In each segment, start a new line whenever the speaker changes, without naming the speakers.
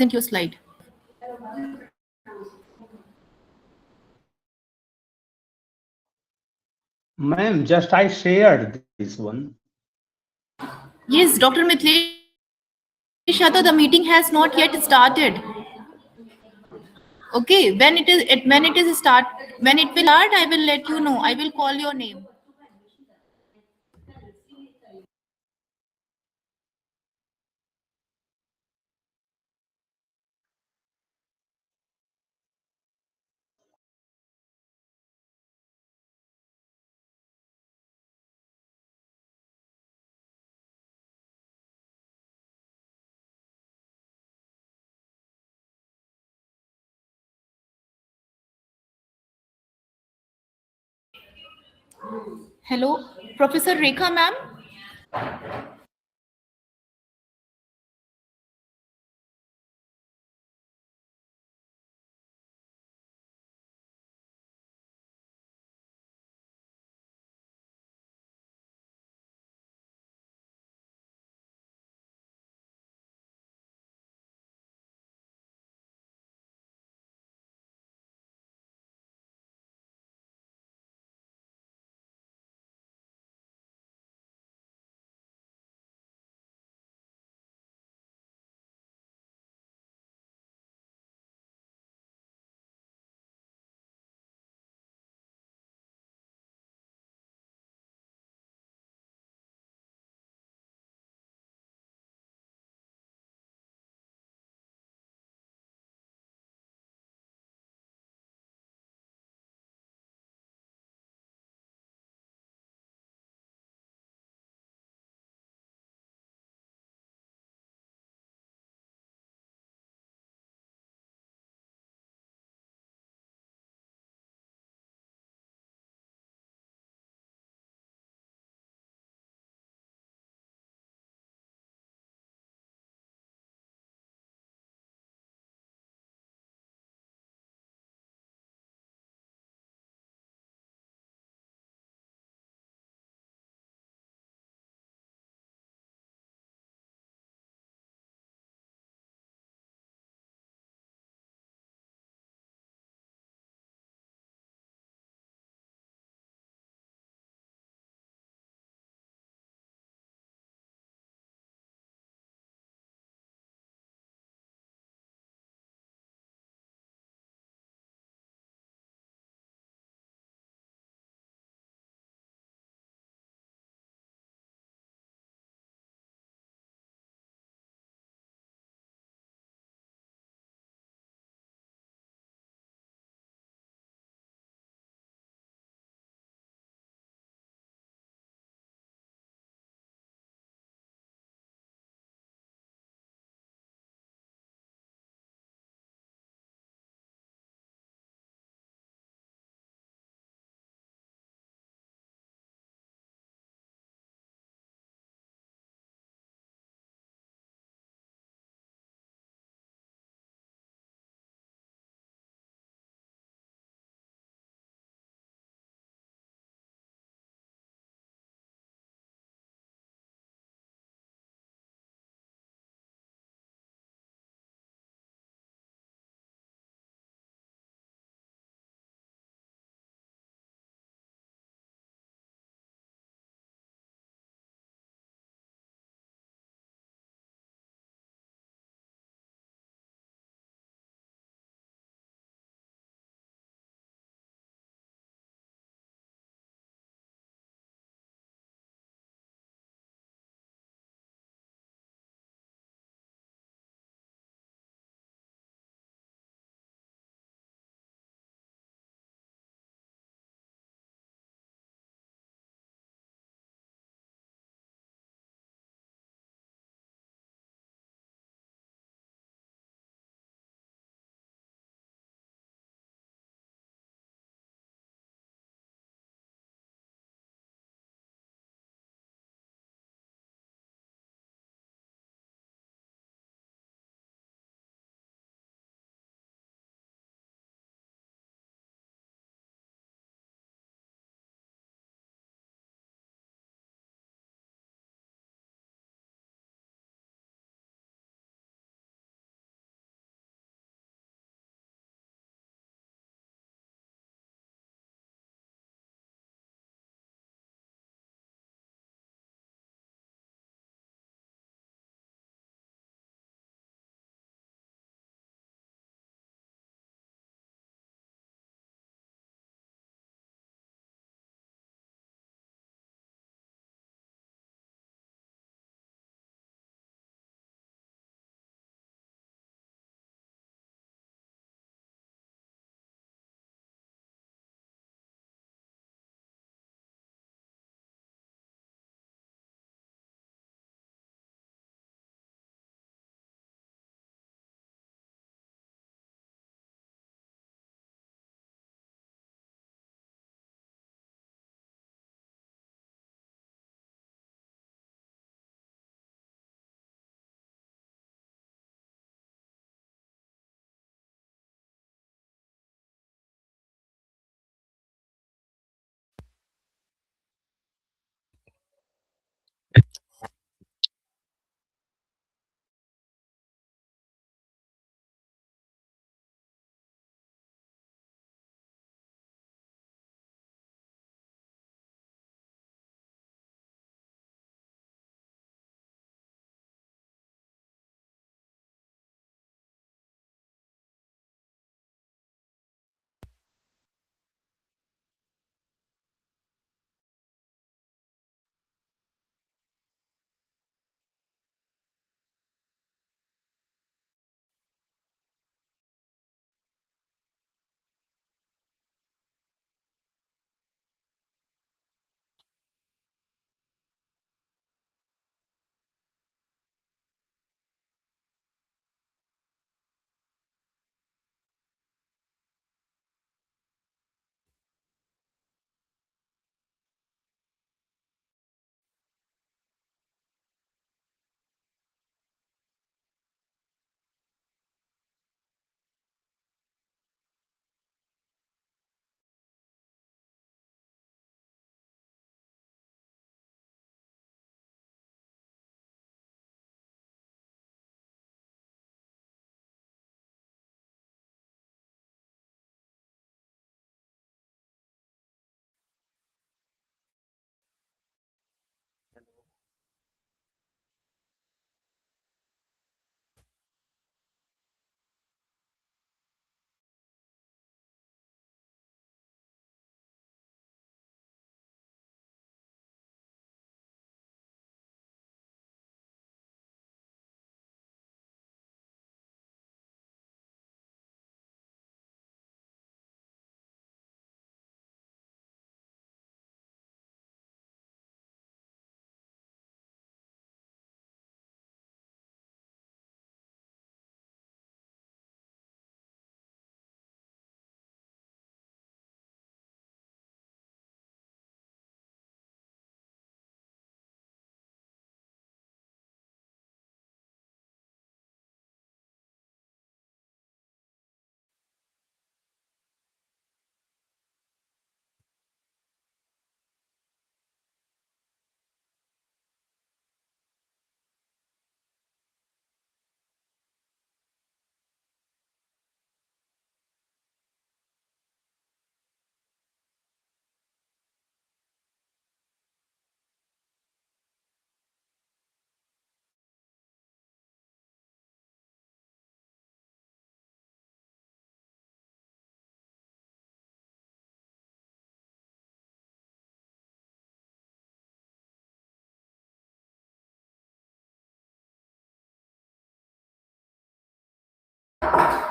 your slide.
Ma'am, just I shared this one.
Yes, Dr. Mithlesh Yadav, the meeting has not yet started. Okay, when it will start, I will let you know. I will call your name. Hello, Professor Rekha ma'am.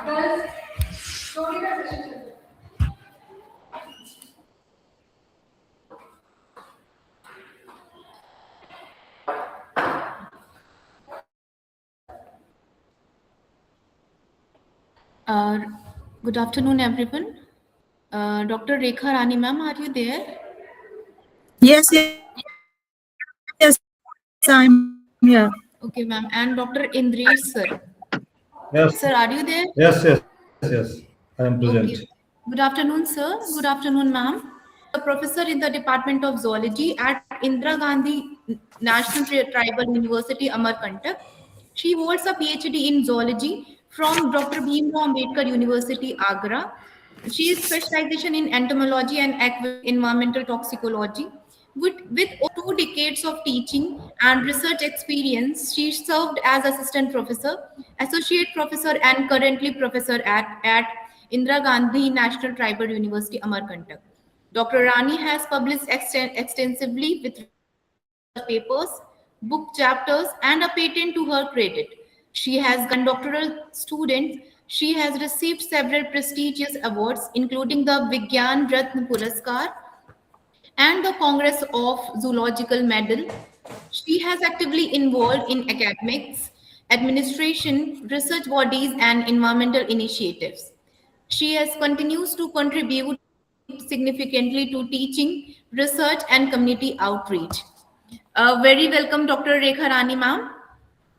Uh, Good afternoon, everyone. Dr. Rekha Rani, ma'am, are you there?
Yes, I'm here.
Okay, ma'am. And Dr. Indresh, sir.
Yes,
Sir, are you there?
yes. I am present.
Okay. Good afternoon, sir. Good afternoon, ma'am. A professor in the Department of Zoology at Indira Gandhi National Tribal University, Amarkantak. She holds a PhD in zoology from Dr. Bhimrao Ambedkar University, Agra. She is specialization in entomology and environmental toxicology. With over 2 decades of teaching and research experience, she served as assistant professor, associate professor, and currently professor at Indira Gandhi National Tribal University, Amarkantak. Dr. Rani has published extensively with research papers, book chapters, and a patent to her credit. She has guided doctoral students. She has received several prestigious awards, including the Vigyan Ratna Puraskar and the Congress of Zoological Medal. She has actively involved in academics, administration, research bodies, and environmental initiatives. She has continues to contribute significantly to teaching, research, and community outreach. Very welcome, Dr. Rekha Rani, ma'am.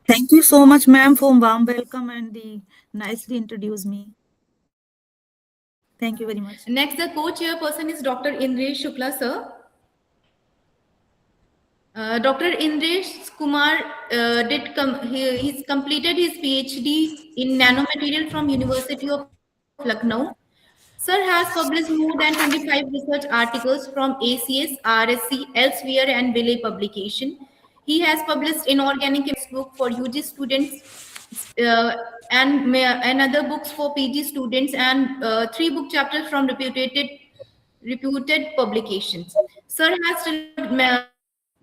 Thank you so much, ma'am, for warm welcome and the nicely introduce me. Thank you very much.
Next, the co-chairperson is Dr. Indresh Shukla, sir. Dr. Indresh Kumar he's completed his PhD in nanomaterial from University of Lucknow. Sir has published more than 25 research articles from ACS, RSC, elsewhere, and Belay publication. He has published inorganic book for UG students and other books for PG students and 3 book chapters from reputed publications. Sir has delivered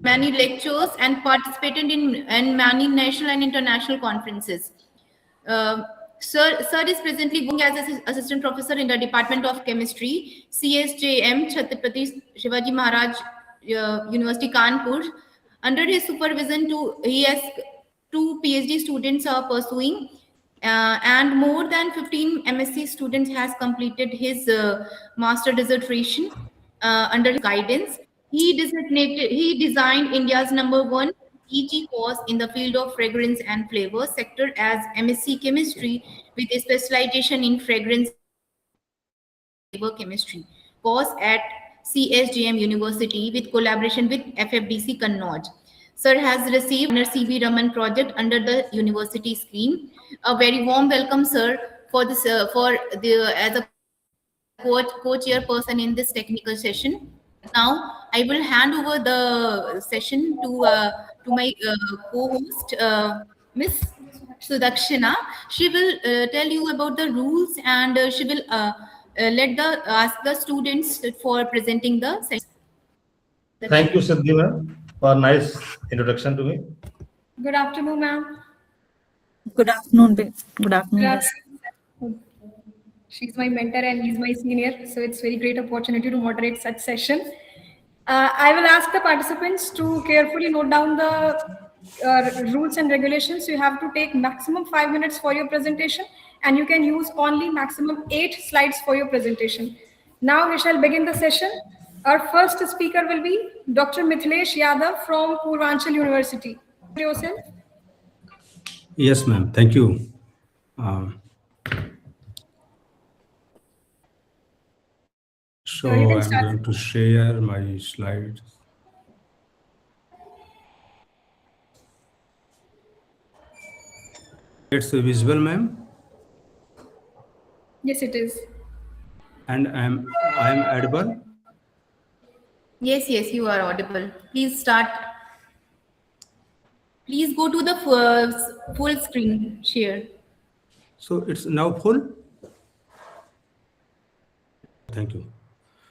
many lectures and participated in many national and international conferences. Sir is presently working as assistant professor in the Department of Chemistry, CSJM, Chhatrapati Shivaji Maharaj University, Kanpur. Under his supervision, he has 2 PhD students are pursuing, and more than 15 MSc students has completed his master dissertation under his guidance. He designed India's #1 PG course in the field of fragrance and flavor sector as MSc Chemistry with a specialization in fragrance and flavor chemistry course at CSJM University with collaboration with FFDC Kannauj. Sir has received honor CB Raman project under the university scheme. A very warm welcome, sir, for this for the as a co-chairperson in this technical session. Now I will hand over the session to my co-host, Miss Sudakshina. She will tell you about the rules and she will let the ask the students for presenting the session.
Thank you, Siddhi ma'am, for nice introduction to me.
Good afternoon, ma'am.
Good afternoon. Good afternoon.
Good
Yes.
afternoon. She's my mentor and he's my senior, so it's very great opportunity to moderate such session. I will ask the participants to carefully note down the rules and regulations. You have to take maximum 5 minutes for your presentation, and you can use only maximum 8 slides for your presentation. Now we shall begin the session. Our first speaker will be Dr. Mithilesh Yadav from Purvanchal University. Yourself.
Yes, ma'am. Thank you. So
You can
I'm
start.
going to share my slides. It's visible, ma'am,
Yes, it is.
and I'm audible.
Yes, you are audible. Please start. Please go to the full screen share.
So it's now full. Thank you.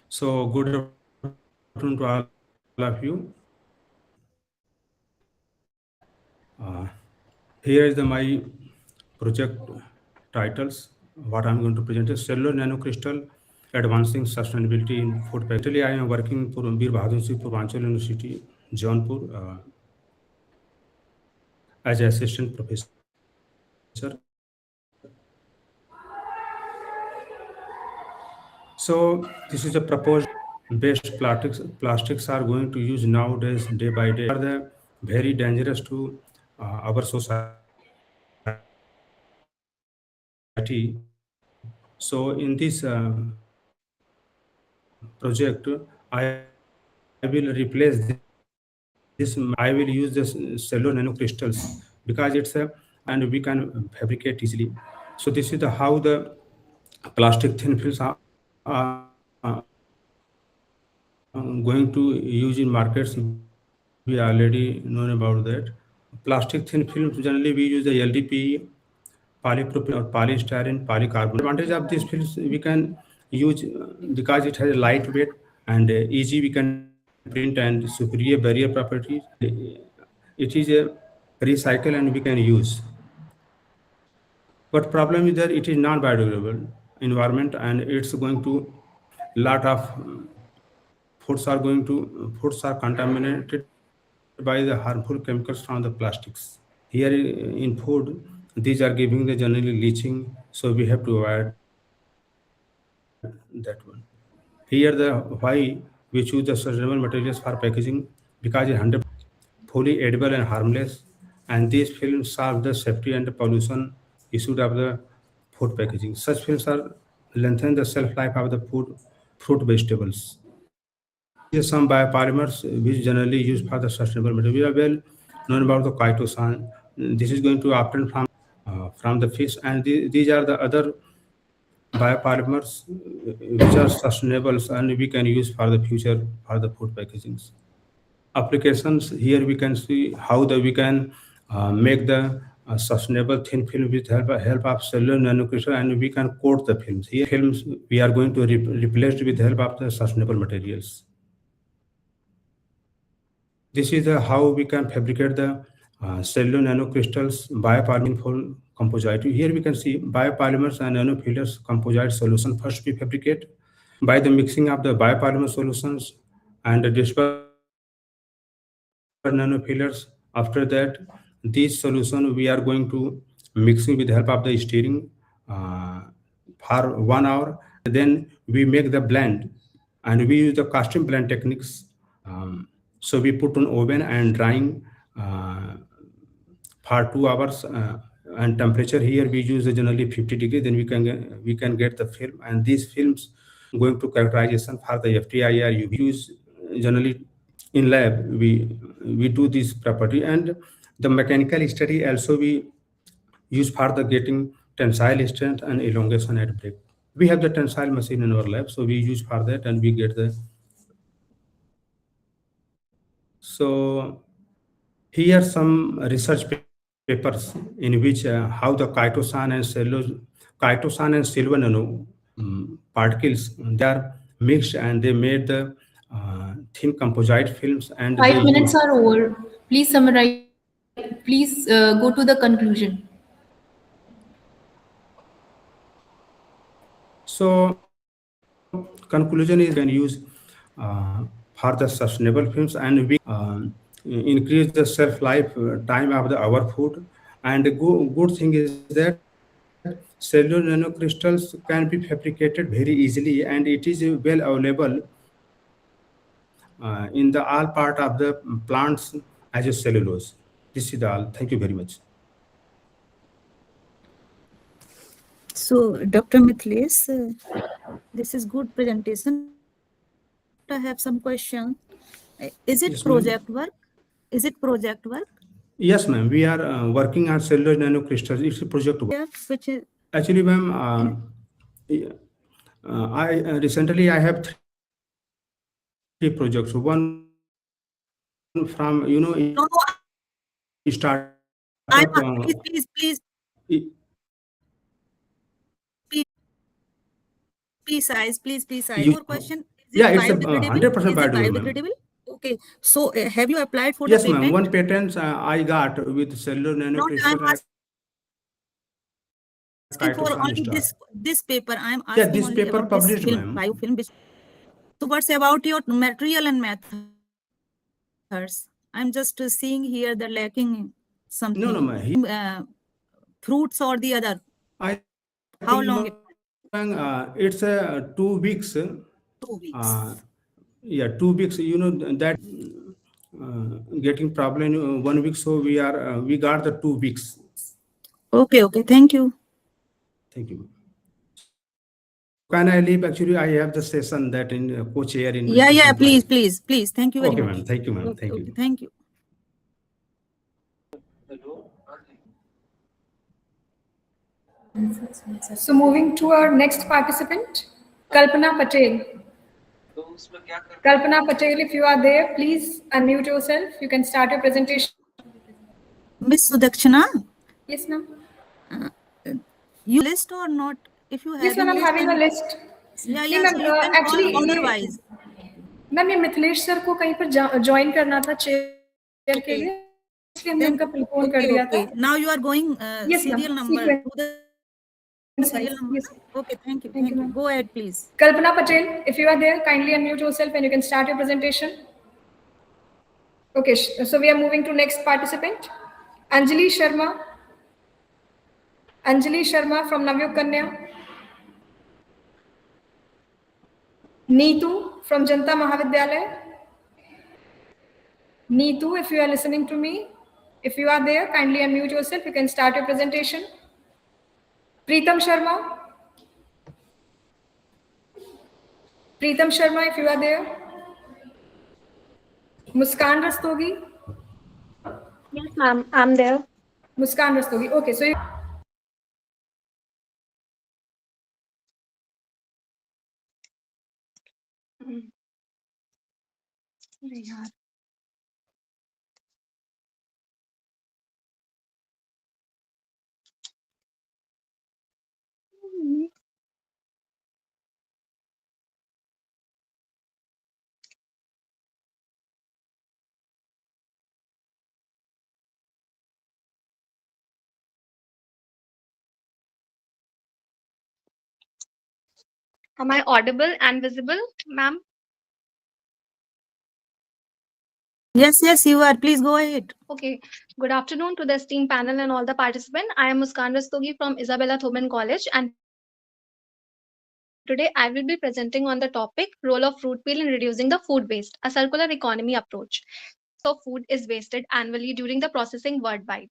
So good afternoon to all of you. Here is my project titles. what I'm going to present is cellular nanocrystal advancing sustainability in food packaging. Actually, I am working for Bir Bahadur Singh Purvanchal University, Jaunpur, as an assistant professor. So this is a proposed best plastics are going to use nowadays day by day are the very dangerous to our society. So in this project, I will replace this. I will use this cellular nanocrystals because it's a and we can fabricate easily. So this is the how the plastic thin films are going to use in markets. We already known about that. Plastic thin films generally we use the LDPE, polypropylene or polystyrene, polycarbonate. Advantage of these films we can use because it has a lightweight and easy we can print and superior barrier properties. It is a recycle and we can use. But problem is that it is non-biodegradable environment and it's going to lot of foods are contaminated by the harmful chemicals from the plastics. Here in food, these are giving the generally leaching, so we have to avoid that one. Here the why we choose the sustainable materials for packaging because it's 100% fully edible and harmless, and these films solve the safety and the pollution issues of the food packaging. Such films are lengthen the shelf life of the food, fruit, vegetables. Yes, some biopolymers which generally used for the sustainable material. We are well known about the chitosan. This is going to obtain from the fish, and these are the other biopolymers which are sustainable and we can use for the future for the food packagings. Applications here we can see how we can make the sustainable thin film with help of cellular nanocrystal, and we can coat the films. Here films we are going to replace with help of the sustainable materials. This is how we can fabricate the cellular nanocrystals biopolymer for composite. Here we can see biopolymers and nanofillers composite solution. First we fabricate by the mixing of the biopolymer solutions and the disperse nanofillers. After that, this solution we are going to mixing with the help of the stirring for 1 hour. Then we make the blend, and we use the custom blend techniques. So we put on oven and drying for 2 hours, and temperature here we use generally 50 degrees. Then we can get the film, and these films going to characterization for the FTIR. You use generally in lab we do this property, and the mechanical study also we use for the getting tensile strength and elongation at break. We have the tensile machine in our lab, so we use for that, and we get the. So here some research papers in which how the chitosan and silver nano particles they are mixed and they made the thin composite films. And
5 minutes are over. Please summarize. Please go to the conclusion.
So conclusion is can use for the sustainable films, and we increase the shelf life time of our food. And the good thing is that cellular nanocrystals can be fabricated very easily, and it is well available in the all part of the plants as a cellulose. This is all. Thank you very much.
So, Dr. Mithlesh, this is good presentation. I have some question. Is it project work? Is it project work?
Yes, ma'am. We are working on cellular nanocrystals. It's a project work.
Yeah, which is
Actually, ma'am, I recently I have 3 projects. One from start.
Please. Precise. Your question is
yeah,
it
it's 100% biodegradable.
Okay, so have you applied for
yes,
the patent?
Yes, ma'am. One patent I got with cellular nanocrystal.
asking for
Chitosan
only
star.
this paper. I am
Yeah,
asking
this
only
paper
about this
published,
film,
ma'am.
biofilm. So what's about your material and methods? I'm just seeing here the lacking something.
No, ma'am.
Fruits or the other.
I
How
think,
long?
it's 2 weeks.
2 weeks.
Yeah, 2 weeks. You know that getting problem 1 week, so we got the 2 weeks.
Okay. Thank you.
Thank you. Can I leave? Actually, I have the session that in co-chair in.
Yeah.
session
Please.
five.
Thank you very
Okay,
much.
ma'am. Thank you, ma'am. Thank
Okay.
you.
Thank you.
So moving to our next participant, Kalpana Patel. Kalpana Patel, if you are there, please unmute yourself. You can start your presentation.
Miss Sudakshana,
Yes, ma'am.
you list or not? If you
Yes,
have
ma'am, I'm having a list.
Yeah.
नहीं,
So you can
actually,
call order wise.
Ma'am ये Mithilesh sir को कहीं पर join करना था chair के लिए, इसलिए हमने उनका प्रीपोन कर दिया था.
Now you are going
Yes,
serial
ma'am.
number to the serial number.
Yes.
Okay. Thank you.
Thank you, ma'am.
Go ahead, please.
Kalpana Patel, if you are there, kindly unmute yourself and you can start your presentation. Okay, so we are moving to next participant, Anjali Sharma. Anjali Sharma from Navyuk Kanya. Neetu from Janta Mahavidyalaya. Neetu, if you are listening to me, if you are there, kindly unmute yourself. You can start your presentation. Preetam Sharma. Preetam Sharma, if you are there. Muskan Rastogi.
Yes, ma'am, I'm there.
Muskan Rastogi. Okay, so you
अरे यार Am I audible and visible, ma'am?
Yes, you are. Please go ahead.
Okay. Good afternoon to the esteemed panel and all the participants. I am Muskan Rastogi from Isabella Thoman College, and today I will be presenting on the topic Role of Fruit Peel in Reducing the Food Waste, a circular economy approach. Of food is wasted annually during the processing worldwide.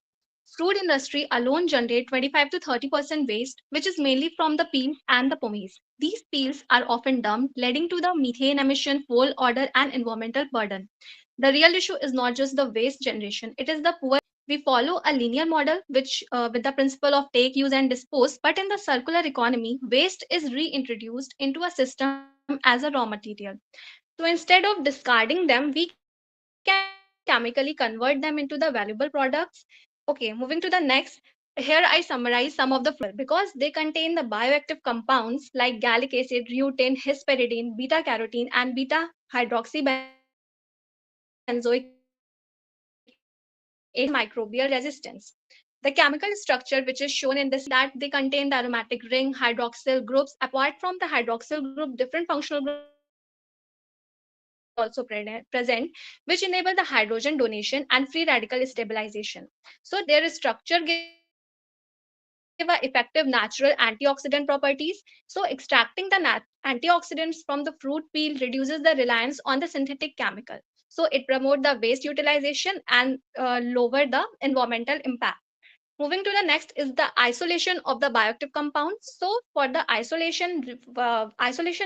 Food industry alone generate 25 to 30% waste, which is mainly from the peels and the pomace. These peels are often dumped, leading to the methane emission, foul odor, and environmental burden. The real issue is not just the waste generation; it is the poor. We follow a linear model, which with the principle of take, use, and dispose. But in the circular economy, waste is reintroduced into a system as a raw material. So instead of discarding them, we can chemically convert them into the valuable products. Okay, moving to the next. Here I summarize some of the because they contain the bioactive compounds like gallic acid, rutin, hesperidine, beta carotene, and beta hydroxybenzoic acid, which enable the microbial resistance. The chemical structure which is shown in this slide that they contain the aromatic ring, hydroxyl groups. Apart from the hydroxyl group, different functional groups are also present, which enable the hydrogen donation and free radical stabilization. So their structure give a effective natural antioxidant properties. So extracting the antioxidants from the fruit peel reduces the reliance on the synthetic chemical. So it promotes the waste utilization and lower the environmental impact. Moving to the next is the isolation of the bioactive compounds. So for the isolation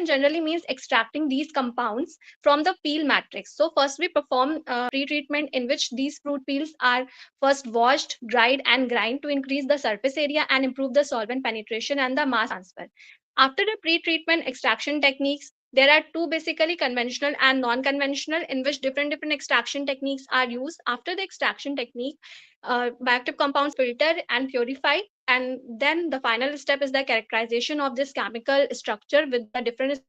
generally means extracting these compounds from the peel matrix. So first we perform pre-treatment in which these fruit peels are first washed, dried, and grind to increase the surface area and improve the solvent penetration and the mass transfer. After the pre-treatment extraction techniques, there are two basically conventional and non-conventional in which different extraction techniques are used. After the extraction technique, bioactive compounds filter and purify, and then the final step is the characterization of this chemical structure with the different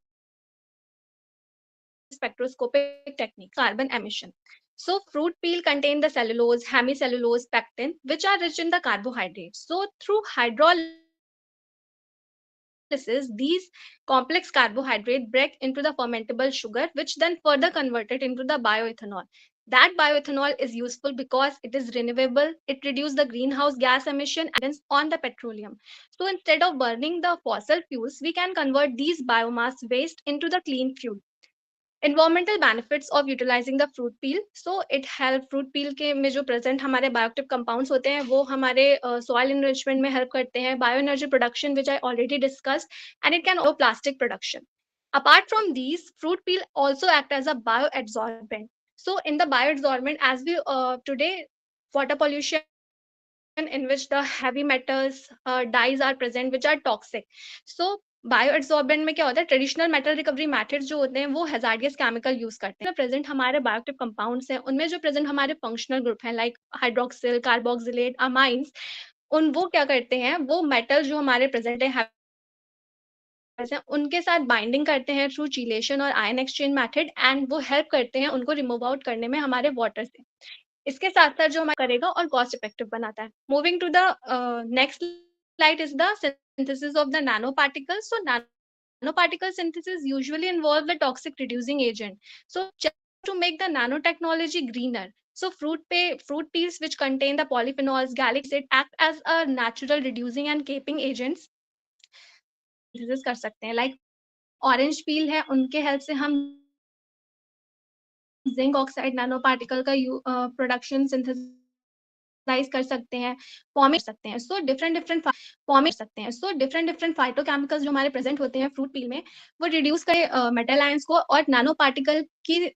spectroscopic techniques. Carbon emission. So fruit peel contain the cellulose, hemicellulose, pectin, which are rich in the carbohydrates. So through hydrolysis, these complex carbohydrates break into the fermentable sugar, which then further converted into the bioethanol. That bioethanol is useful because it is renewable, it reduces the greenhouse gas emission on the petroleum. So instead of burning the fossil fuels, we can convert these biomass waste into the clean fuel. Environmental benefits of utilizing the fruit peel. So it help fruit peel के में जो present हमारे bioactive compounds होते हैं वो हमारे soil enrichment में help करते हैं, bioenergy production which I already discussed, and it can also plastic production. Apart from these, fruit peel also act as a bioadsorbent. So in the bioadsorbent, as we today water pollution in which the heavy metals dyes are present which are toxic. So बायोएड्सॉर्बेंट में क्या होता है, traditional metal recovery methods जो होते हैं वो hazardous chemical use करते हैं। प्रेजेंट हमारे बायोएक्टिव कंपाउंड्स हैं उनमें जो प्रेजेंट हमारे फंक्शनल ग्रुप हैं लाइक हाइड्रोक्सिल, कार्बोक्सिलेट, अमाइंस, उन वो क्या करते हैं, वो मेटल जो हमारे प्रेजेंट है उनके साथ बाइंडिंग करते हैं थ्रू चीलेशन और आयन एक्सचेंज मेथड, एंड वो हेल्प करते हैं उनको रिमूव आउट करने में हमारे वाटर से। इसके साथ साथ जो हमारा करेगा और कॉस्ट इफेक्टिव बनाता है। Moving to the next slide is the synthesis of the nanoparticles. So nanoparticle synthesis usually involve the toxic reducing agent. So just to make the nanotechnology greener, so fruit peels which contain the polyphenols, gallic acid act as a natural reducing and caping agents. synthesis कर सकते हैं, like orange peel है उनके help से हम zinc oxide nano particle का production synthesise कर सकते हैं, फॉर्मेट सकते हैं। सो डिफरेंट डिफरेंट फाइटोकेमिकल्स जो हमारे प्रेजेंट होते हैं फ्रूट पील में वो रिड्यूस कर मेटल आयंस को और नैनो पार्टिकल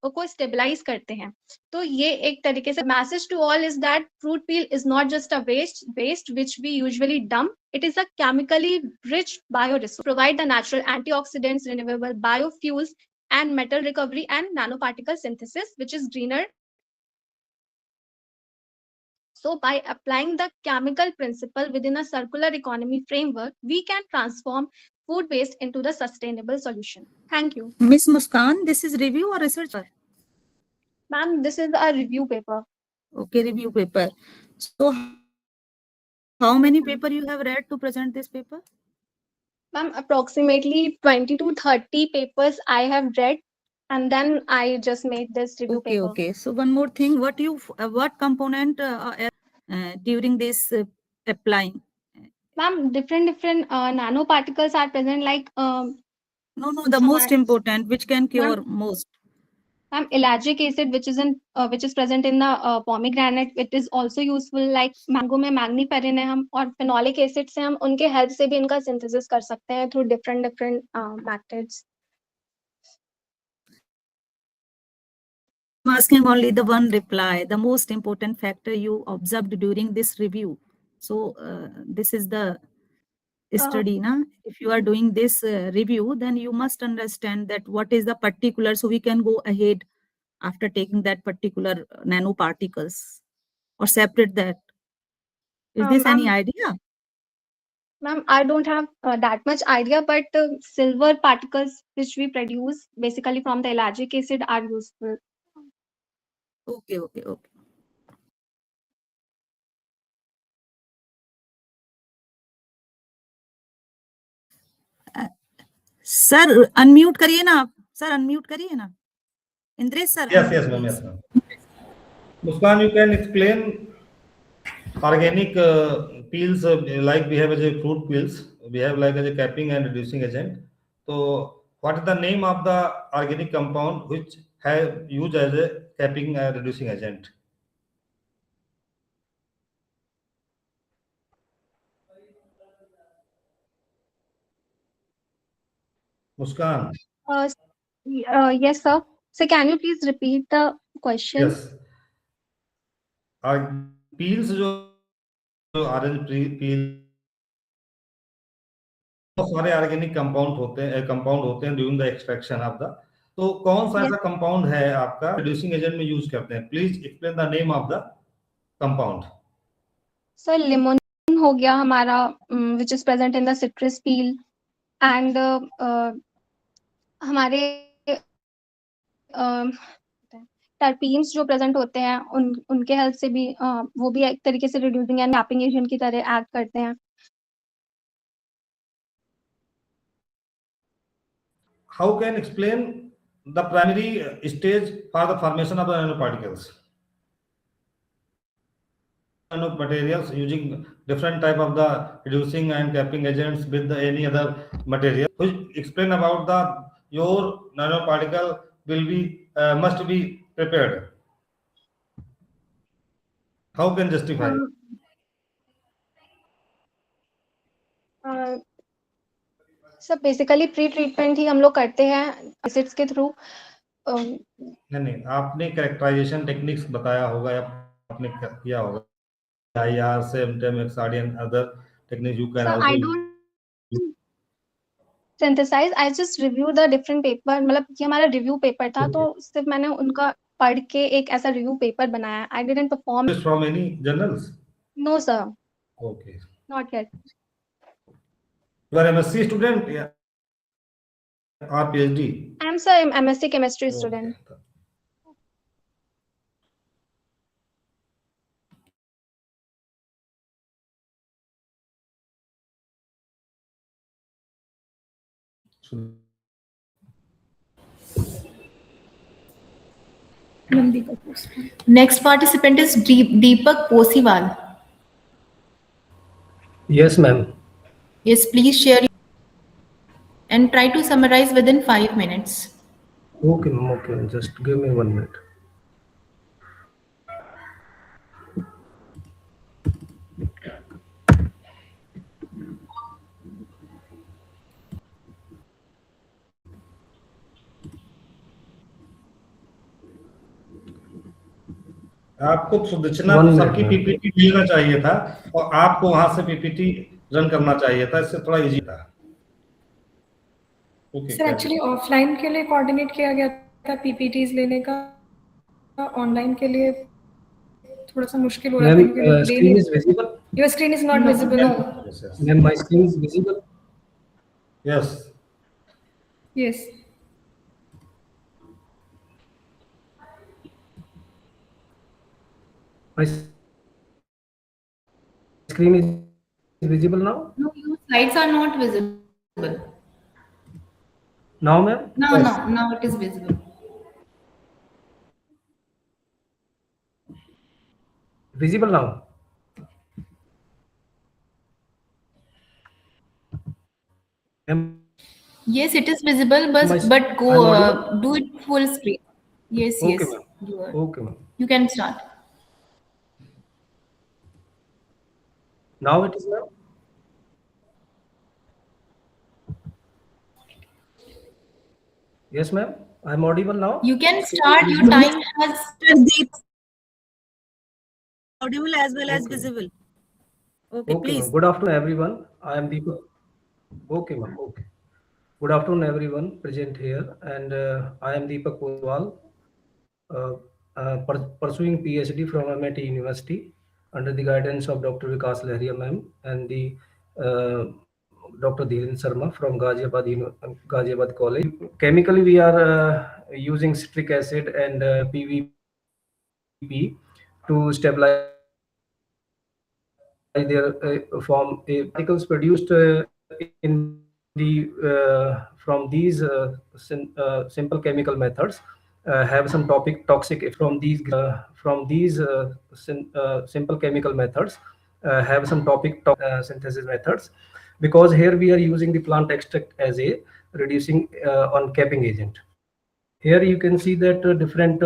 को स्टेबलाइज करते हैं। तो ये एक तरीके से message to all is that fruit peel is not just a waste which we usually dump. It is a chemically rich bioresource, provide the natural antioxidants, renewable biofuels, and metal recovery and nanoparticle synthesis, which is greener. So by applying the chemical principle within a circular economy framework, we can transform food waste into the sustainable solution. Thank you.
Miss Muskan, this is review or research?
Ma'am, this is a review paper.
Okay, review paper. So how many paper you have read to present this paper?
Ma'am, approximately 20 to 30 papers I have read, and then I just made this review paper.
Okay. So one more thing, what component during this applying?
Ma'am, different nanoparticles are present, like
No, the most important, which can cure most.
Ma'am, ellagic acid, which is present in the pomegranate, it is also useful. Like mango में magniferin है हम, और phenolic acid से हम उनके help से भी इनका synthesis कर सकते हैं through different methods.
I'm asking only the one reply, the most important factor you observed during this review. So this is the study, na? If you are doing this review, then you must understand that what is the particular, so we can go ahead after taking that particular nanoparticles or separate that. Is this any idea?
Ma'am, I don't have that much idea, but silver particles which we produce basically from the ellagic acid are useful.
Okay. Sir unmute करिए ना आप, sir unmute करिए ना, Indresh sir.
Yes, ma'am. Muskan, you can explain organic peels, like we have as a fruit peels, we have like as a capping and reducing agent. So what is the name of the organic compound which have used as a capping and reducing agent? Muskan.
Yes, sir. So can you please repeat the question?
Yes. Peels जो orange peel सारे organic compound होते हैं during the extraction of the, तो कौन सा ऐसा compound है आपका रिड्यूसिंग एजेंट में यूज करते हैं? Please explain the name of the compound.
Sir लिमोन हो गया हमारा which is present in the citrus peel, and हमारे टर्पीन्स जो प्रेजेंट होते हैं उनके हेल्प से भी वो भी एक तरीके से रिड्यूसिंग एंड कैपिंग एजेंट की तरह एक्ट करते हैं।
how can explain the primary stage for the formation of the nanoparticles? Nanomaterials using different type of the reducing and capping agents with any other material. Which explain about the your nanoparticle will be must be prepared. How can justify?
Sir basically pretreatment ही हम लोग करते हैं acids के through.
नहीं, आपने characterisation techniques बताया होगा या आपने किया होगा IR SEM and other techniques you can
I
also
don't synthesize, I just review the different paper, मतलब ये हमारा रिव्यू पेपर था तो सिर्फ मैंने उनका पढ़ के एक ऐसा रिव्यू पेपर बनाया। I didn't perform
from any journals?
No sir,
okay,
not yet.
You are MSc student या or PhD?
I am sir MSc chemistry student.
Next participant is Deepak Posiwal.
Yes, ma'am.
Yes, please share and try to summarize within 5 minutes.
Okay, ma'am. Okay, just give me 1 minute.
आपको Sudarshana
One minute,
सबकी
ma'am.
PPT मिलना चाहिए था और आपको वहां से PPT run करना चाहिए था, इससे थोड़ा इजी था। ओके
सर एक्चुअली ऑफलाइन के लिए कोऑर्डिनेट किया गया था पीपीटीज लेने का, ऑनलाइन के लिए थोड़ा सा मुश्किल हो रहा था
Ma'am,
क्योंकि लोग ले
screen
नहीं।
is visible.
Your screen is not visible.
Ma'am, my screen is visible.
Yes,
yes
My screen is visible now.
No, your slides are not visible.
Now, ma'am.
Now it is visible.
Visible now. Ma'am,
Yes, it is visible,
My-
but go
I'm audible?
do it full screen. Yes,
Okay,
yes.
ma'am.
You are.
Okay, ma'am.
You can start.
Now it is now. Yes, ma'am. I'm audible now.
You can start. Your time has.
Deep, audible as well as
Okay.
visible. Okay,
Okay,
please.
ma'am. Good afternoon, everyone. I am Deepak. Okay, ma'am. Okay. Good afternoon, everyone present here, and I am Deepak Poswal, pursuing PhD from MIT University under the guidance of Dr. Vikas Lahria ma'am and the Dr. Dhiren Sharma from Ghaziabad College. Chemically, we are using citric acid and PVP to stabilize their form particles produced in the from these simple chemical methods have some toxic from these simple chemical methods have some synthesis methods, because here we are using the plant extract as a reducing on capping agent. Here you can see that different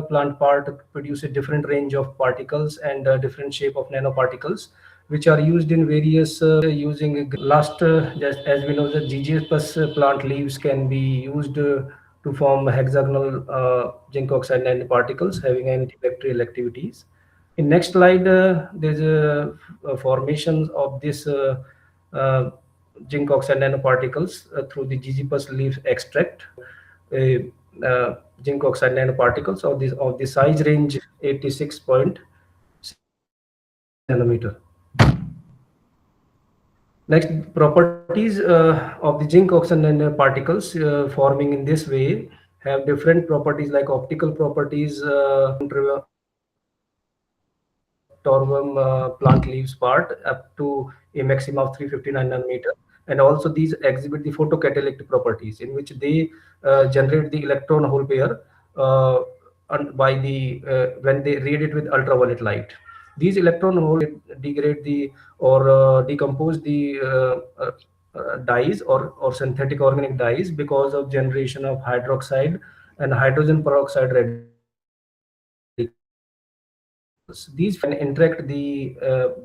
plant part produce a different range of particles and different shape of nanoparticles, which are used in various using just as we know, the GGS plus plant leaves can be used to form hexagonal zinc oxide nanoparticles having antibacterial activities. In next slide, there's a formation of this zinc oxide nanoparticles through the GG plus leaf extract. Zinc oxide nanoparticles of the size range 86 centimeter. Next, properties of the zinc oxide nanoparticles forming in this way have different properties like optical properties, torvum plant leaves part up to a maximum of 359 nanometer, and also these exhibit the photocatalytic properties, in which they generate the electron hole pair by the when they read it with ultraviolet light. These electron holes degrade the or decompose the dyes or synthetic organic dyes because of generation of hydroxide and hydrogen peroxide radicals. These can interact the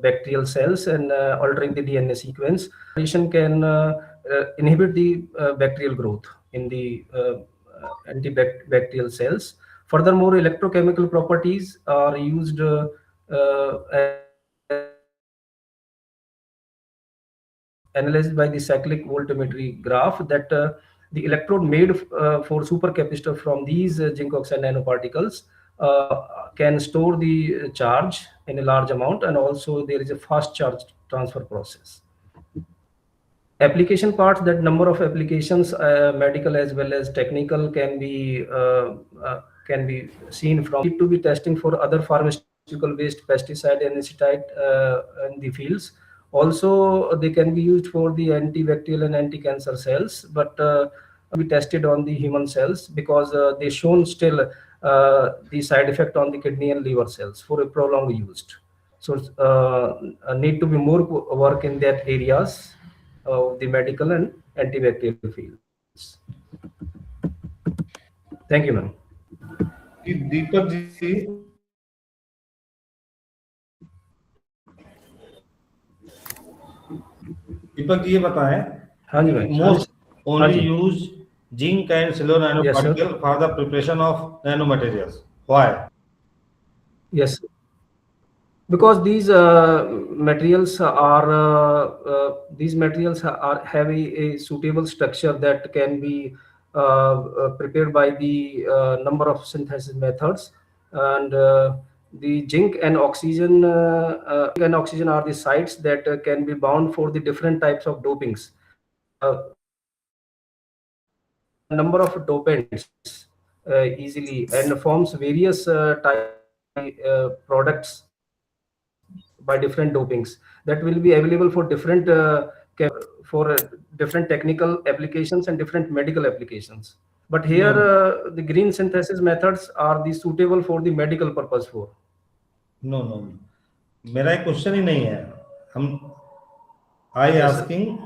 bacterial cells and altering the DNA sequence. Addition can inhibit the bacterial growth in the antibacterial cells. Furthermore, electrochemical properties are used analyzed by the cyclic voltammetry graph that the electrode made for supercapacitor from these zinc oxide nanoparticles can store the charge in a large amount, and also there is a fast charge transfer process. Application parts, that number of applications, medical as well as technical, can be seen from need to be testing for other pharmaceutical waste, pesticide and insecticide in the fields. Also, they can be used for the antibacterial and anti-cancer cells, but be tested on the human cells because they shown still the side effect on the kidney and liver cells for a prolonged used. So need to be more work in that areas of the medical and antibacterial fields. Thank you, ma'am.
Deepak ji, ये बताएं,
हाँ जी भाई,
most
हाँ
only
ji.
use zinc and silver
Yes, sir.
nanoparticle for the preparation of nanomaterials. Why?
Yes, because these materials have a suitable structure that can be prepared by the number of synthesis methods, and the zinc and oxygen are the sites that can be bound for the different types of dopings. Number of dopants easily and forms various products by different dopings that will be available for different different technical applications and different medical applications. But here the green synthesis methods are the suitable for the medical purpose for.
No, मेरा एक question ही नहीं है. I asking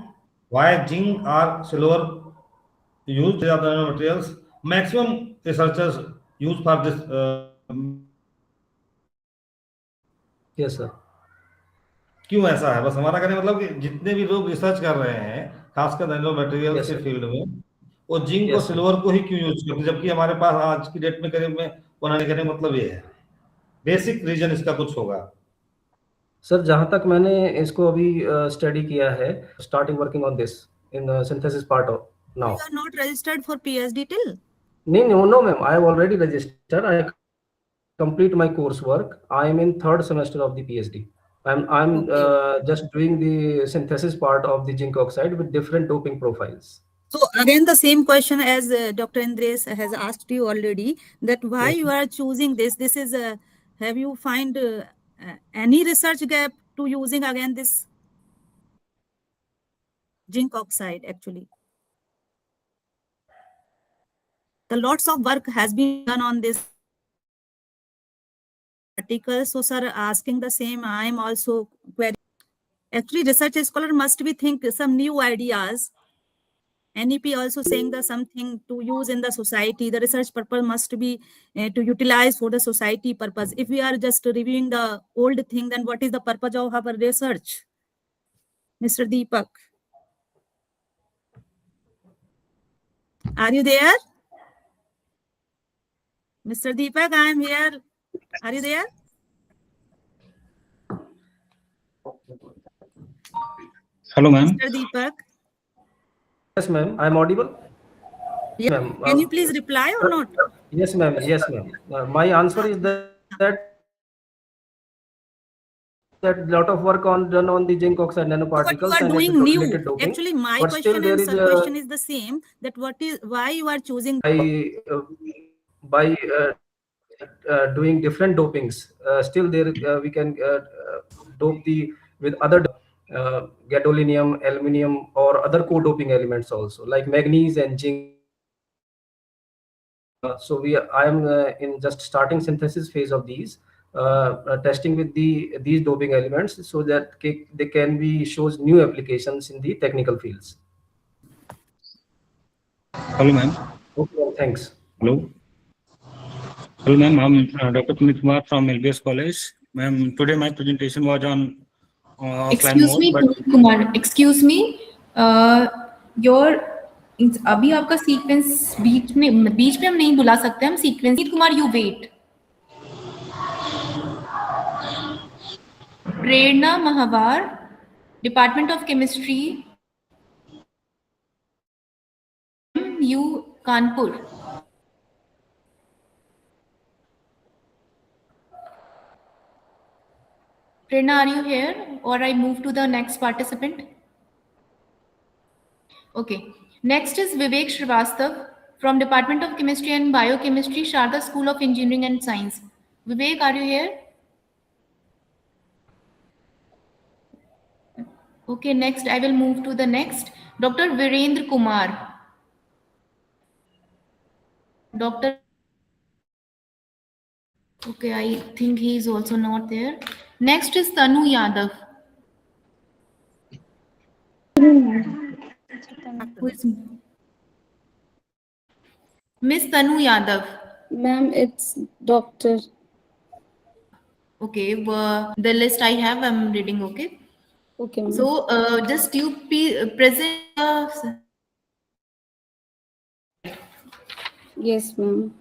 why zinc or silver used as the materials. Maximum researchers use for this.
Yes, sir.
क्यों ऐसा है? बस हमारा कहने मतलब कि जितने भी लोग रिसर्च कर रहे हैं, खासकर नैनो मटेरियल्स के फील्ड में, वो जिंक और सिल्वर को ही क्यों यूज करते हैं, जबकि हमारे पास आज की डेट में करीब में बनाने का मतलब ये है. बेसिक रीजन इसका कुछ होगा.
सर, जहां तक मैंने इसको अभी स्टडी किया है, starting working on this in synthesis part of now.
You are not registered for PhD till?
No, ma'am. I have already registered. I complete my coursework. I am in 3rd semester of the PhD. I'm just doing the synthesis part of the zinc oxide with different doping profiles.
So again, the same question as Dr. Andres has asked you already, that why you are choosing this. This is have you find any research gap to using again this zinc oxide? Actually, the lots of work has been done on this article. So sir, asking the same, I am also querying. Actually, research scholar must be think some new ideas. NEP also saying the something to use in the society. The research purpose must be to utilize for the society purpose. If we are just reviewing the old thing, then what is the purpose of our research? Mr. Deepak, are you there? Mr. Deepak, I am here. Are you there?
Hello, ma'am.
Mr. Deepak.
Yes, ma'am. I am audible.
Yeah.
Ma'am,
Can you please reply or not?
Yes, ma'am. Yes, ma'am. My answer is that lot of work done on the zinc oxide nanoparticles.
But you are
and
doing
its
new.
related doping.
Actually, my
But
question
still there
and
is
sir question is the same. That why you are choosing
by doing different dopings. Still there we can dope with other gadolinium, aluminium, or other co-doping elements also, like manganese and zinc. So I am in just starting synthesis phase of these, testing with these doping elements, so that they can be shows new applications in the technical fields.
Hello, ma'am.
Okay, thanks.
Hello. Hello, ma'am. I'm Dr. Puneet Kumar from LBS College. Ma'am, today my presentation was on offline
Excuse
mode,
me,
but
Puneet Kumar. Excuse me. Your अभी आपका sequence बीच में हम नहीं बुला सकते, हम sequence Puneet Kumar you wait. Prerna Mahawar, department of chemistry, U Kanpur. Prerna, are you here, or I move to the next participant? Okay. Next is Vivek Srivastav from Department of Chemistry and Biochemistry, Sharda School of Engineering and Science. Vivek, are you here? Okay, next I will move to the next. Dr. Virendra Kumar. Dr. Okay, I think he is also not there. Next is Tanu Yadav. Who is Miss Tanu Yadav?
Ma'am, it's Dr.
Okay, the list I have, I'm reading, okay?
Okay, ma'am.
So, just you present.
Yes, ma'am.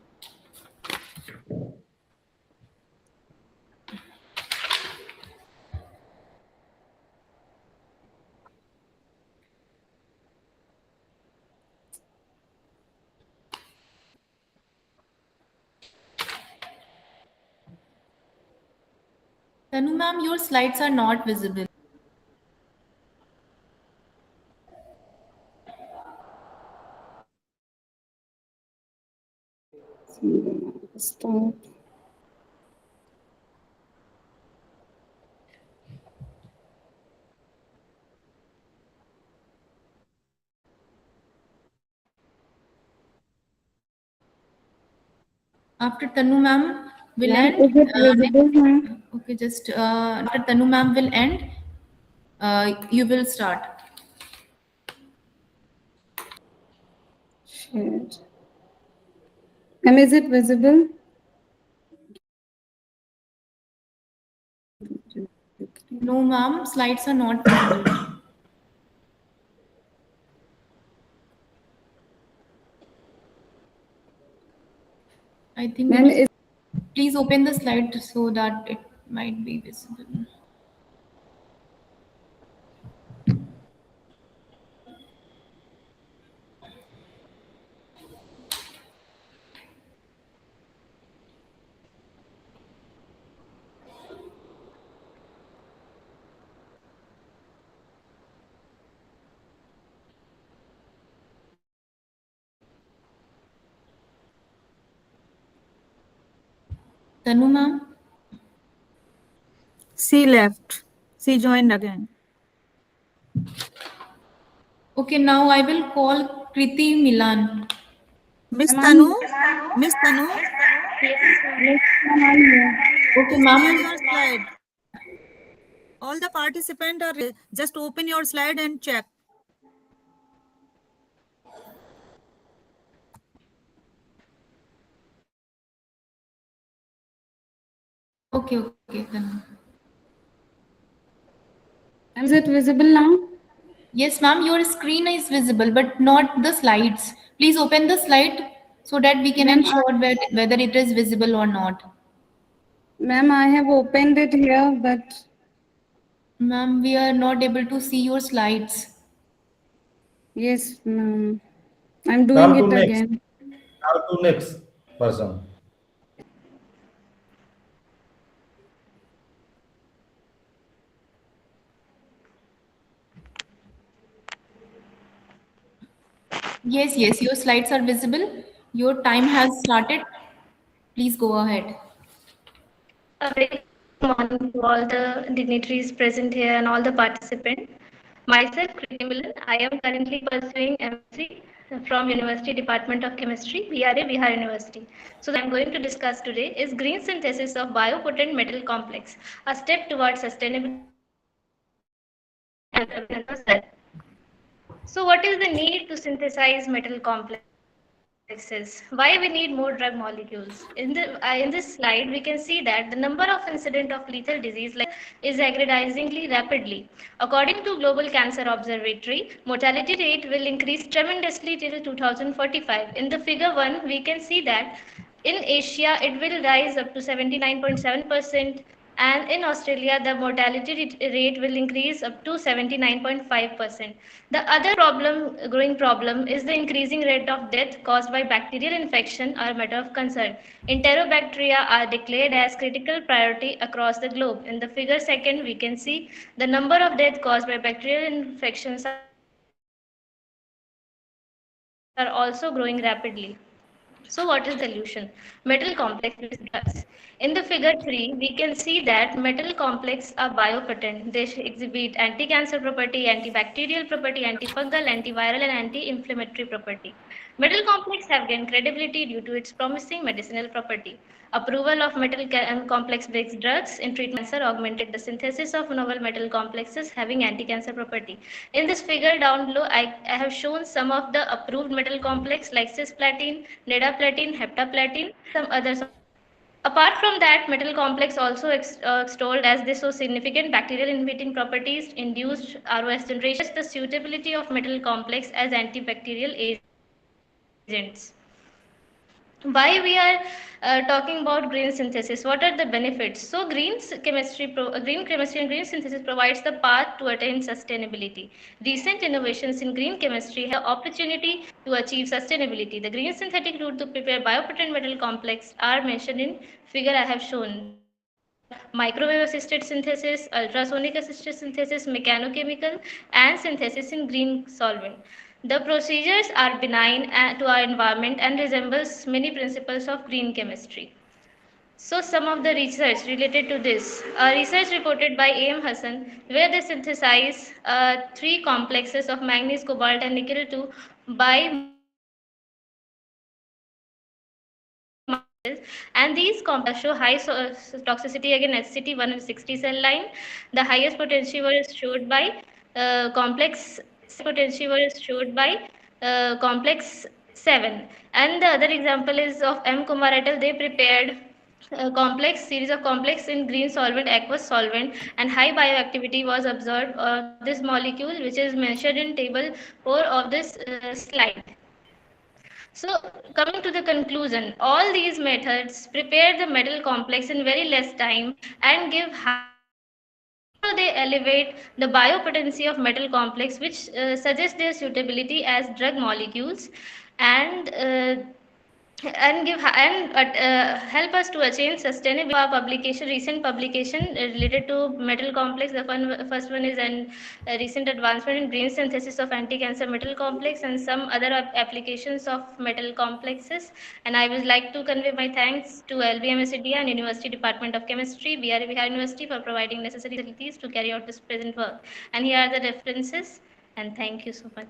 Tanu ma'am, your slides are not visible.
Start.
After Tanu ma'am will
Ma'am,
end.
is it visible, ma'am?
Okay, just after Tanu ma'am will end, you will start.
Shared. Ma'am, is it visible?
No ma'am, slides are not visible. I think
Ma'am, is
please open the slide so that it might be visible. Tanu ma'am?
She left. She joined again.
Okay, now I will call Kriti Milan.
Miss
Ma'am.
Tanu? Miss Tanu?
yes, ma'am, I'm here.
Okay,
Share
ma'am.
your slide. All the participants are just open your slide and check.
Okay, okay, Tanu.
Is it visible now?
Yes, ma'am, your screen is visible, but not the slides. Please open the slide so that we can
Ma'am,
ensure whether it is visible or not.
Ma'am, I have opened it here, but
Ma'am, we are not able to see your slides.
yes, ma'am. I'm
Now
doing
to
it
next.
again.
Now to next person.
Yes, yes, your slides are visible. Your time has started. Please go ahead.
A very Good morning to all the dignitaries present here and all the participants. Myself, Kriti Milan, I am currently pursuing MSc from University Department of Chemistry, BRA, Bihar University. So I am going to discuss today is green synthesis of biopotent metal complex, a step towards sustainability and cell. So what is the need to synthesize metal complexes? Why we need more drug molecules? In this slide, we can see that the number of incident of lethal disease like is aggrandizingly rapidly. According to Global Cancer Observatory, mortality rate will increase tremendously till 2045. In the figure 1, we can see that in Asia, it will rise up to 79.7%, and in Australia, the mortality rate will increase up to 79.5%. The other growing problem, is the increasing rate of death caused by bacterial infection are a matter of concern. Enterobacteria are declared as critical priority across the globe. In the figure second, we can see the number of deaths caused by bacterial infections are also growing rapidly. So what is the solution? Metal complex based drugs. In the figure 3, we can see that metal complex are biopotent. They exhibit anti-cancer property, antibacterial property, antifungal, antiviral, and anti-inflammatory property. Metal complex have gained credibility due to its promising medicinal property. Approval of metal complex-based drugs in treatment of cancer augmented the synthesis of novel metal complexes having anti-cancer property. In this figure down below, I have shown some of the approved metal complex like cisplatin, nidaplatine, heptaplatin, some others also. Apart from that, metal complex also extolled as they show significant bacterial inhibiting properties, induced ROS generation, the suitability of metal complex as antibacterial agents. Why we are talking about green synthesis? What are the benefits? So green chemistry and green synthesis provides the path to attain sustainability. Recent innovations in green chemistry have the opportunity to achieve sustainability. The green synthetic route to prepare biopotent metal complex are mentioned in figure I have shown. They are microwave assisted synthesis, ultrasonic assisted synthesis, mechanochemical, and synthesis in green solvent. The procedures are benign to our environment and resembles many principles of green chemistry. So some of the research related to this. Research reported by A.M. Hassan, where they synthesize 3 complexes of manganese, cobalt, and nickel 2 by and these complexes show high toxicity against HCT1 and 60 cell line. The highest potency was showed by complex 7. And the other example is of M. Kumar et al. They prepared a complex series of complex in green solvent, aqueous solvent, and high bioactivity was observed of this molecule, which is mentioned in table 4 of this slide. So, coming to the conclusion, all these methods prepare the metal complex in very less time and give high also they elevate the biopotency of metal complex, which suggests their suitability as drug molecules and help us to achieve sustainable. Our recent publication related to metal complex. First one is an recent advancement in green synthesis of anti-cancer metal complex and some other applications of metal complexes. And I would like to convey my thanks to LBMSCD and University Department of Chemistry, BRA Bihar University, for providing necessary facilities to carry out this present work. And here are the references. And thank you so much.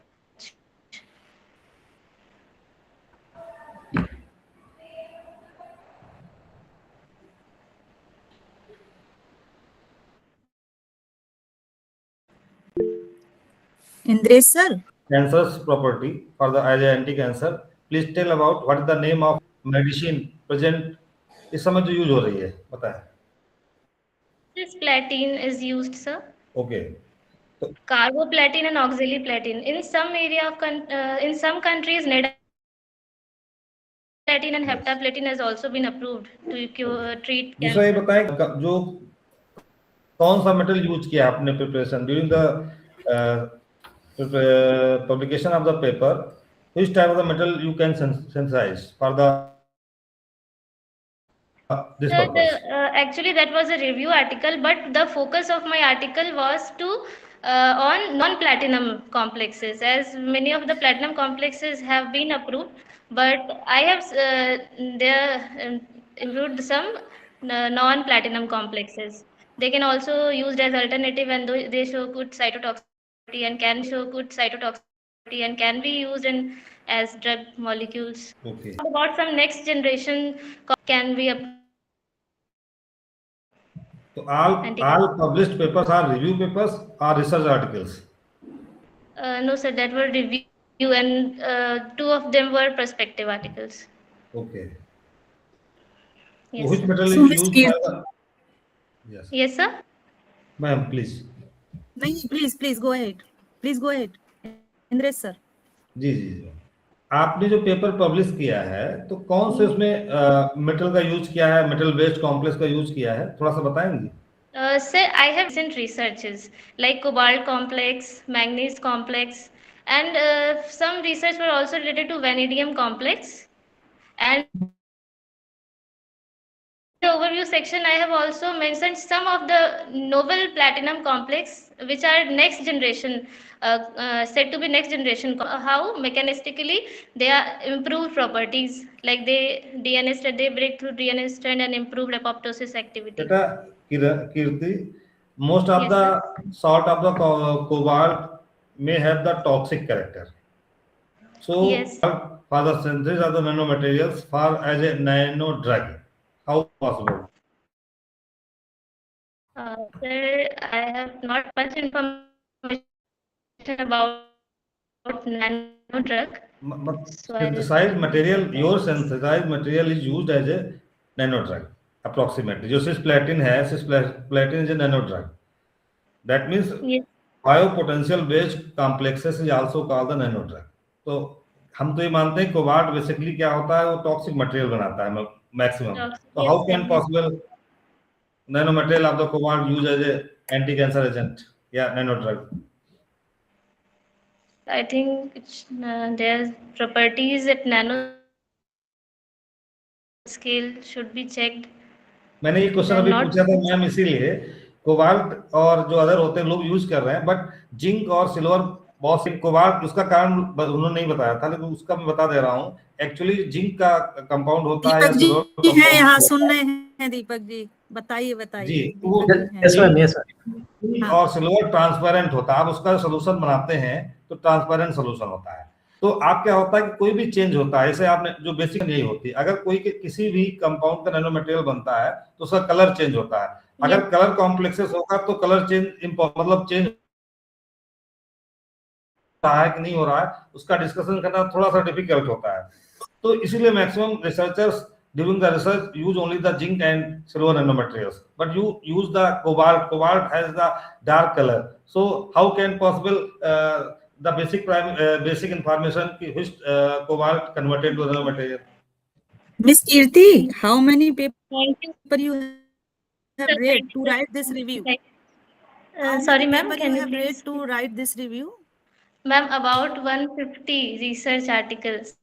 Indresh sir,
Cancer's property for the as anti-cancer. Please tell about what is the name of medicine present इस समय जो use हो रही है बताएं.
Cisplatin is used, sir.
Okay.
Carboplatin and oxaliplatin. In some in some countries, nidaplatine and heptaplatin has also been approved to treat cancer.
दूसरा ये बताएं जो कौन सा मेटल यूज किया आपने preparation during the publication of the paper, which type of the metal you can synthesize for the this purpose?
Actually, that was a review article, but the focus of my article was to on non-platinum complexes, as many of the platinum complexes have been approved, but I have improved some
non-platinum complexes. They can also used as alternative and they show good cytotoxicity and can be used in as drug molecules.
Okay.
About some next generation can be
So all published papers are review papers or research articles?
no, sir, that were review and two of them were prospective articles.
Okay. So
Yes,
which
sir.
material
So,
is
Miss
used by
Kirti,
the... Yes.
Yes, sir.
Ma'am, please.
नहीं, please go ahead. Please go ahead. Indresh sir.
जी जी जी। आपने जो paper publish किया है तो कौन से उसमें मेटल का यूज किया है, मेटल बेस्ड कॉम्प्लेक्स का यूज किया है, थोड़ा सा बताएंगे?
Sir, I have recent researches like cobalt complex, manganese complex, and some research were also related to vanadium complex. And in the overview section, I have also mentioned some of the novel platinum complex, which are next generation, said to be next generation. How mechanistically they are improved properties, like they DNA strand, they break through DNA strand and improved apoptosis activity.
बेटा कीर्ति, most of
Yes,
the
sir.
salt of the cobalt may have the toxic character. So
Yes.
for the synthesis of the nanomaterials for as a nano drug, how possible?
Sir, I have not much information about nano drug. So
Synthesized material, your synthesized material is used as a nano drug, approximately. जो cisplatin है, cisplatin is a nano drug. That means
yes.
biopotential based complexes is also called the nano drug. तो हम तो ये मानते हैं cobalt basically क्या होता है, वो टॉक्सिक मटेरियल बनाता है मैक्सिमम. तो how can possible nano material of the cobalt used as a anti cancer agent, yeah, nano drug?
I think their properties at nano scale should be checked.
मैंने ये question अभी पूछा था ma'am इसीलिए, cobalt और जो other होते हैं लोग यूज कर रहे हैं, बट जिंक और सिल्वर बहुत से कोबाल्ट उसका कारण उन्होंने नहीं बताया था, लेकिन उसका मैं बता दे रहा हूँ. एक्चुअली जिंक का कंपाउंड होता है या सिल्वर
दीपक जी है यहाँ, सुन रहे हैं दीपक जी, बताइए
जी. वो
हाँ.
और सिल्वर ट्रांसपेरेंट होता है. आप उसका सोल्यूशन बनाते हैं तो ट्रांसपेरेंट सोल्यूशन होता है. तो आप क्या होता है कि कोई भी चेंज होता है, जैसे आपने जो बेसिक नहीं होती, अगर कोई किसी भी कंपाउंड का नैनो मटेरियल बनता है तो उसका कलर चेंज होता है. अगर कलर कॉम्प्लेक्सेस होगा तो कलर चेंज मतलब चेंज रहा है कि नहीं हो रहा है, उसका डिस्कशन करना थोड़ा सा डिफिकल्ट होता है. तो इसीलिए maximum researchers during the research use only the zinc and silver nanomaterials, but you use the cobalt has the dark color. So how can possible the basic information which cobalt converted to nanomaterial?
Miss Kirti, how many paper you have read to write this review?
Sorry ma'am,
can you read to write this review?
Ma'am, about 150 research articles.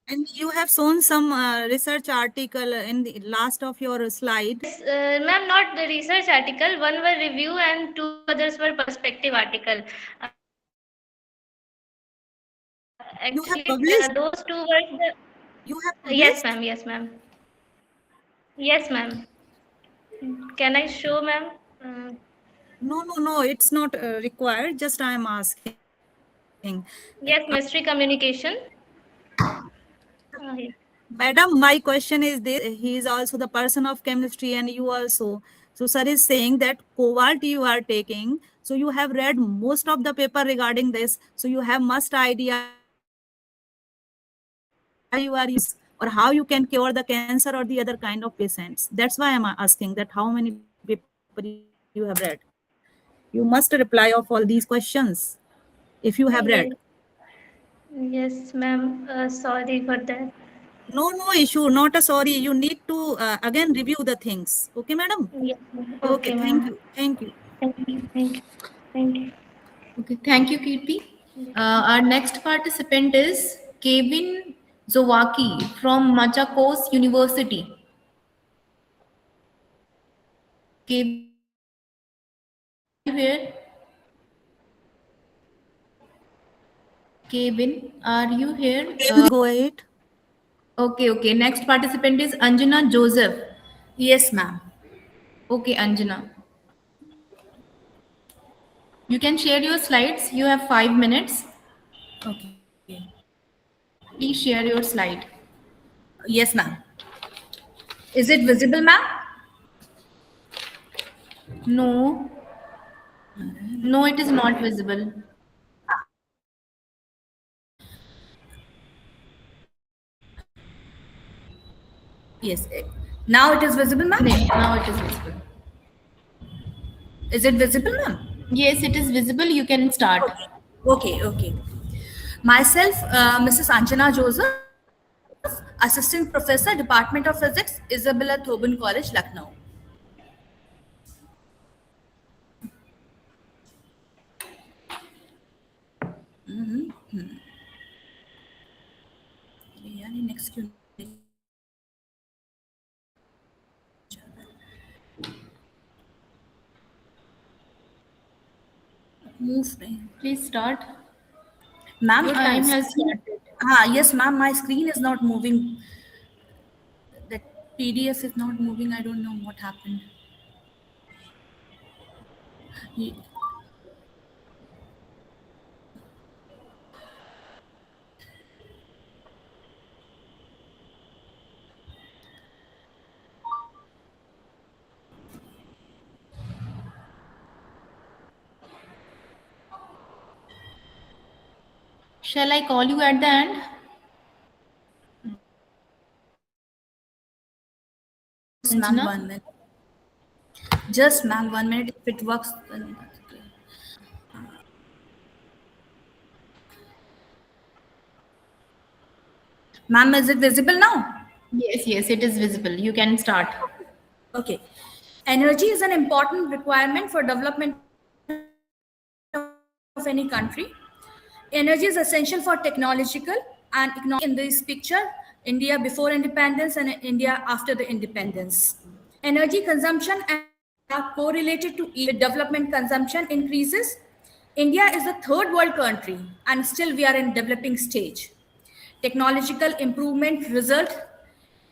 And you have shown some research article in the last of your slide.
Yes, ma'am, not the research article. One were review and two others were perspective article. Actually,
you have published?
Those two were the...
You have published?
Yes, ma'am. Yes, ma'am. Yes, ma'am. Can I show, ma'am?
No. It's not required. Just I am asking.
Yes, mystery communication.
Madam, my question is this: he is also the person of chemistry, and you also. So, sir is saying that cobalt you are taking. So, you have read most of the paper regarding this. So, you have must idea you are using or how you can cure the cancer or the other kind of patients. That's why I'm asking that how many paper you have read. You must reply of all these questions if you have read.
Yes, ma'am. Sorry for that.
No issue, not a sorry. You need to again review the things. Okay, madam?
Yes,
okay, thank you. Thank you.
Okay, thank you, Kirti. Our next participant is Kevin Zowaki from Machakos University. Kevin, are you here? Kevin, are you here?
Go ahead.
Okay. Next participant is Anjana Joseph.
Yes, ma'am.
Okay, Anjana. You can share your slides. You have 5 minutes.
Okay.
Please share your slide.
Yes, ma'am. Is it visible, ma'am?
No. No, it is not visible.
Yes. Now it is visible, ma'am?
Now it is visible.
Is it visible, ma'am?
Yes, it is visible. You can start.
Okay. Myself, Mrs. Anjana Joseph, Assistant Professor, Department of Physics, Isabella Thoban College, Lucknow. Next move.
Please start.
Ma'am,
Your time has started.
Yes, ma'am. My screen is not moving. The PDF is not moving. I don't know what happened.
Shall I call you at the end?
Ma'am, 1 minute. Just, ma'am, 1 minute. If it works, then that's okay. Ma'am, is it visible now?
Yes, it is visible. You can start.
Okay. Energy is an important requirement for development of any country. Energy is essential for technological and economic. In this picture, India before independence and India after the independence. Energy consumption are correlated to development. Consumption increases. India is the third world country and still we are in developing stage. Technological improvement result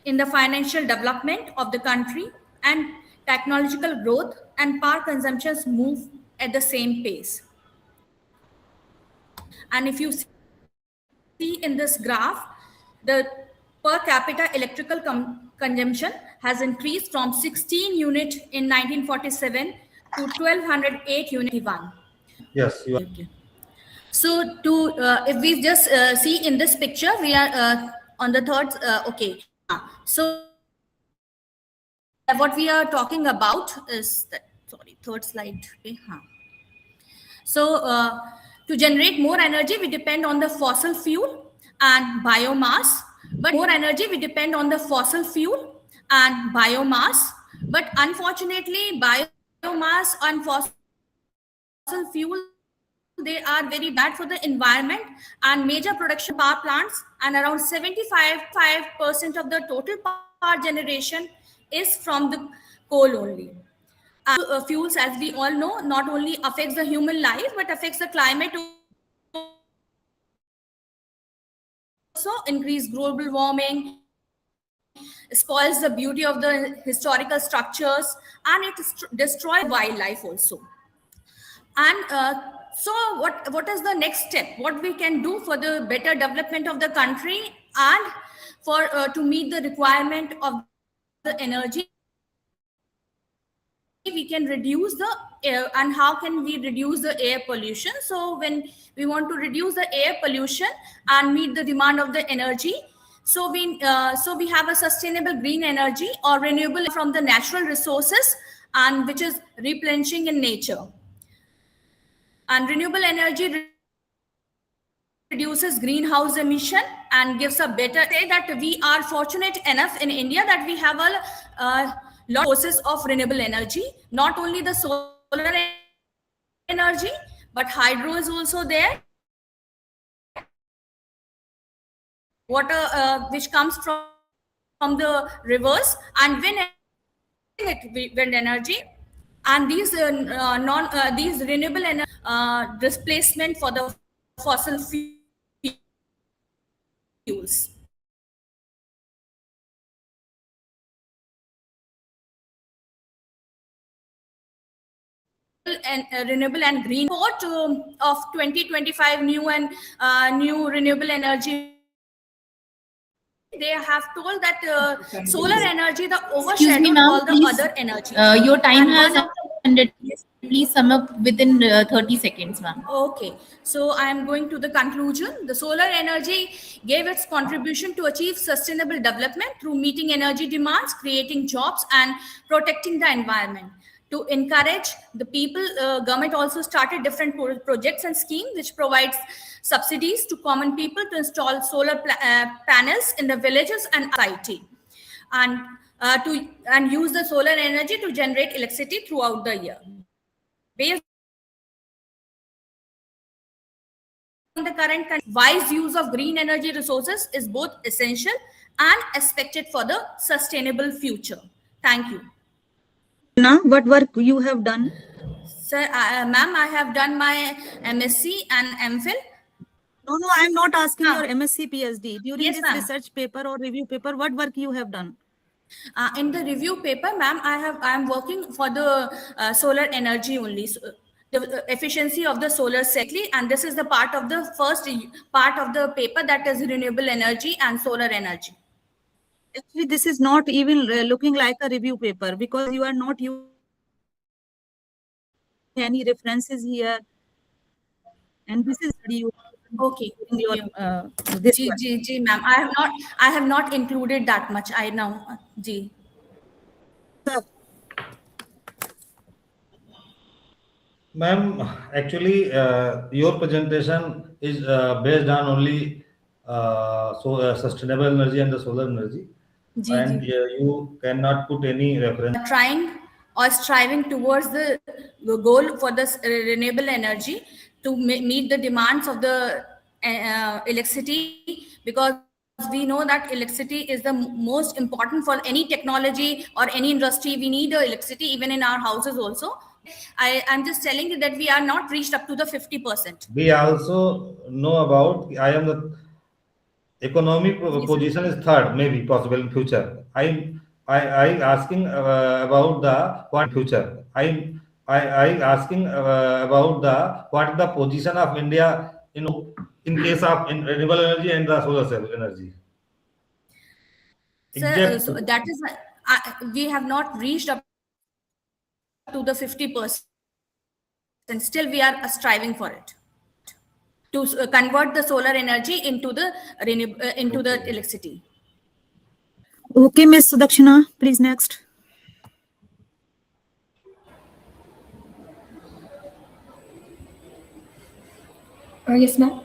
in the financial development of the country, and technological growth and power consumptions move at the same pace. And if you see in this graph, the per capita electrical consumption has increased from 16 unit in 1947 to 1208 unit 1.
Yes, you are.
Okay. So if we just see in this picture, we are on the third. Okay. So what we are talking about is that. Sorry, third slide. Okay. So to generate more energy, we depend on the fossil fuel and biomass. But more energy, we depend on the fossil fuel and biomass. But unfortunately, biomass and fossil fuel, they are very bad for the environment, and major production power plants and around 75% of the total power generation is from the coal only. Fuels, as we all know, not only affects the human life but affects the climate also, increase global warming, spoils the beauty of the historical structures, and it destroys wildlife also. And so what is the next step? What we can do for the better development of the country and for to meet the requirement of the energy? We can reduce the air. And how can we reduce the air pollution? So when we want to reduce the air pollution and meet the demand of the energy, so we have a sustainable green energy or renewable from the natural resources, and which is replenishing in nature. And renewable energy reduces greenhouse emission and gives a better say that we are fortunate enough in India that we have a lot of sources of renewable energy, not only the solar energy, but hydro is also there. Water which comes from the rivers, and wind energy, and these these renewable energy displacement for the fossil fuels.
renewable and green report of 2025 new renewable energy. They have told that solar energy the
Excuse me,
overshadowed
ma'am,
all the
please.
other energies.
Your time
And
has
one of
ended. Please sum up within 30 seconds, ma'am.
Okay, so I am going to the conclusion. The solar energy gave its contribution to achieve sustainable development through meeting energy demands, creating jobs, and protecting the environment. To encourage the people, government also started different projects and schemes which provides subsidies to common people to install solar panels in the villages and society, and use the solar energy to generate electricity throughout the year. Based on the current wise use of green energy resources is both essential and expected for the sustainable future. Thank you.
Now, what work you have done?
Sir, ma'am, I have done my MSc and MPhil.
No, I am not asking your MSc, PhD. During
Yes,
this
ma'am.
research paper or review paper, what work you have done?
In the review paper, ma'am, I am working for the solar energy only. So, the efficiency of the solar cycle, and this is the part of the first part of the paper, that is renewable energy and solar energy.
Actually, this is not even looking like a review paper because you are not using any references here, and this is you.
Okay.
Your, this
G, ma'am. I have not included that much. I know, G.
Ma'am, actually, your presentation is based on only sustainable energy and the solar energy, and you cannot put any reference.
Trying or striving towards the goal for this renewable energy to meet the demands of the electricity, because we know that electricity is the most important for any technology or any industry. We need electricity even in our houses also. I'm just telling you that we are not reached up to the 50%.
We also know about, I am the economic position is third, maybe possible in future. I asking about the what future. I asking about the what is the position of India in case of renewable energy and the solar cell energy.
Sir, so that is we have not reached up to the 50%. Still, we are striving for it to convert the solar energy into the the electricity.
Okay, Ms. Sudakshina, please next.
Yes, ma'am.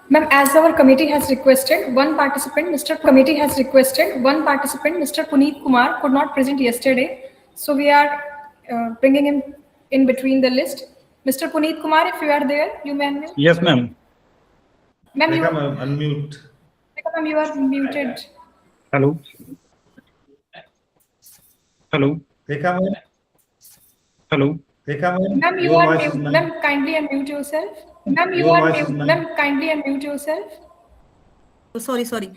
Ma'am, as our committee has requested, one participant, Mr. Puneet Kumar, could not present yesterday. So we are bringing him in between the list. Mr. Puneet Kumar, if you are there, you may unmute.
Yes, ma'am.
Ma'am, you
unmute.
Ma'am, you are muted.
Hello. Hello. Hello.
Ma'am, you are mute. Ma'am, kindly unmute yourself. Ma'am, you are mute. Ma'am, kindly unmute yourself.
Sorry.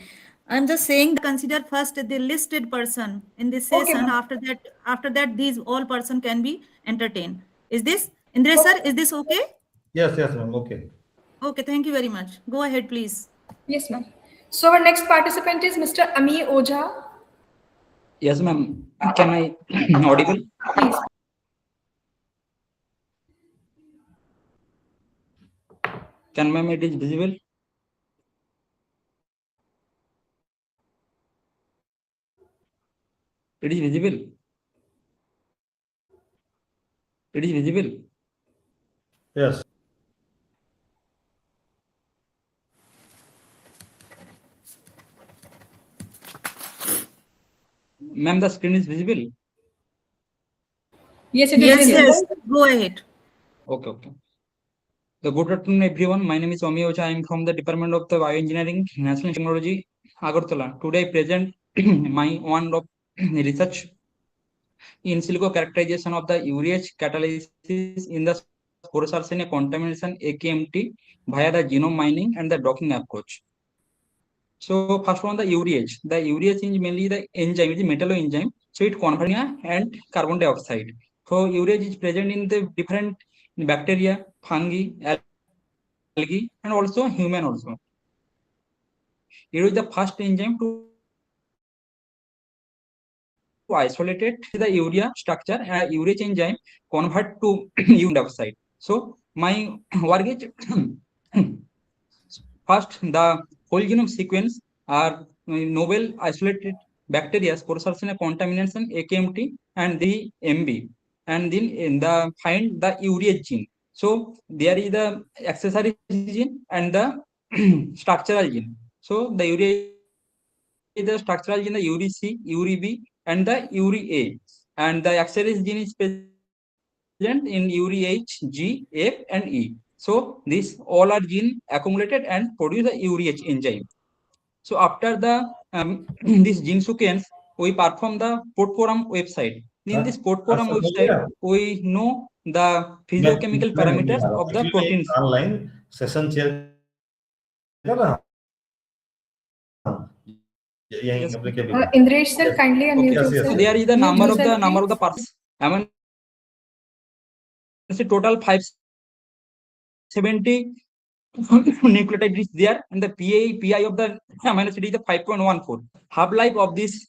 I'm just saying, consider first the listed person in this session. Okay, after that, these all person can be entertained. Is this, Indra sir, is this okay?
Yes, ma'am. Okay.
Okay, thank you very much. Go ahead, please.
Yes, ma'am. So our next participant is Mr. Ami Ojha.
Yes, ma'am. Can I audible?
Please.
Can ma'am, it is visible? It is visible. It is visible.
Yes.
Ma'am, the screen is visible.
Yes, it is visible.
Yes. Go ahead.
Okay. The good afternoon, everyone. My name is Ami Ojha. I am from the Department of the Bioengineering, National Technology, Agartala. Today, I present my one of research in silico characterization of the urease catalysis in the Sporosarsenia contamination AKMT via the genome mining and the docking approach. So first one, the urease. The urease is mainly the enzyme, is a metalloenzyme. So it converts and carbon dioxide. So urease is present in the different bacteria, fungi, algae, and also human also. It is the first enzyme to isolate the urea structure, and urease enzyme convert to urine dioxide. So my work is first the whole genome sequence are novel isolated bacteria, porcelain contamination, AKMT, and the MB, and then in the find the urease gene. So there is the accessory gene and the structural gene. So the urea is the structural gene, the URC, URB, and the URA, and the accessory gene is present in URH, G, F, and E. So these all are gene accumulated and produce the URH enzyme. So after the this gene sequence, we perform the POTFORUM website. In this POTFORUM website, we know the physiochemical parameters of the proteins.
Online session चल रहा
Yes.
Indresh sir, kindly unmute
Yes, yes.
yourself.
So there is the
Mute
number of
yourself,
the parts. I mean, total 570 nucleotide is there, and the PI of the amino acid is the 5.14. Half-life of this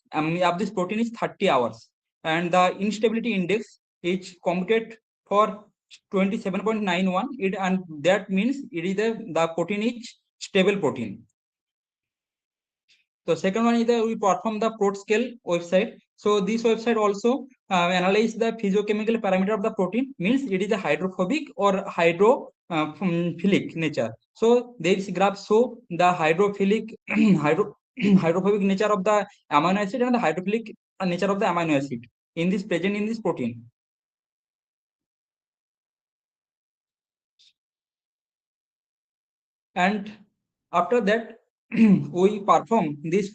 protein is 30 hours, and the instability index is computed for 27.91. And that means it is the protein is stable protein. So second one is we perform the ProtScale website. So this website also analyze the physiochemical parameter of the protein, means it is a hydrophobic or hydrophilic nature. So this graph show the hydrophobic nature of the amino acid and the hydrophilic nature of the amino acid in this present in this protein. And after that, we perform this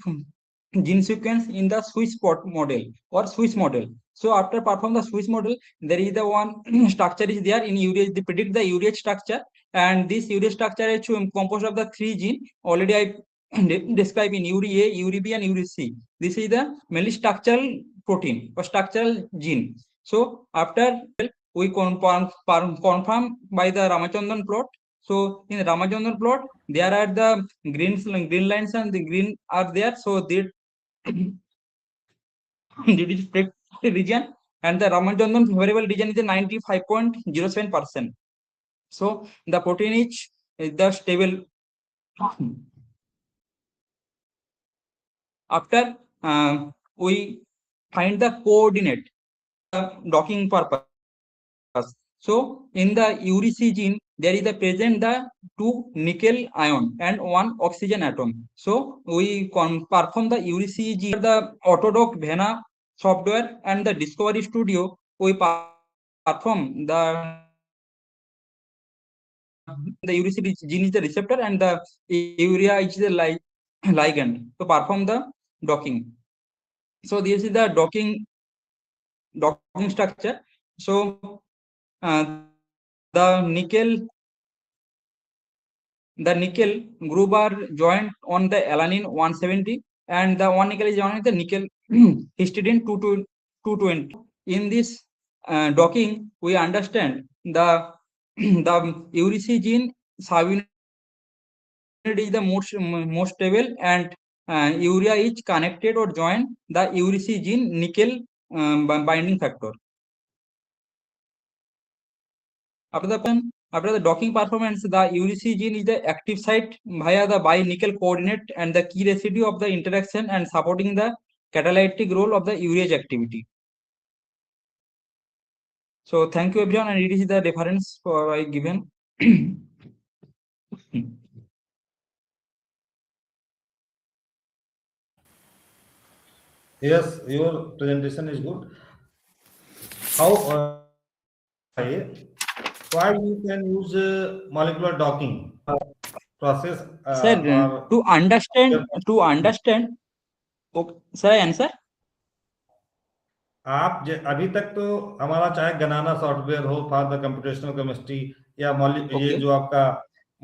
gene sequence in the Swiss spot model or Swiss model. So after perform the Swiss model, there is the one structure is there in urea. They predict the urea structure, and this urea structure is composed of the 3 gene. Already I describe in urea, URB, and URC. This is the mainly structural protein or structural gene. So after we confirm by the Ramachandran plot. So in Ramachandran plot, there are the green lines and the green are there. So they it is region, and the Ramachandran favorable region is 95.07%. So the protein is the stable. After we find the coordinate docking purpose. So in the URC gene, there is a present the 2 nickel ion and 1 oxygen atom. So we perform the URC gene, the Autodoc Vena software and the Discovery Studio. We perform the URC gene is the receptor and the urea is the ligand to perform the docking. So this is the docking structure. So the nickel group are joined on the alanine 170, and the 1 nickel is joined with the nickel histidine 220. In this docking, we understand the URC gene subunit is the most stable, and urea is connected or joined the URC gene nickel binding factor. After the docking performance, the URC gene is the active site via the bi-nickel coordinate and the key residue of the interaction and supporting the catalytic role of the urease activity. So thank you everyone, and it is the reference for I given.
Yes, your presentation is good. How why you can use molecular docking process?
Sir, to understand. Okay, sir, answer.
आप अभी तक तो हमारा चाहे गनाना software हो for the computational chemistry या ये जो आपका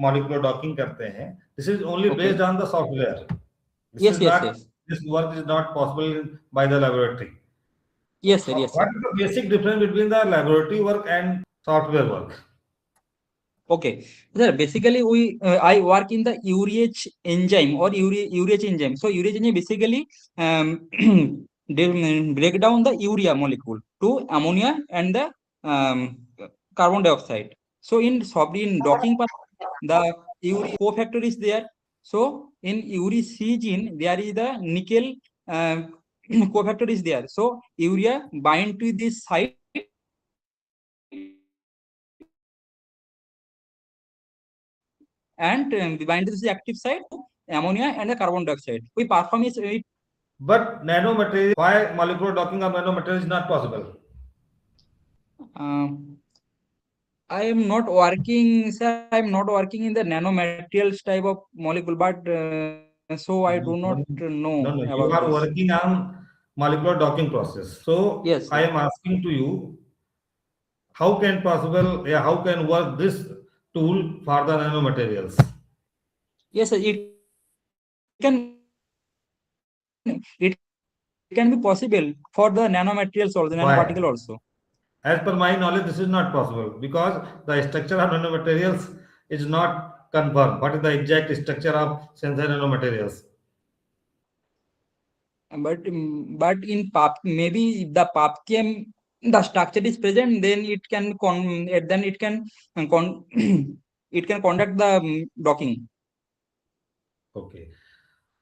मॉलिक्यूलर डॉकिंग करते हैं, this is only based on the software. This work is not possible by the laboratory.
Yes, sir. Yes,
What
sir.
is the basic difference between the laboratory work and software work?
Okay, sir. Basically, I work in the urease enzyme or urease enzyme. So urease enzyme basically they break down the urea molecule to ammonia and the carbon dioxide. So in docking part, the urea cofactor is there. So in urea C gene, there is the nickel cofactor is there. So urea bind to this site and we bind to this active site ammonia and the carbon dioxide. We perform is
But nanomaterial, why molecular docking of nanomaterial is not possible?
I am not working, sir. I am not working in the nanomaterials type of molecule, but so I do not know
No, you
about
are
this.
working on molecular docking process. So
Yes,
I
sir.
am asking to you, how can possible, yeah, how can work this tool for the nanomaterials?
Yes, sir. It can be possible for the nanomaterials or the
Why?
nanoparticle also.
As per my knowledge, this is not possible because the structure of nanomaterials is not confirmed. What is the exact structure of sensor nanomaterials?
But in pap maybe if the PubChem the structure is present, then it can it can conduct the docking.
Okay.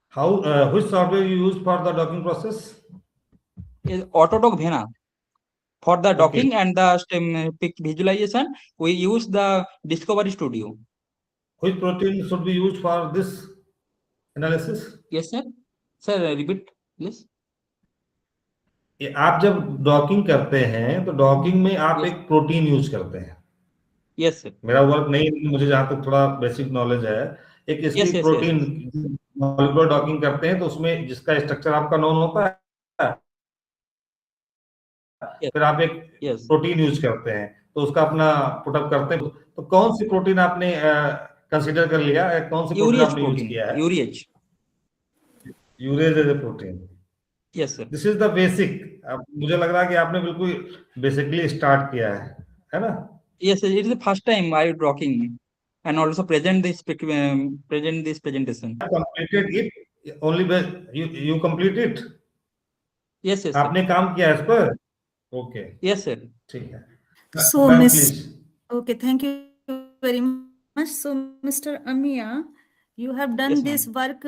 How which software you use for the docking process?
Is Autodoc Vena. For the
Okay.
docking and the visualization, we use the Discovery Studio.
Which protein should be used for this analysis?
Yes, sir. Sir, repeat, please.
आप जब docking करते हैं तो docking में आप
Yes.
एक protein use करते हैं।
Yes, sir.
मेरा वर्क नहीं, मुझे जहां तक थोड़ा बेसिक नॉलेज है, एक इसकी
Yes, yes,
protein
yes.
Molecular docking करते हैं तो उसमें जिसका स्ट्रक्चर आपका नोन होता है,
Yes.
फिर आप एक
Yes.
प्रोटीन यूज करते हैं तो उसका अपना पुटअप करते हैं। तो कौन सी प्रोटीन आपने कंसीडर कर लिया, कौन सी प्रोटीन
Urease
आपने यूज
protein.
किया है?
Urease.
Urease as a protein.
Yes, sir.
This is the basic. मुझे लग रहा है कि आपने बिल्कुल बेसिकली स्टार्ट किया है ना?
Yes, sir. It is the first time I docking and also present this presentation.
Completed it only you complete it?
Yes, yes, sir.
आपने काम किया इस पर? Okay,
Yes, sir.
ठीक है।
So,
ma'am
Miss,
please.
okay, thank you very much. So, Mr. Amia, you have done
Yes,
this
ma'am.
work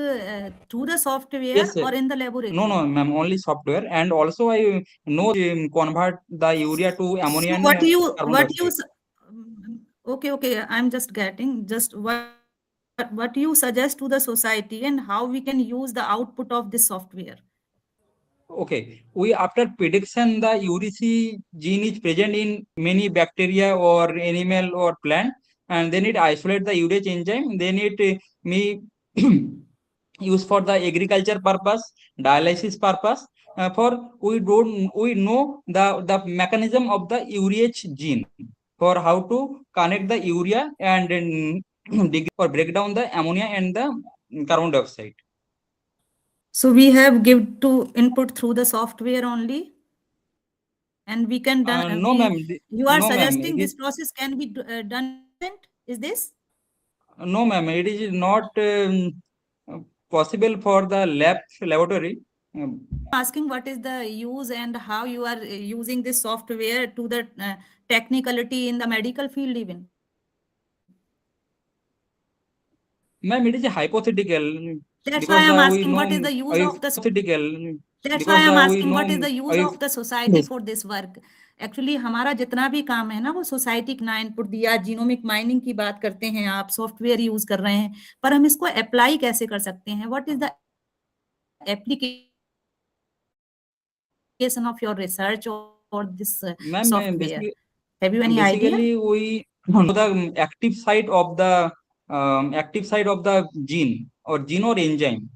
through the software
Yes, sir.
or in the laboratory?
No, ma'am, only software, and also I know convert the urea to ammonia
So
and
what
carbon
you
dioxide.
okay, I'm just getting just what you suggest to the society and how we can use the output of this software.
Okay, we after prediction the URC gene is present in many bacteria or animal or plant, and then it isolate the urease enzyme. Then it may use for the agriculture purpose, dialysis purpose. For we know the mechanism of the urease gene for how to connect the urea and then or break down the ammonia and the carbon dioxide.
So we have give to input through the software only, and we can done.
No, ma'am.
You are
No, ma'am.
suggesting this process can be done. Is this?
No, ma'am. It is not possible for the laboratory.
Asking what is the use and how you are using this software to the technicality in the medical field even.
Ma'am, it is a hypothetical.
That's why I'm asking what is the use of the
hypothetical.
That's why I'm asking what is the use of the society for this work. Actually हमारा जितना भी काम है ना वो society ना input दिया, genomic mining की बात करते हैं, आप सॉफ्टवेयर यूज कर रहे हैं, पर हम इसको अप्लाई कैसे कर सकते हैं? What is the application of your research और this software? Have you any idea?
Basically, we know the active site of the gene or enzyme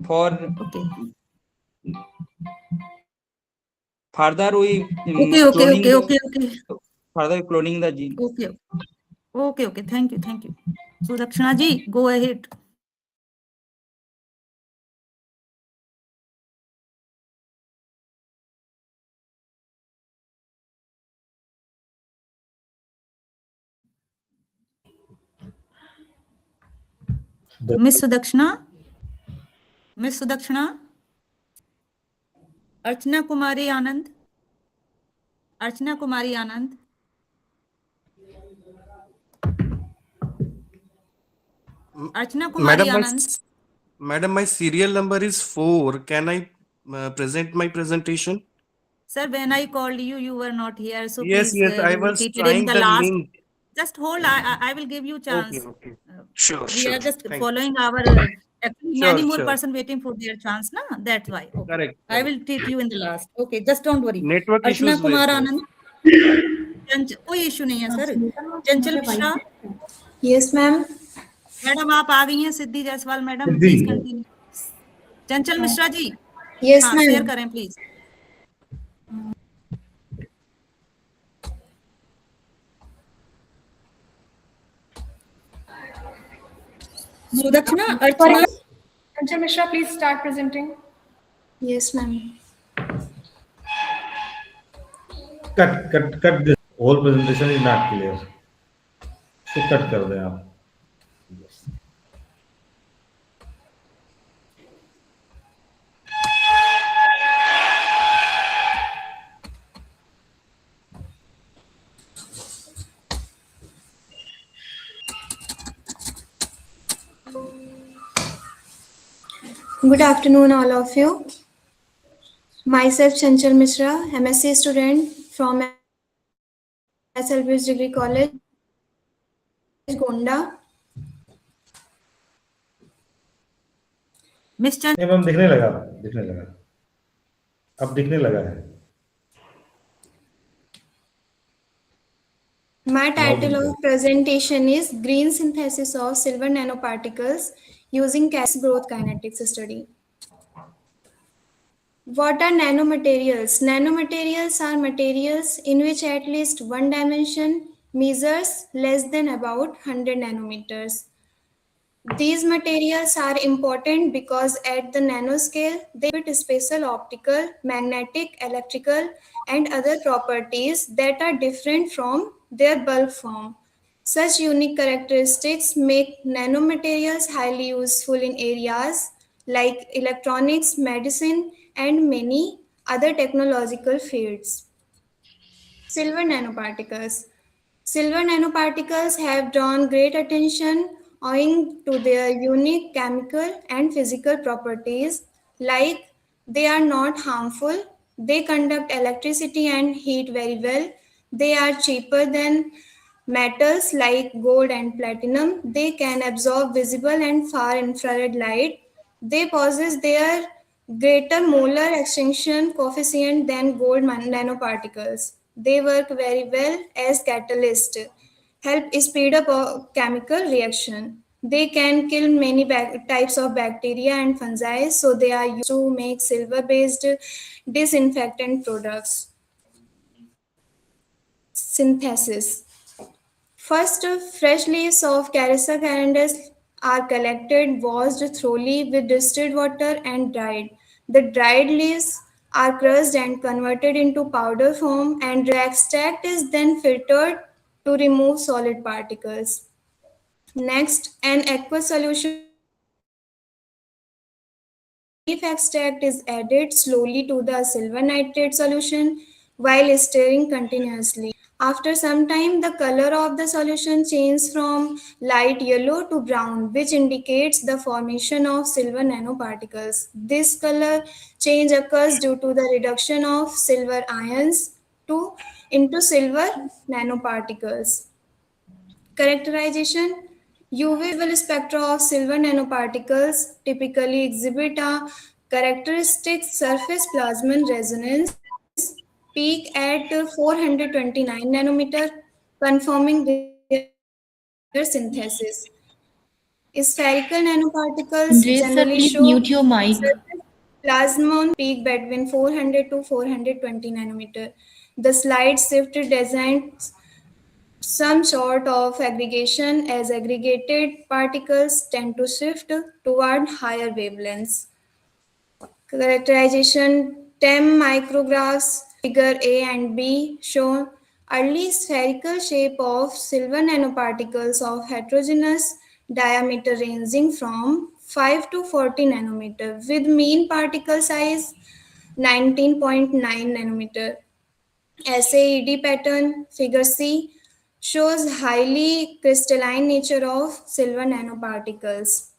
for further we further cloning the gene.
Okay. Thank you. So Dakshana ji, go ahead. Miss Sudakshana? Miss Sudakshana? Archana Kumari Anand? Archana Kumari Anand? Archana Kumari Anand?
Madam, my serial number is 4. Can I present my presentation?
Sir, when I called you, you were not here. So
Yes,
please,
yes, I
you will
was
treat it in
trying
the
the
last.
link.
Just hold. I will give you chance.
Okay. Sure,
We are just
Thank
following our. Actually,
Sure,
many more
sure.
person waiting for their chance, na? That's why. Okay.
Correct.
I will treat you in the last. Okay, just don't worry.
Network
Archana
issues
Kumar
with
Anand. कोई issue नहीं है sir. चंचल Mishra.
Yes, ma'am.
Madam आप आ गई हैं. Siddhi Jaiswal madam
Siddhi.
Please continue. Chanchal Mishra ji.
Yes,
हाँ
ma'am.
Share करें please. Sudakshana, Archana.
Chanchal Mishra, please start presenting.
Yes, ma'am.
Cut this whole presentation is not clear. So cut कर दें आप.
Good afternoon, all of you. Myself, Chanchal Mishra, MSc student from SLBS Degree College, Gonda.
Miss Chan.
ये ma'am दिखने लगा. अब दिखने लगा है.
My title of presentation is Green Synthesis of Silver Nanoparticles using Growth Kinetics Study. What are nanomaterials? Nanomaterials are materials in which at least one dimension measures less than about 100 nanometers. These materials are important because at the nanoscale, they exhibit special optical, magnetic, electrical, and other properties that are different from their bulk form. Such unique characteristics make nanomaterials highly useful in areas like electronics, medicine, and many other technological fields. Silver nanoparticles. Silver nanoparticles have drawn great attention owing to their unique chemical and physical properties, like they are not harmful, they conduct electricity and heat very well, they are cheaper than metals like gold and platinum, they can absorb visible and far infrared light, they possess their greater molar extinction coefficient than gold nanoparticles. They work very well as catalyst, help speed up a chemical reaction. They can kill many types of bacteria and fungi, so they are used to make silver-based disinfectant products. Synthesis. First, fresh leaves of Carissa carandus are collected, washed thoroughly with distilled water and dried. The dried leaves are crushed and converted into powder form, and the extract is then filtered to remove solid particles. Next, an aqueous solution of leaf extract is added slowly to the silver nitrate solution while stirring continuously. After some time, the color of the solution changes from light yellow to brown, which indicates the formation of silver nanoparticles. This color change occurs due to the reduction of silver ions into silver nanoparticles. Characterization. UV visible spectra of silver nanoparticles typically exhibit a characteristic surface plasmon resonance peak at 429 nanometer, confirming their synthesis. Spherical nanoparticles
Andres, sir,
generally
please
show
mute your mic.
surface plasmon peak between 400 to 420 nanometer. The slide shift designs some sort of aggregation as aggregated particles tend to shift toward higher wavelengths. Characterization 10 micrographs, figure A and B show early spherical shape of silver nanoparticles of heterogeneous diameter ranging from 5 to 40 nanometer with mean particle size 19.9 nanometer. SAED pattern figure C shows highly crystalline nature of silver nanoparticles.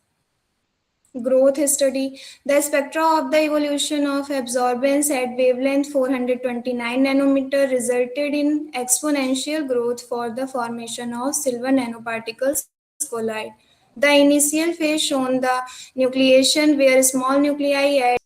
Growth study. The spectra of the evolution of absorbance at wavelength 429 nanometer resulted in exponential growth for the formation of silver nanoparticles collide. The initial phase shown the nucleation where small nuclei at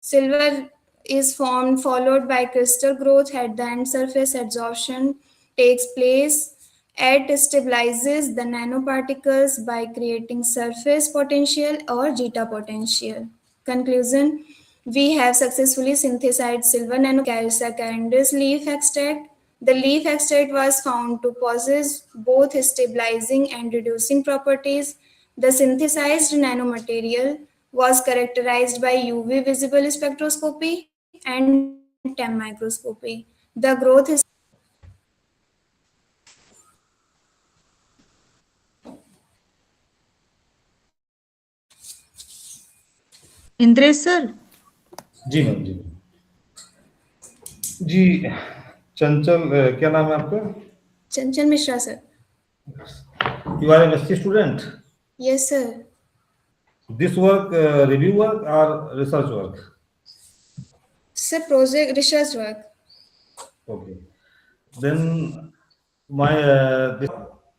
silver is formed, followed by crystal growth at the end surface. Adsorption takes place. It stabilizes the nanoparticles by creating surface potential or zeta potential. Conclusion: we have successfully synthesized silver nanosaccharindase leaf extract. The leaf extract was found to possess both stabilizing and reducing properties. The synthesized nanomaterial was characterized by UV visible spectroscopy and TEM microscopy. The growth is
Indresh sir
ji ma'am ji ji Chanchal क्या नाम है आपका?
Chanchal Mishra, sir.
You are a MSc student.
Yes, sir.
This work review work or research work?
Sir, project research work.
Okay. Then my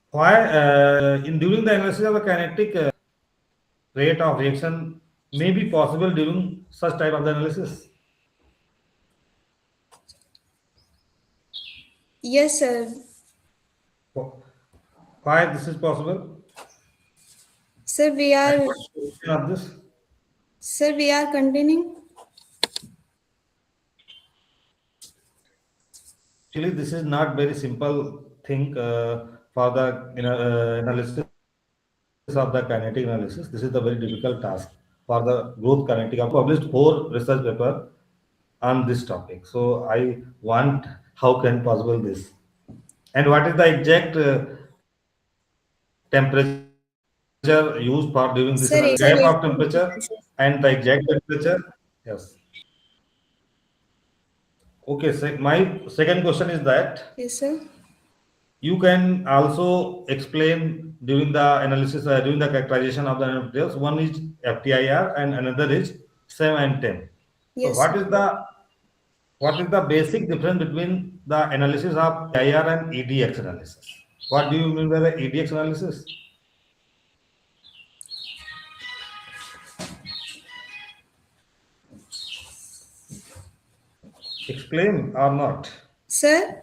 why in during the analysis of the kinetic rate of reaction may be possible during such type of the analysis?
Yes, sir.
Why this is possible?
Sir, we are.
Of this?
Sir, we are continuing.
Actually, this is not very simple thing for the analysis of the kinetic analysis. This is the very difficult task for the growth kinetic. I published 4 research paper on this topic. So I want how can possible this, and what is the exact temperature used for during this
Sir,
gap of temperature and the exact temperature? Yes. Okay, so my second question is that
Yes, sir.
you can also explain during the analysis, during the characterization of the nanomaterials. One is FTIR and another is SEM and TEM.
Yes,
so what is the basic difference between the analysis of IR and EDX analysis? What do you mean by the EDX analysis? Explain or not?
Sir?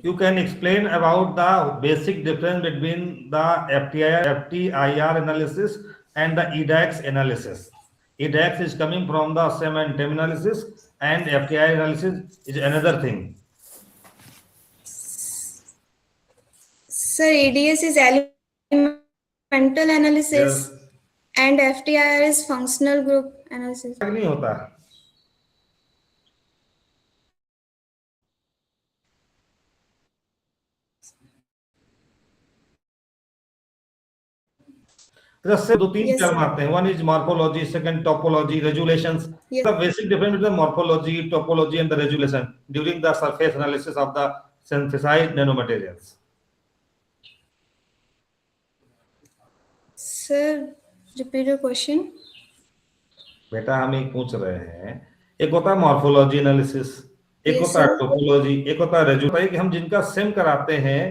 You can explain about the basic difference between the FTIR analysis and the EDAX analysis. EDAX is coming from the SEM and TEM analysis, and FTIR analysis is another thing.
Sir, EDS is elemental analysis,
Yes.
and FTIR is functional group analysis.
नहीं होता. से 2-3
Yes,
term
sir.
आते हैं. One is morphology, second topology, resolutions.
Yes.
The basic difference between the morphology, topology, and the resolution during the surface analysis of the synthesized nanomaterials.
Sir, repeat your question.
बेटा हम एक पूछ रहे हैं, एक होता है मॉर्फोलॉजी एनालिसिस, एक
Yes,
होता है
sir.
टोपोलॉजी, एक होता है रेजोल्यूशन. कि हम जिनका सेम कराते हैं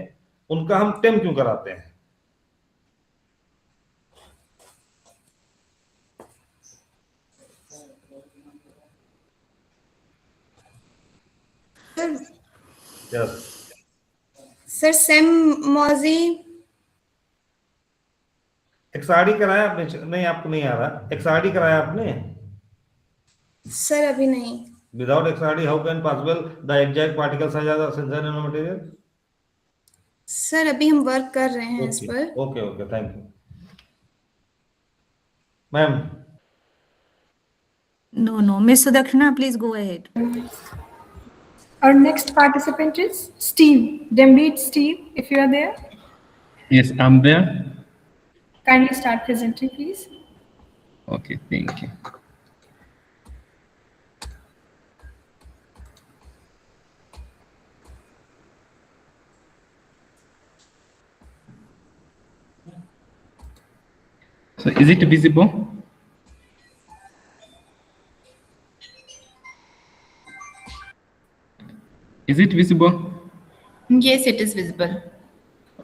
उनका हम टेम क्यों कराते हैं? Yes.
Sir, SEM Mozi.
XRD कराया आपने? नहीं, आपको नहीं आ रहा. एक्सआरडी कराया आपने?
Sir, अभी नहीं.
Without XRD, how can possible the exact particle size of the sensor nanomaterial?
Sir, अभी हम वर्क कर रहे हैं इस पर.
Okay, okay, thank you. Ma'am.
No. Miss Sudakshana, please go ahead.
Our next participant is Steve. Dembeat Steve, if you are there.
Yes, I'm there.
Kindly start presenting, please.
Okay, thank you. So is it visible? Is it visible?
Yes, it is visible.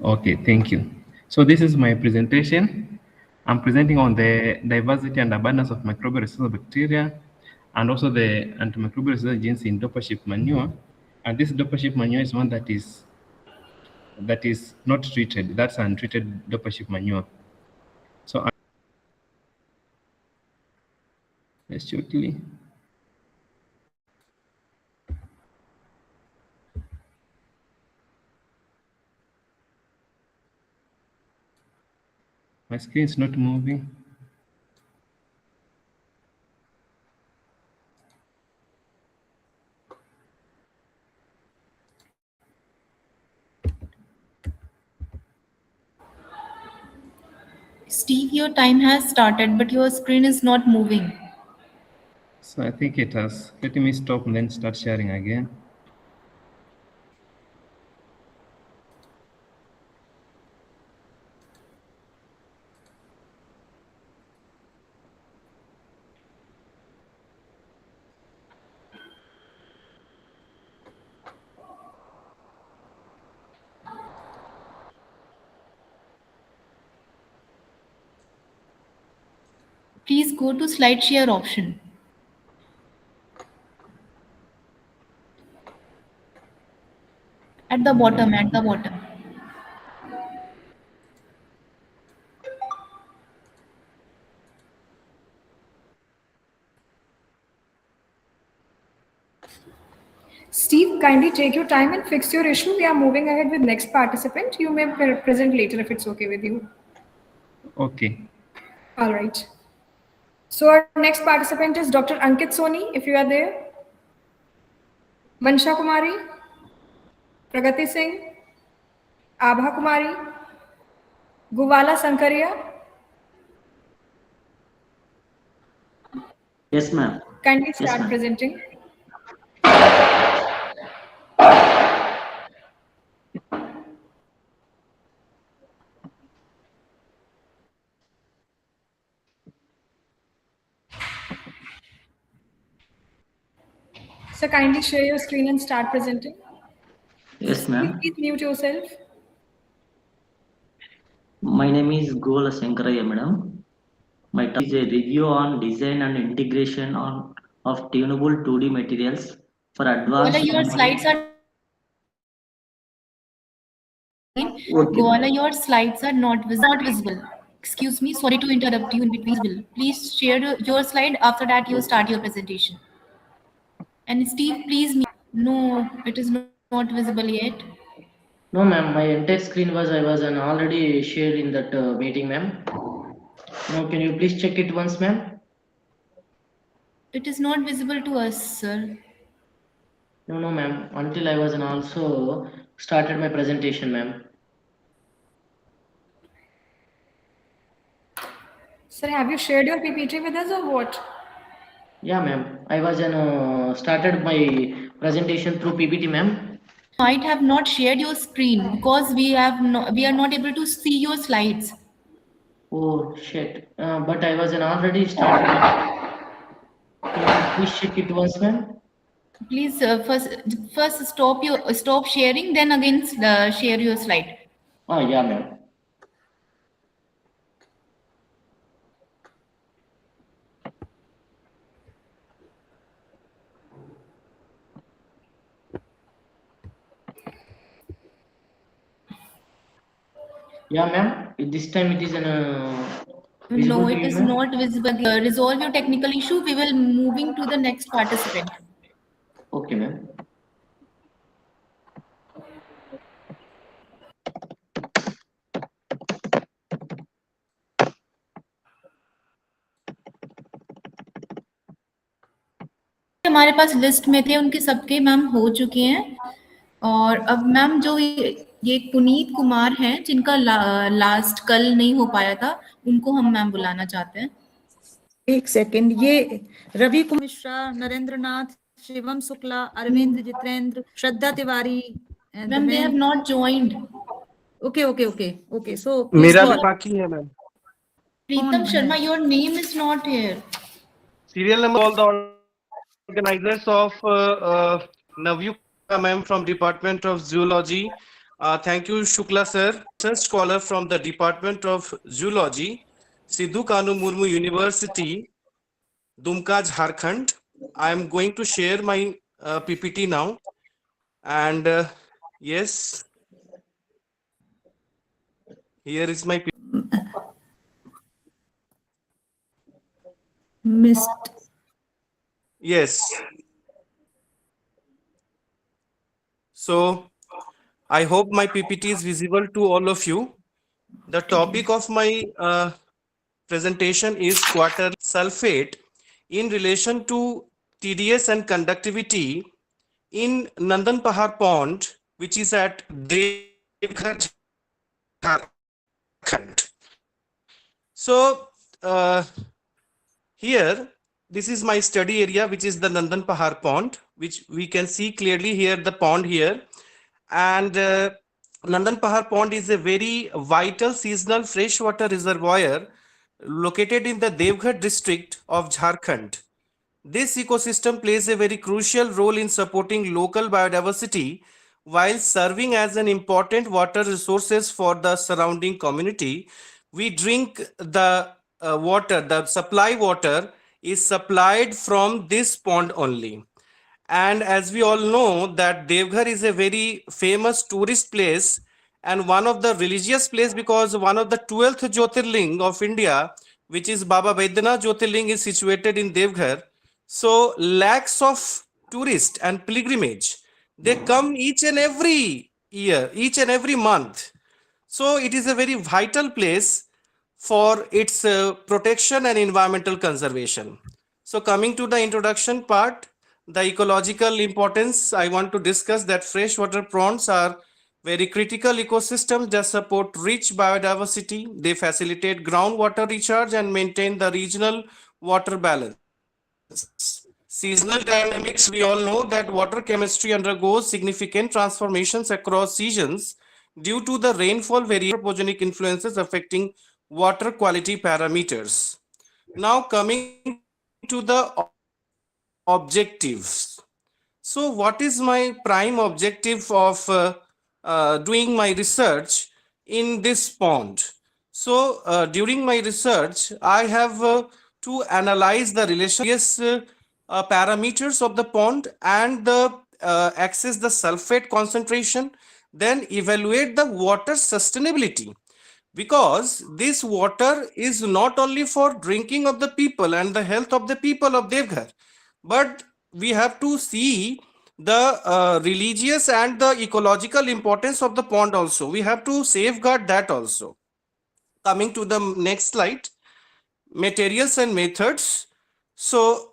Okay, thank you. So this is my presentation. I'm presenting on the diversity and abundance of microbial resistant bacteria and also the antimicrobial resistant genes in doper-sheep manure. And this doper-sheep manure is one that is not treated. That's untreated doper-sheep manure. So let's shortly. My screen is not moving.
Steve, your time has started, but your screen is not moving.
So I think it has. Let me stop and then start sharing again.
Please go to slide share option. At the bottom.
Steve, kindly take your time and fix your issue. We are moving ahead with next participant. You may present later if it's okay with you.
Okay.
All right. So our next participant is Dr. Ankit Soni, if you are there. Mansha Kumari, Pragati Singh, Abha Kumari, Guvala Sankaria.
Yes, ma'am.
Kindly start presenting. So kindly share your screen and start presenting.
Yes, ma'am.
Please mute yourself.
My name is Gola Sankaraya, madam. My topic is a review on design and integration of tunable 2D materials for advanced.
Goala, your slides are Goala, your slides are not visible. Excuse me, sorry to interrupt you in between. Please share your slide. After that, you start your presentation. And Steve, please. No, it is not visible yet.
No, ma'am. My entire screen was already shared in that meeting, ma'am. Now, can you please check it once, ma'am?
It is not visible to us, sir.
No, ma'am. Until I was also started my presentation, ma'am.
Sir, have you shared your PPT with us or what?
Yeah, ma'am. I was started my presentation through PPT, ma'am.
Might have not shared your screen because we are not able to see your slides.
Oh shit! But I was already started. Can you please check it once, ma'am?
Please first stop sharing, then again share your slide.
Yeah, ma'am. Yeah, ma'am. This time it is
No, it is not visible. Resolve your technical issue. We will moving to the next participant.
Okay, ma'am.
हमारे पास list में थे उनके सबके ma'am हो चुके हैं और अब मैम जो ये एक पुनीत कुमार हैं जिनका लास्ट कल नहीं हो पाया था, उनको हम मैम बुलाना चाहते हैं।
एक सेकंड, ये Ravi Kumar Mishra, Narendra Nath, Shivam Shukla, Arvind, Jitendra, Shraddha Tiwari,
ma'am they have not joined.
Okay so
मेरा भी बाकी है ma'am.
Pritam Sharma, your name is not here.
Serial number all the organizers of Navyu ma'am from Department of Zoology. Thank you, Shukla sir. First caller from the Department of Zoology, Sidhu Kanu Murmu University, Dumka, Jharkhand. I am going to share my PPT now. And yes, here is my
missed.
Yes. So I hope my PPT is visible to all of you. The topic of my presentation is quarterly sulfate in relation to TDS and conductivity in Nandan Pahar Pond, which is at Devghar, Jharkhand. So here, this is my study area, which is the Nandan Pahar Pond, which we can see clearly here, the pond here. And Nandan Pahar Pond is a very vital seasonal freshwater reservoir located in the Devghar district of Jharkhand. This ecosystem plays a very crucial role in supporting local biodiversity while serving as an important water resources for the surrounding community. We drink the water, the supply water is supplied from this pond only. And as we all know that Devghar is a very famous tourist place and one of the religious place, because one of the 12th Jyotirling of India, which is Baba Vaidyanath Jyotirling, is situated in Devghar. So lakhs of tourists and pilgrimage, they come each and every year, each and every month. So it is a very vital place for its protection and environmental conservation. So coming to the introduction part, the ecological importance, I want to discuss that freshwater ponds are very critical ecosystems that support rich biodiversity. They facilitate groundwater recharge and maintain the regional water balance. Seasonal dynamics, we all know that water chemistry undergoes significant transformations across seasons due to the rainfall variation, anthropogenic influences affecting water quality parameters. Now coming to the objectives. So what is my prime objective of doing my research in this pond? So during my research, I have to analyze the various parameters of the pond and access the sulfate concentration, then evaluate the water sustainability, because this water is not only for drinking of the people and the health of the people of Devghar, but we have to see the religious and the ecological importance of the pond also. We have to safeguard that also. Coming to the next slide, materials and methods. So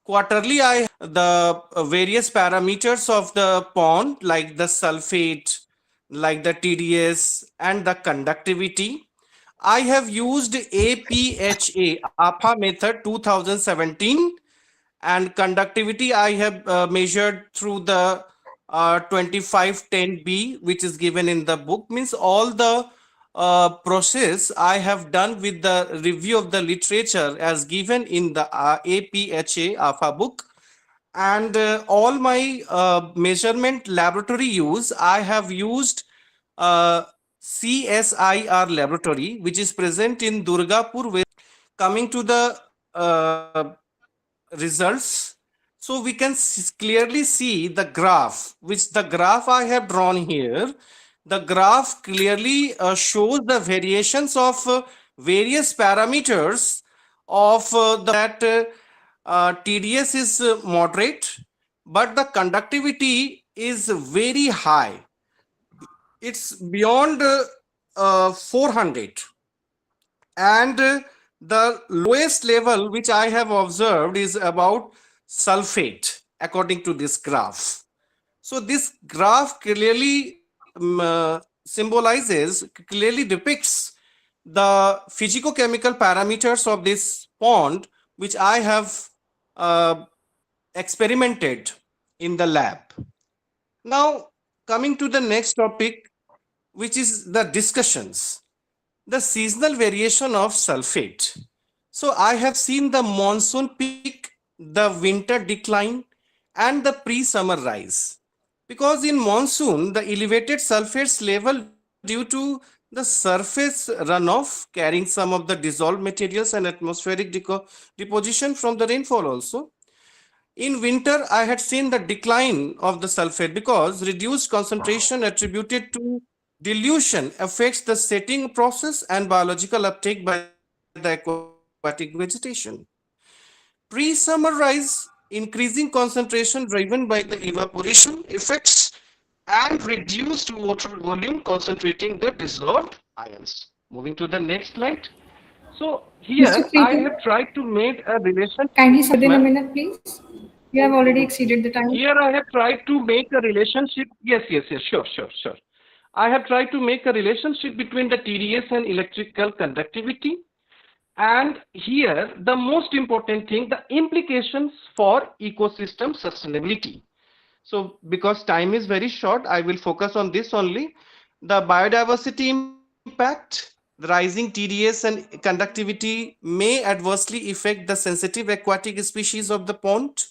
quarterly I the various parameters of the pond, like the sulfate, like the TDS and the conductivity. I have used APHA, APHA method 2017, and conductivity I have measured through the 2510B, which is given in the book. Means all the process I have done with the review of the literature as given in the APHA AFA book, and all my measurement laboratory use, I have used CSIR laboratory, which is present in Durgapur. Coming to the results, so we can clearly see the graph, which the graph I have drawn here. The graph clearly shows the variations of various parameters of that TDS is moderate, but the conductivity is very high. It's beyond 400. And the lowest level which I have observed is about sulfate, according to this graph. So this graph clearly symbolizes, clearly depicts the physicochemical parameters of this pond, which I have experimented in the lab. Now, coming to the next topic, which is the discussions, the seasonal variation of sulfate. So I have seen the monsoon peak, the winter decline, and the pre-summer rise. Because in monsoon, the elevated sulfates level due to the surface runoff carrying some of the dissolved materials and atmospheric deposition from the rainfall also. In winter, I had seen the decline of the sulfate because reduced concentration attributed to dilution affects the setting process and biological uptake by the aquatic vegetation. Pre-summer rise, increasing concentration driven by the evaporation effects and reduced water volume concentrating the dissolved ions. Moving to the next slide. So here
Mr.
I
Preetam,
have tried to make a relation.
kindly
Yes,
within a
ma'am.
minute, please. You have already exceeded the time.
Here I have tried to make a relationship. Yes, sure. I have tried to make a relationship between the TDS and electrical conductivity. And here, the most important thing, the implications for ecosystem sustainability. So because time is very short, I will focus on this only. The biodiversity impact, the rising TDS and conductivity may adversely affect the sensitive aquatic species of the pond,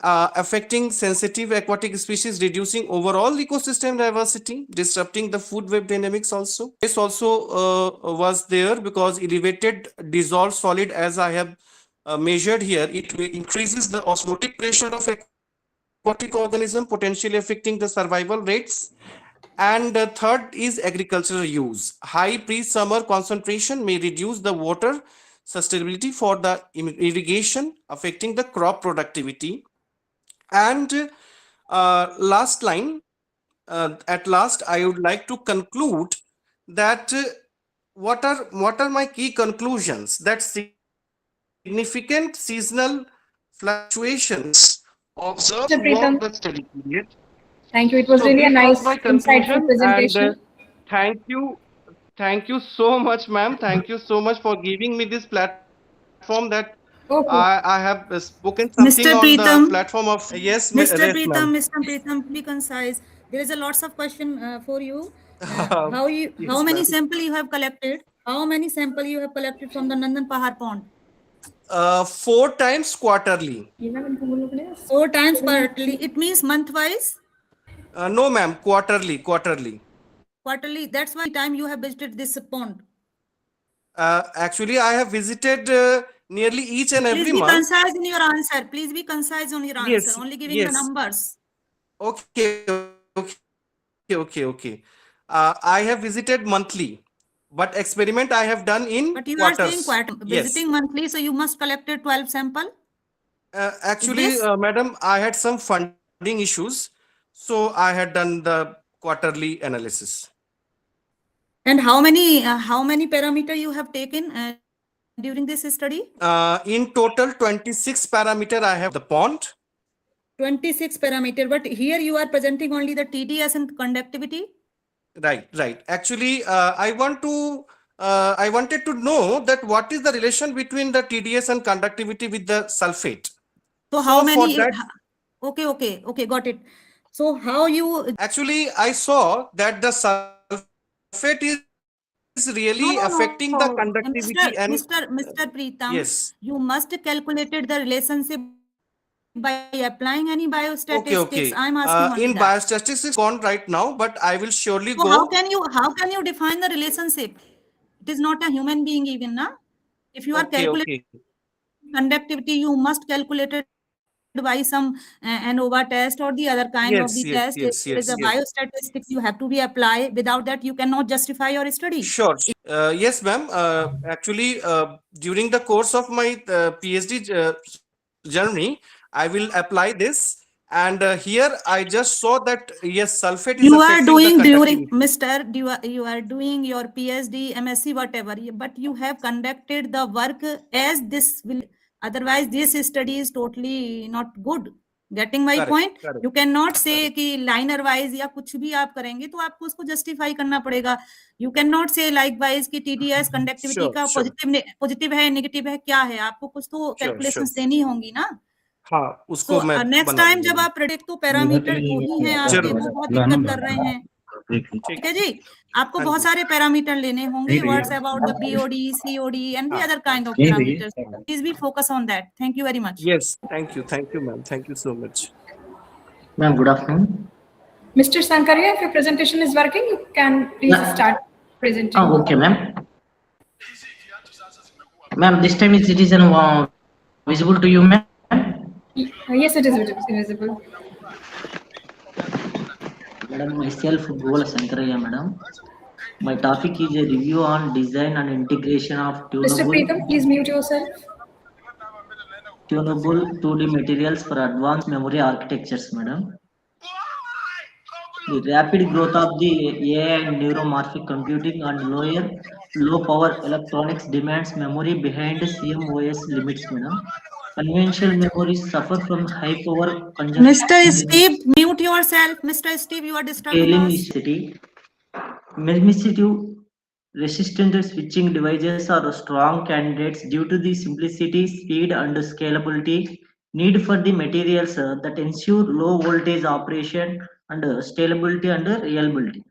affecting sensitive aquatic species, reducing overall ecosystem diversity, disrupting the food web dynamics also. This also was there because elevated dissolved solid, as I have measured here, it increases the osmotic pressure of aquatic organism, potentially affecting the survival rates. And third is agricultural use. High pre-summer concentration may reduce the water sustainability for the irrigation, affecting the crop productivity. And last line, at last, I would like to conclude that what are my key conclusions? That significant seasonal fluctuations observed
Mr.
throughout
Preetam,
the study period.
thank you. It was
So
really a
this was
nice,
my
insightful
conclusion, and
presentation.
thank you so much, ma'am. Thank you so much for giving me this platform that
Okay.
I have spoken something
Mr.
on the
Preetam,
platform of yes,
Mr. Preetam, be concise. There is a lots of question for you. How
Yes,
many
ma'am.
sample you have collected? How many sample you have collected from the Nandan Pahar pond?
4 times quarterly.
4 times quarterly. It means month-wise?
No, ma'am, quarterly.
Quarterly. That's why time you have visited this pond.
Actually, I have visited nearly each and
Please
every
be
month.
concise in your answer. Please be concise on your answer.
Yes,
Only giving the
yes.
numbers.
Okay. I have visited monthly, but experiment I have done in
But you are saying
quarters. Yes.
visiting monthly, so you must collected 12 sample.
Actually, madam, I had some funding issues, so I had done the quarterly analysis.
And how many parameter you have taken during this study?
In total, 26 parameter I have the pond.
26 parameter, but here you are presenting only the TDS and conductivity.
Right. Actually, I wanted to know that what is the relation between the TDS and conductivity with the sulfate.
So how many?
For that,
okay, got it. So how you?
Actually, I saw that the sulfate is really affecting the conductivity and
Mr. Preetam,
yes.
you must calculated the relationship by applying any biostatistics.
Okay.
I'm asking only
in
that.
biostatistics gone right now, but I will surely
So
go.
how can you define the relationship? It is not a human being even, na? If you are calculating conductivity, you must calculate it by some ANOVA test or the other kind of the test. If it is a biostatistics, you have to be applied. Without that, you cannot justify your study.
Sure. Yes, ma'am. Actually, during the course of my PhD journey, I will apply this. And here I just saw that yes, sulfate is
You are
affecting
doing
the
during
conductivity.
you are doing your PhD, MSc, whatever, but you have conducted the work as this will. Otherwise, this study is totally not good. Getting my point?
correct,
you can not से कि liner wise या कुछ भी आप करेंगे तो आपको उसको जस्टिफाई करना पड़ेगा. यू कैन नॉट से लाइक वाइज कि टीडीएस कंडक्टिविटी
sure,
का
sure,
पॉजिटिव है नेगेटिव है क्या है, आपको कुछ तो
sure,
कैलकुलेशंस
sure.
देनी होंगी ना.
हाँ,
तो
उसको मैं
नेक्स्ट
बना
टाइम
दूंगा
जब
मैम।
आप प्रेडिक्ट तो पैरामीटर दो ही हैं आपके,
जरूर,
वो बहुत दिक्कत कर रहे हैं.
ठीक,
ठीक है जी, आपको
हाँ
बहुत
जी,
सारे पैरामीटर लेने होंगे. What's about the BOD, COD and the
हाँ,
अदर काइंड ऑफ
हाँ,
parameters. Please be focus on that. Thank you very much.
yes, thank you ma'am, thank you so much.
Ma'am, good afternoon.
Mr. Sankaria, if your presentation is working, you can please start presenting.
Okay, ma'am. Ma'am, this time it is visible to you, ma'am?
Yes, it is visible.
Madam, myself, Gola Sankaraya, madam. My topic is a review on design and integration of
Mr. Preetham, please mute yourself.
tunable 2D materials for advanced memory architectures, madam. The rapid growth of the AI and neuromorphic computing and low power electronics demands memory behind CMOS limits, madam. Conventional memories suffer from high power consumption.
Mr. Steve, mute yourself. Mr. Steve, you are disturbing
Scaling
us.
necessity. Memristive resistant switching devices are strong candidates due to the simplicity, speed, and scalability need for the materials that ensure low voltage operation and scalability and reliability.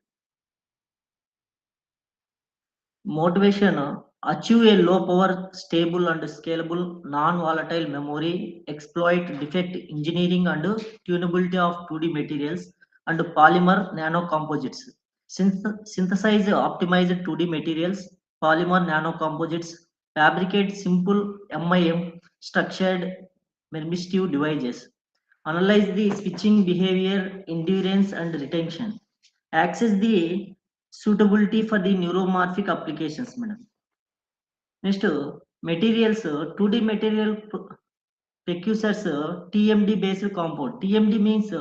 Motivation achieve a low power, stable, and scalable non-volatile memory, exploit defect engineering and tunability of 2D materials and polymer nanocomposites. Synthesize optimized 2D materials, polymer nanocomposites, fabricate simple MIM structured permissive devices, analyze the switching behavior, endurance, and retention, access the suitability for the neuromorphic applications, madam. Next, materials, 2D material precursors, TMD based compound. TMD means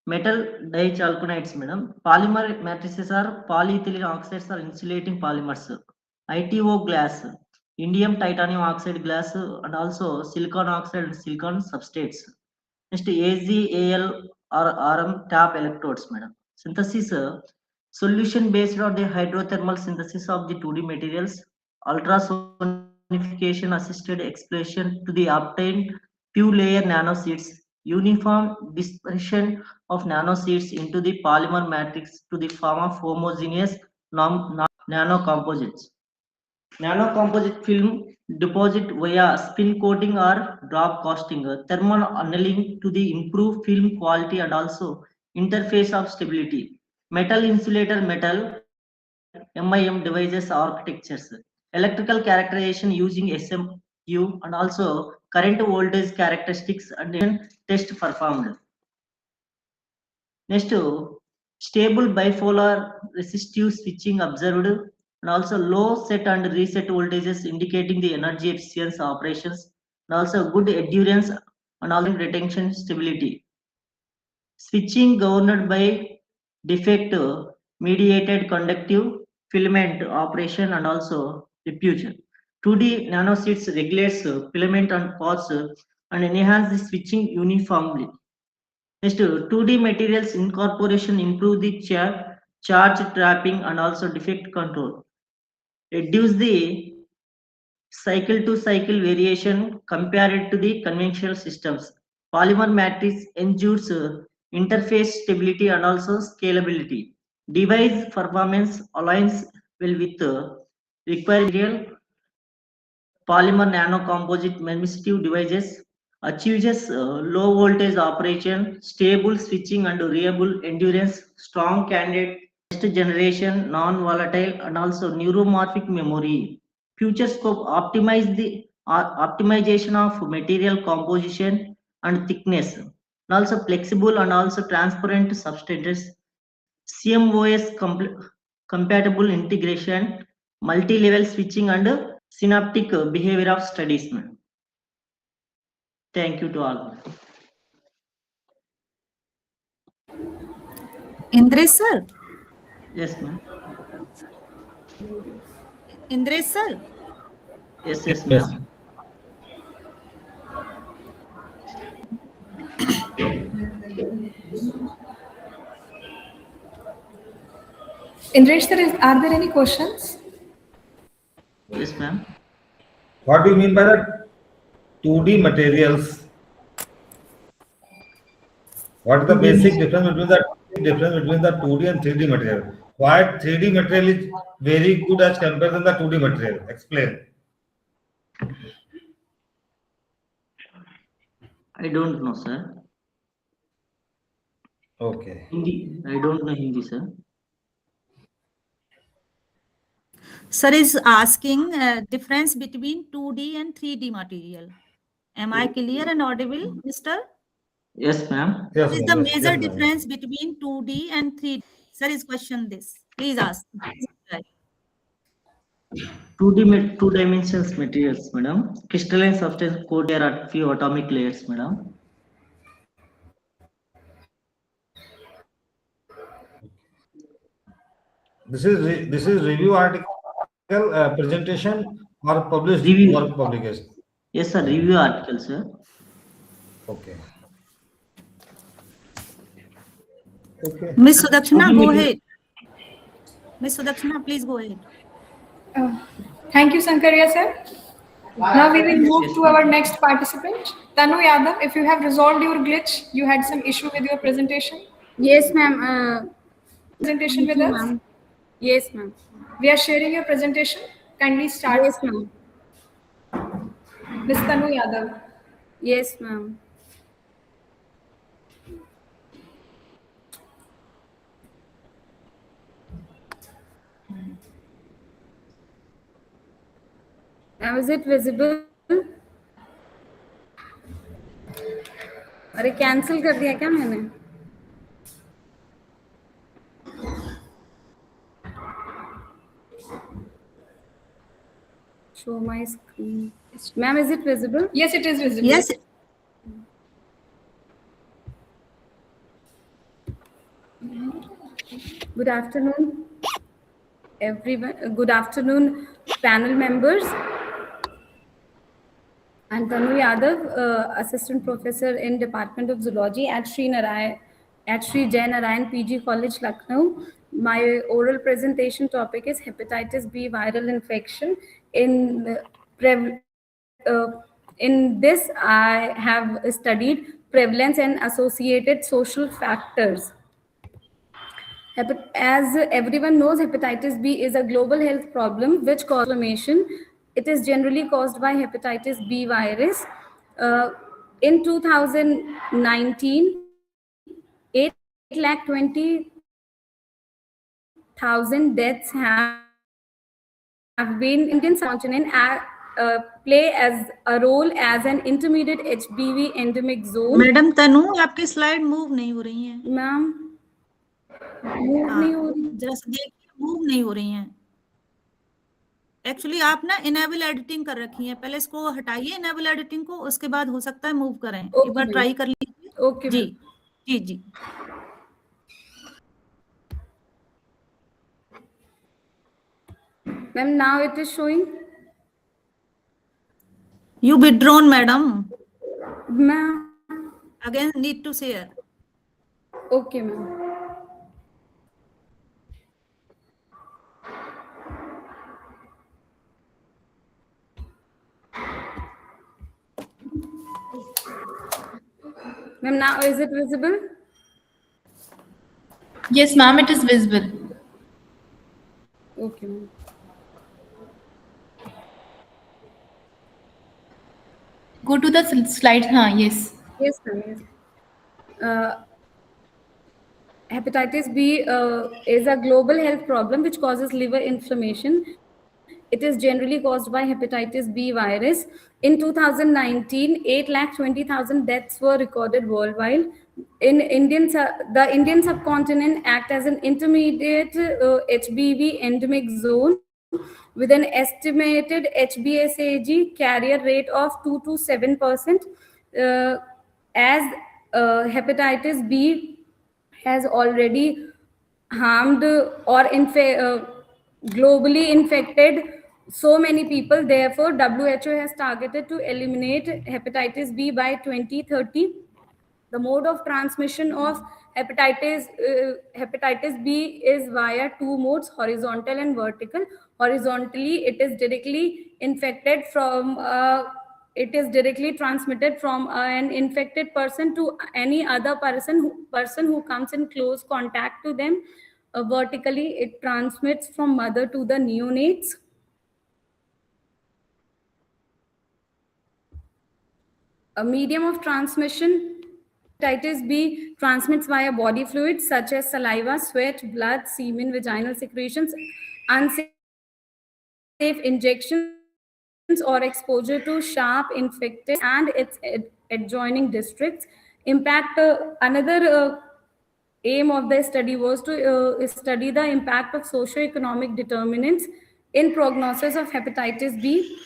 metal dichalconides, madam. Polymer matrices are polyethylene oxides or insulating polymers. ITO glass, indium titanium oxide glass, and also silicon oxide and silicon substrates. Next, AZAL or RM tap electrodes, madam. Synthesis, solution based on the hydrothermal synthesis of the 2D materials, ultrasonification assisted explosion to the obtained few layer nanoseeds, uniform dispersion of nanoseeds into the polymer matrix to the form of homogeneous nanocomposites. Nanocomposite film deposit via spin coating or drop casting, thermal annealing to the improve film quality and also interface of stability. Metal insulator metal MIM devices architectures. Electrical characterization using SMU and also current voltage characteristics and test performed. Next, stable bipolar resistive switching observed and also low set and reset voltages indicating the energy efficiency operations and also good endurance and also retention stability. Switching governed by defect mediated conductive filament operation and also diffusion. 2D nanoseeds regulates filament and paths and enhance the switching uniformly. Next, 2D materials incorporation improve the charge trapping and also defect control. Reduce the cycle to cycle variation compared to the conventional systems. Polymer matrix ensures interface stability and also scalability. Device performance aligns well with required material. Polymer nanocomposite permissive devices achieves low voltage operation, stable switching and reliable endurance, strong candidate, next generation, non-volatile and also neuromorphic memory. Future scope optimization of material composition and thickness, and also flexible and also transparent substrates, CMOS compatible integration, multi-level switching and synaptic behavior of studies. Thank you to all.
Indresh sir.
Yes, ma'am.
Indresh sir.
Yes, ma'am.
Indresh, are there any questions?
Yes, ma'am.
What do you mean by the 2D materials? What is the basic difference between the 2D and 3D material? Why 3D material is very good as compared to the 2D material? Explain.
I don't know, sir.
Okay.
Hindi. I don't know Hindi, sir.
Sir is asking difference between 2D and 3D material. Am I clear and audible, Mr.?
Yes, ma'am.
Yes,
What is
ma'am.
the
Yes,
major
yes, ma'am.
difference between 2D and 3D? Sir is question this. Please ask.
2D two dimensions materials, madam. Crystalline substance coat there are few atomic layers, madam.
This is review article presentation or published
Review.
work publication.
Yes, sir. Review article, sir.
Okay. Okay.
Miss Sudakshana, go ahead. Miss Sudakshana, please go ahead.
Thank you, Sankarya sir. Now we will move to our next participant, Tanu Yadav. If you have resolved your glitch, you had some issue with your presentation.
Yes, ma'am.
Presentation with us.
Yes, ma'am.
We are sharing your presentation. Kindly start.
Yes, ma'am.
Ms. Tanu Yadav.
Yes, ma'am. Now is it visible? अरे cancel कर दिया क्या मैंने? Show my screen. Ma'am, is it visible?
Yes, it is visible.
Yes.
Good afternoon, everyone. Good afternoon, panel members. I'm Tanu Yadav, Assistant Professor in Department of Zoology at Sri Jai Narayan PG College, Lucknow. My oral presentation topic is hepatitis B viral infection. In this, I have studied prevalence and associated social factors. As everyone knows, hepatitis B is a global health problem which causes inflammation. It is generally caused by hepatitis B virus. In 2019, 8,20,000 deaths have been Indian subcontinent play as a role as an intermediate HBV endemic zone.
Madam Tanu, आपकी slide move नहीं हो रही हैं।
Ma'am move नहीं हो रही,
जरा सा देखिए, मूव नहीं हो रही हैं। एक्चुअली आप ना इनेबल एडिटिंग कर रखी हैं, पहले इसको हटाइए इनेबल एडिटिंग को, उसके बाद हो सकता है मूव करें। एक बार ट्राई कर लीजिए।
ओके
जी जी जी।
Ma'am, now it is showing.
You withdrawn, madam.
Ma'am.
Again, need to share.
Okay, ma'am. Ma'am, now is it visible?
Yes, ma'am, it is visible.
Okay, ma'am.
Go to the slide. Yes.
Yes, ma'am. Yes. Hepatitis B is a global health problem which causes liver inflammation. It is generally caused by hepatitis B virus. In 2019, 8,20,000 deaths were recorded worldwide. In the Indian subcontinent act as an intermediate HBV endemic zone with an estimated HBsAg carrier rate of 2 to 7%. As hepatitis B has already harmed or globally infected so many people. Therefore, WHO has targeted to eliminate hepatitis B by 2030. The mode of transmission of hepatitis B is via two modes, horizontal and vertical. Horizontally, it is directly infected from it is directly transmitted from an infected person to any other person who comes in close contact to them. Vertically, it transmits from mother to the neonates. A medium of transmission, hepatitis B transmits via body fluids such as saliva, sweat, blood, semen, vaginal secretions, unsafe injections, or exposure to sharp infected and its adjoining districts. Another aim of the study was to study the impact of socio-economic determinants in prognosis of hepatitis B.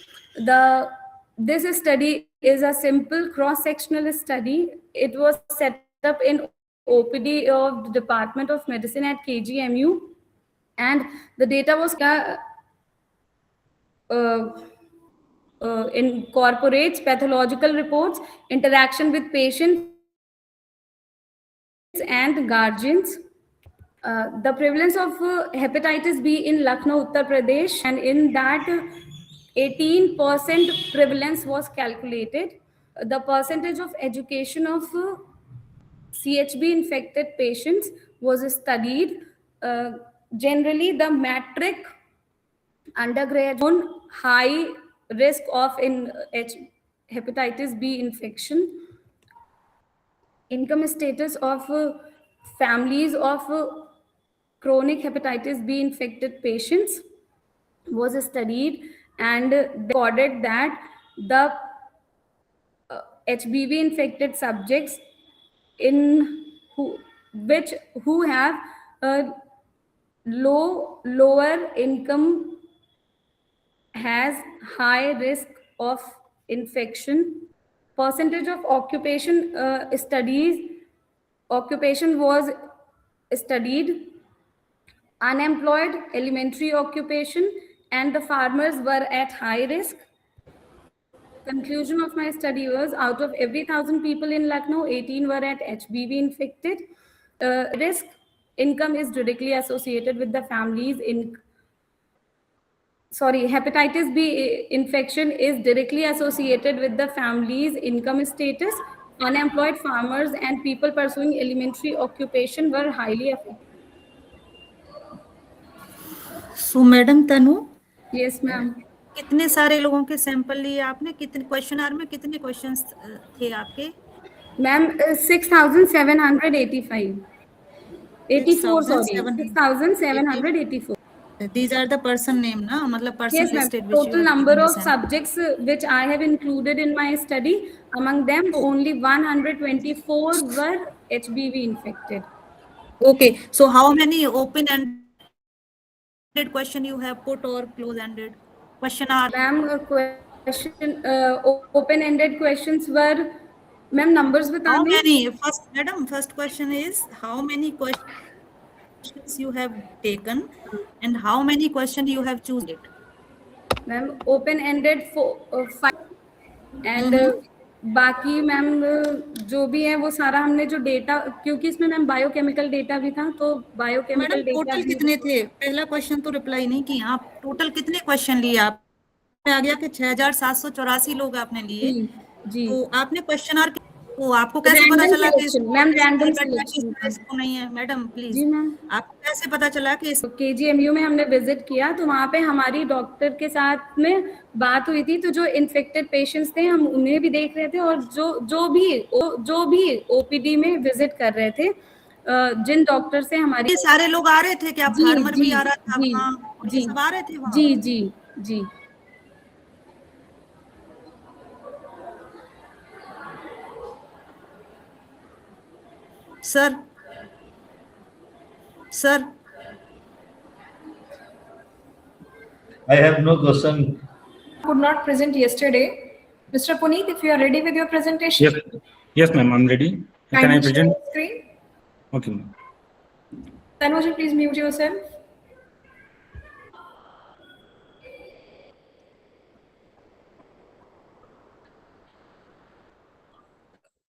This study is a simple cross-sectional study. It was set up in OPD of the Department of Medicine at KGMU, and the data was incorporates pathological reports, interaction with patients and guardians. The prevalence of hepatitis B in Lucknow, Uttar Pradesh, and in that 18% prevalence was calculated. The percentage of education of CHB infected patients was studied. Generally, the matric undergraduate on high risk of hepatitis B infection. Income status of families of chronic hepatitis B infected patients was studied, and they recorded that the HBV infected subjects who have a lower income has high risk of infection. Percentage of occupation was studied. Unemployed, elementary occupation, and the farmers were at high risk. Conclusion of my study was, out of every 1,000 people in Lucknow, 18 were at HBV infected. Risk income is directly associated with the families hepatitis B infection is directly associated with the family's income status. Unemployed farmers and people pursuing elementary occupation were highly affected.
So, Madam Tanu,
Yes, ma'am.
कितने सारे लोगों के sample लिए आपने? कितने questionnaire में कितने questions थे आपके?
Ma'am, 6,785. 84, sorry. 6,784.
These are the person name, na? Matlab person
Yes, ma'am.
listed. Which you
Total
have
number
given
of
the
subjects which I have included in my study, among them only 124 were HBV infected.
Okay, so how many open-ended question you have put or close-ended question are?
Ma'am, open-ended questions were, ma'am, numbers with
How many? First question is how many questions you have taken and how many questions you have chosen it?
Ma'am, open-ended 5 and बाकी ma'am जो भी है वो सारा हमने जो data, क्योंकि इसमें मैम बायोकेमिकल डेटा भी था, तो बायोकेमिकल डेटा
टोटल कितने थे? पहला क्वेश्चन तो रिप्लाई नहीं किया आप. टोटल कितने क्वेश्चन लिए आप? आ गया कि 6,784 लोग आपने लिए. तो आपने क्वेश्चनर तो आपको कैसे पता चला कि
मैम रैंडम सिलेक्शन
इसको नहीं है? Madam please.
जी मैम.
आपको कैसे पता चला कि
KGMU में हमने विजिट किया, तो वहाँ पे हमारी डॉक्टर के साथ में बात हुई थी, तो जो इन्फेक्टेड पेशेंट्स थे हम उन्हें भी देख रहे थे, और जो भी OPD में विजिट कर रहे थे, जिन डॉक्टर से हमारी
सारे लोग आ रहे थे, क्या फार्मर भी आ रहा था?
जी
सब आ रहे थे वहाँ?
जी जी जी.
Sir,
I have no question.
Could not present yesterday. Mr. Puneet, if you are ready with your presentation.
Yes, ma'am, I'm ready. Can I present?
Screen?
Okay, ma'am.
Tanuja, please mute yourself.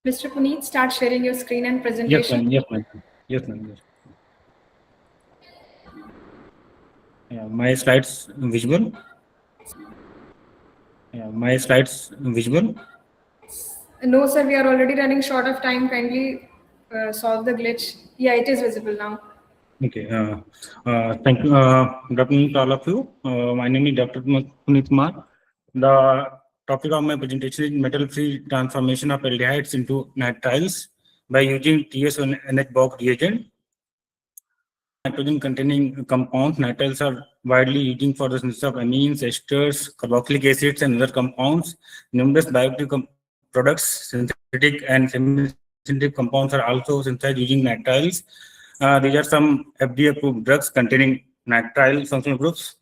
Mr. Puneet, start sharing your screen and
Yes,
presentation.
ma'am. Yes, ma'am. Yes, ma'am. Yes. Yeah, my slides visible. Yeah, my slides visible.
No, sir, we are already running short of time. Kindly solve the glitch. Yeah, it is visible now.
Okay. Thank you. Good afternoon to all of you. My name is Dr. Puneet Kumar. The topic of my presentation is metal-free transformation of aldehydes into nitriles by using TS-NH-BOC reagent. Nitrogen-containing compounds, nitriles are widely used for the synthesis of amines, esters, carboxylic acids, and other compounds. Numerous bioactive products, synthetic and semi-synthetic compounds are also synthesized using nitriles. These are some FDA-approved drugs containing nitrile functional groups.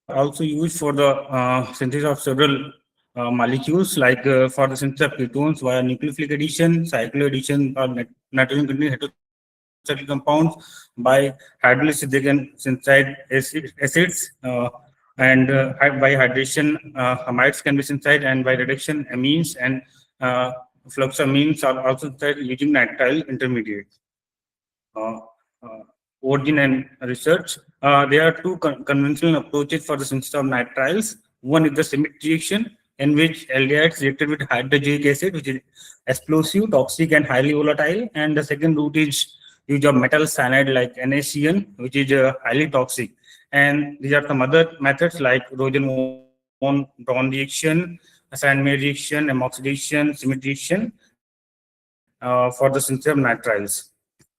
Also used for the synthesis of several molecules, like for the synthesis of ketones via nucleophilic addition, cycloaddition, or nitrogen-containing heterocyclic compounds. By hydrolysis, they can synthesize acids, and by hydration, amides can be synthesized, and by reduction, amines and fluxamines are also synthesized using nitrile intermediates. Origin and research. There are two conventional approaches for the synthesis of nitriles. One is the symmetric reaction, in which aldehydes reacted with hydrogen acid, which is explosive, toxic, and highly volatile. And the second route is use of metal cyanide like NaCN, which is highly toxic. And these are some other methods like Rosen-Braun reaction, Sandmeyer reaction, oxidation, symmetric reaction for the synthesis of nitriles.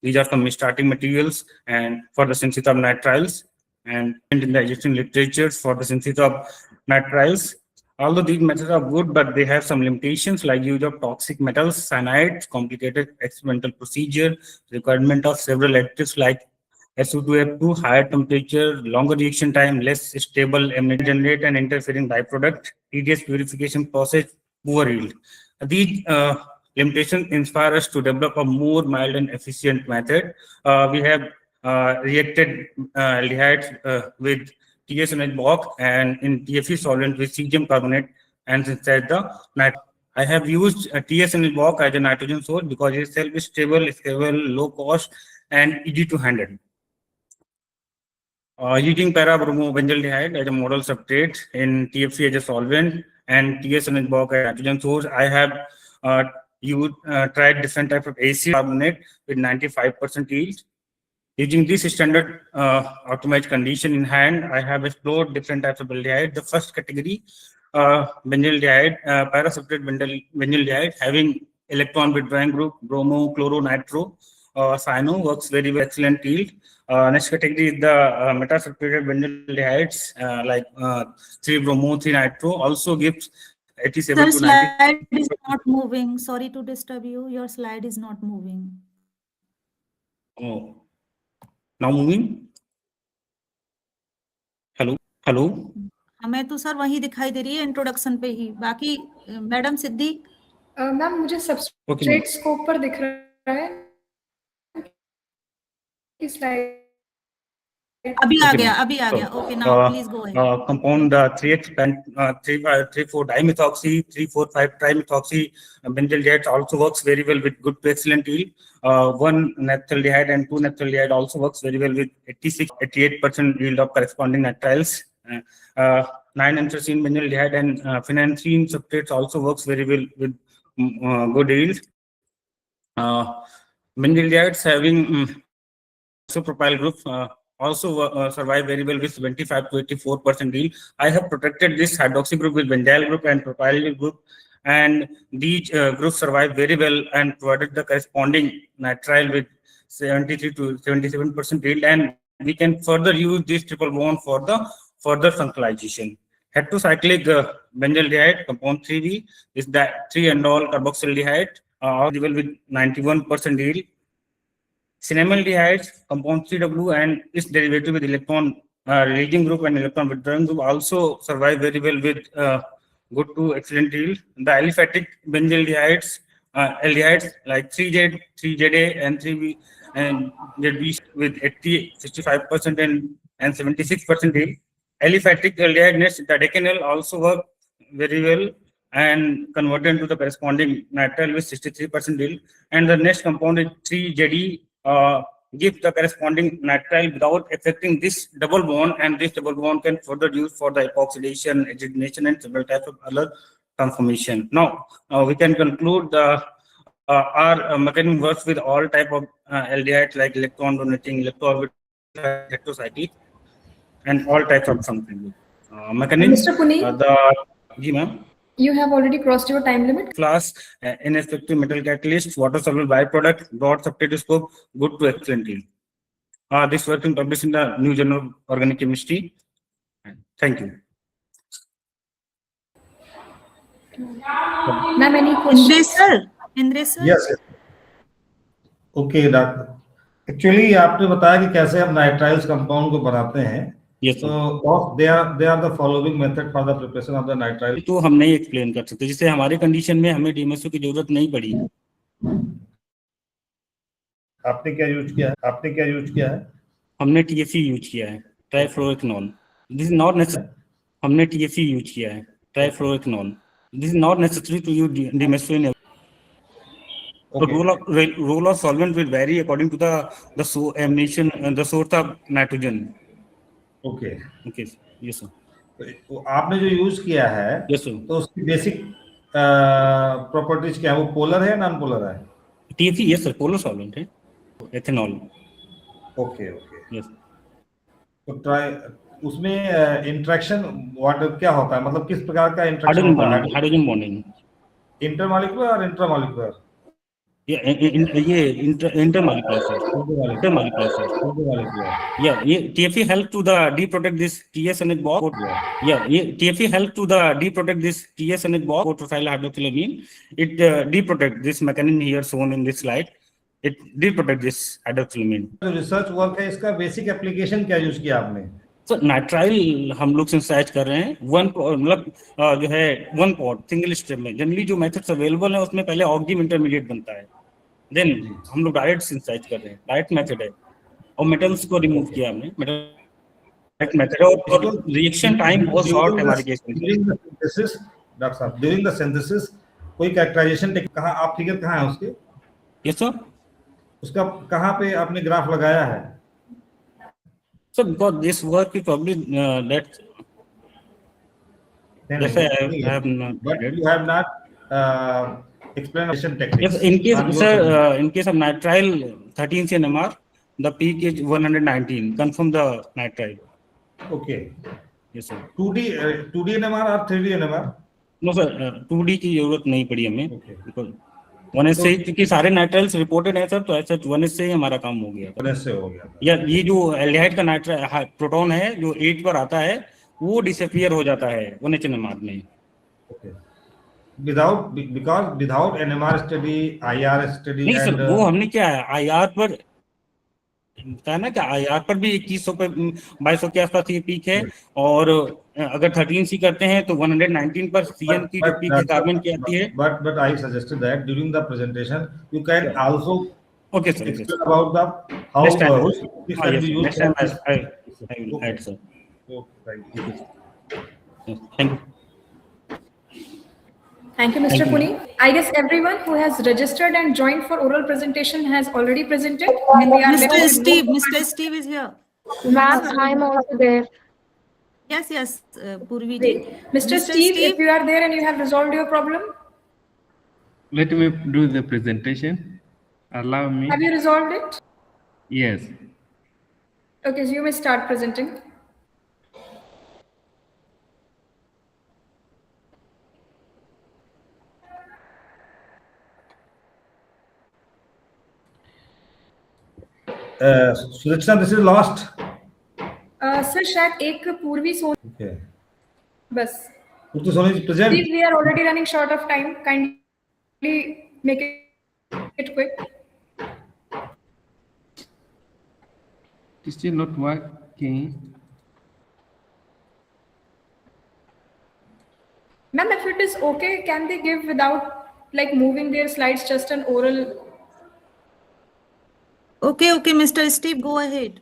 These are some starting materials and for the synthesis of nitriles, and in the existing literature for the synthesis of nitriles. Although these methods are good, but they have some limitations like use of toxic metals, cyanides, complicated experimental procedure, requirement of several additives like SO2F2, higher temperature, longer reaction time, less stable emission generate and interfering byproduct, tedious purification process, poor yield. These limitations inspire us to develop a more mild and efficient method. We have reacted aldehydes with TS-NH-BOC and in TFE solvent with cesium carbonate and synthesize the nitrogen. I have used TS-NH-BOC as a nitrogen source because it is self-stable, scalable, low cost, and easy to handle. Using para-bromobenzyaldehyde as a model substrate in TFC as a solvent and TS-NH-BOC as a nitrogen source, I have tried different types of acid carbonate with 95% yield. Using this standard optimized condition in hand, I have explored different types of aldehyde. The first category, benzaldehyde, para-substrate benzaldehyde, having electron withdrawing group, bromo, chloro, nitro, cyano, works very well, excellent yield. Next category is the meta-separated benzaldehydes like 3-bromo, 3-nitro, also gives 87
Sir,
to 90.
slide is not moving. Sorry to disturb you. Your slide is not moving.
Oh, now moving. Hello
हमें तो sir वही दिखाई दे रही है introduction पे ही, बाकी madam Siddique
ma'am मुझे substrate scope पर दिख रहा है कि स्लाइड
अभी आ गया okay now please go ahead
compound 3,4 dimethoxy 3,4,5 trimethoxy benzaldehyde also works very well with good to excellent yield. 1 naphthaldehyde and 2 naphthaldehyde also works very well with 86-88% yield of corresponding nitriles. 9-anthracene benzaldehyde and phenanthrene substrates also works very well with good yield. Benzaldehydes having isopropyl group also survive very well with 25 to 84% yield. I have protected this hydroxy group with benzyl group and propyl group, and these groups survive very well and provided the corresponding nitrile with 73 to 77% yield, and we can further use this triple bond for the further functionalization. Heterocyclic benzaldehyde compound 3V is that 3-indole carboxyldehyde available with 91% yield. Cinnamaldehydes, compound 3W and its derivative with electron releasing group and electron withdrawing group also survive very well with good to excellent yield. The aliphatic benzaldehydes, aldehydes like 3Z, 3ZA and 3B and ZB with 80, 65% and 76% yield. Aliphatic aldehyde next, the decanol also work very well and converted into the corresponding nitrile with 63% yield. And the next compound is 3JD, give the corresponding nitrile without affecting this double bond, and this double bond can further used for the epoxidation, agitation, and several types of other transformation. Now, we can conclude our mechanism works with all type of aldehydes like electron donating, electrocyclic, and all types of something. Mechanism.
Mr. Puneet?
Ji ma'am.
You have already crossed your time limit.
Class, ineffective metal catalyst, water soluble byproduct, broad subtetoscope, good to excellent yield. This work is published in the New Journal of Organic Chemistry. Thank you.
Ma'am, any questions?
Indre sir?
Yes. Okay, doctor. Actually, आपने बताया कि कैसे हम nitriles compound को बनाते हैं.
Yes, sir.
So they are the following method for the preparation of the nitrile.
तो हम नहीं एक्सप्लेन कर सकते, जिससे हमारे कंडीशन में हमें DMSO की जरूरत नहीं पड़ी.
आपने क्या यूज किया है?
हमने TFE यूज किया है, trifluoroethanol. This is not necessary. हमने TFE यूज किया है, trifluoroethanol. This is not necessary to use DMSO in. The role of solvent will vary according to the emission and the source of nitrogen.
Okay.
Yes, sir.
तो आपने जो use किया है,
yes, sir.
तो उसकी basic properties क्या है? वो पोलर है, नॉन पोलर है?
TFE, yes sir, polar solvent है, एथेनॉल.
ओके.
Yes.
तो ट्राई उसमें इंटरेक्शन क्या होता है? मतलब किस प्रकार का इंटरेक्शन होता है?
Hydrogen bonding.
इंटरमॉलिक्यूलर और इंट्रामॉलिक्यूलर?
ये इंटरमॉलिक्यूलर सर. ये TFE help to the deprotect this TS-NH bond. ये TFE help to the deprotect this TS-NH bond, tosyl hydroxylamine. It deprotect this mechanism here shown in this slide. It deprotect this hydroxylamine.
जो research work है, इसका basic application क्या use किया आपने?
तो nitrile हम लोग सिंथेसाइज कर रहे हैं, मतलब जो है वन पॉट सिंगल स्टेप में. जनरली जो मेथड्स अवेलेबल है उसमें पहले ऑक्सीजन इंटरमीडिएट बनता है, देन हम लोग डायरेक्ट सिंथेसाइज कर रहे हैं. डायरेक्ट मेथड है और मेटल्स को रिमूव किया हमने. डायरेक्ट मेथड और रिएक्शन टाइम बहुत शॉर्ट है हमारे केस में.
डॉक्टर साहब, ड्यूरिंग द सिंथेसिस कोई कैरेक्टराइजेशन टेक्निक कहां, आप फिगर कहां है उसके?
Yes sir.
उसका कहां पे आपने ग्राफ लगाया है?
So because this work is probably that. Yes, I have not.
But you have not explanation techniques.
Yes, in case sir, in case of nitrile 13 NMR, the peak is 119. Confirm the nitrile.
Okay.
Yes sir.
2D NMR or 3D NMR?
No sir, 2D की जरूरत नहीं पड़ी हमें. Because 1S से क्योंकि सारे nitriles reported है sir, तो ऐसा 1S से ही हमारा काम हो गया.
1S से हो गया.
या ये जो एल्डिहाइड का नाइट्राइल प्रोटॉन है जो 8 पर आता है वो डिसअपीयर हो जाता है 1H NMR में.
Okay. Without NMR study, IR study.
नहीं सर, वो हमने क्या है IR पर बताया ना कि IR पर भी 2100 पे 2200 के आसपास ये पीक है, और अगर 13C करते हैं तो 119 पर CN की जो पीक कार्बन की आती है.
But I suggested that during the presentation you can also
explain
about the how
next time.
this can be used.
Next time I will add sir.
Okay, thank you.
Thank you.
Thank you, Mr. Puneet. I guess everyone who has registered and joined for oral presentation has already presented. And we are
Mr. Steve is here.
Ma'am, I am also there.
Yes, Purvi ji.
Mr. Steve, if you are there and you have resolved your problem.
Let me do the presentation. Allow me.
Have you resolved it?
Yes.
Okay, so you may start presenting.
Sudhakshna, this is lost.
Sir, शायद एक पूर्वी Soni.
Okay.
बस.
Purvi Soni is present.
Steve, we are already running short of time. Kindly make it quick.
It's still not working.
Ma'am, if it is okay, can they give without like moving their slides, just an oral?
Okay, Mr. Steve, go ahead.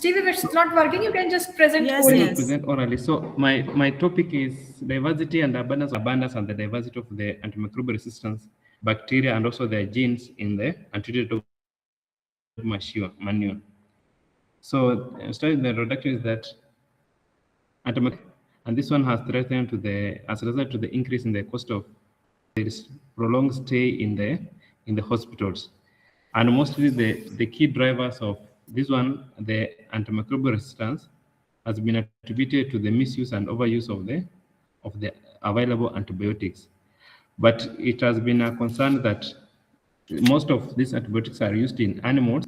Steve, if it's not working, you can just present
Yes,
orally.
yes.
Present orally. So my topic is diversity and abundance and the diversity of the antimicrobial resistance bacteria and also their genes in the untreated dog manure. So starting the introduction is that and this one has threatened as a result to the increase in the cost of there is prolonged stay in the hospitals. And mostly the key drivers of this one, the antimicrobial resistance, has been attributed to the misuse and overuse of the available antibiotics. But it has been a concern that most of these antibiotics are used in animals,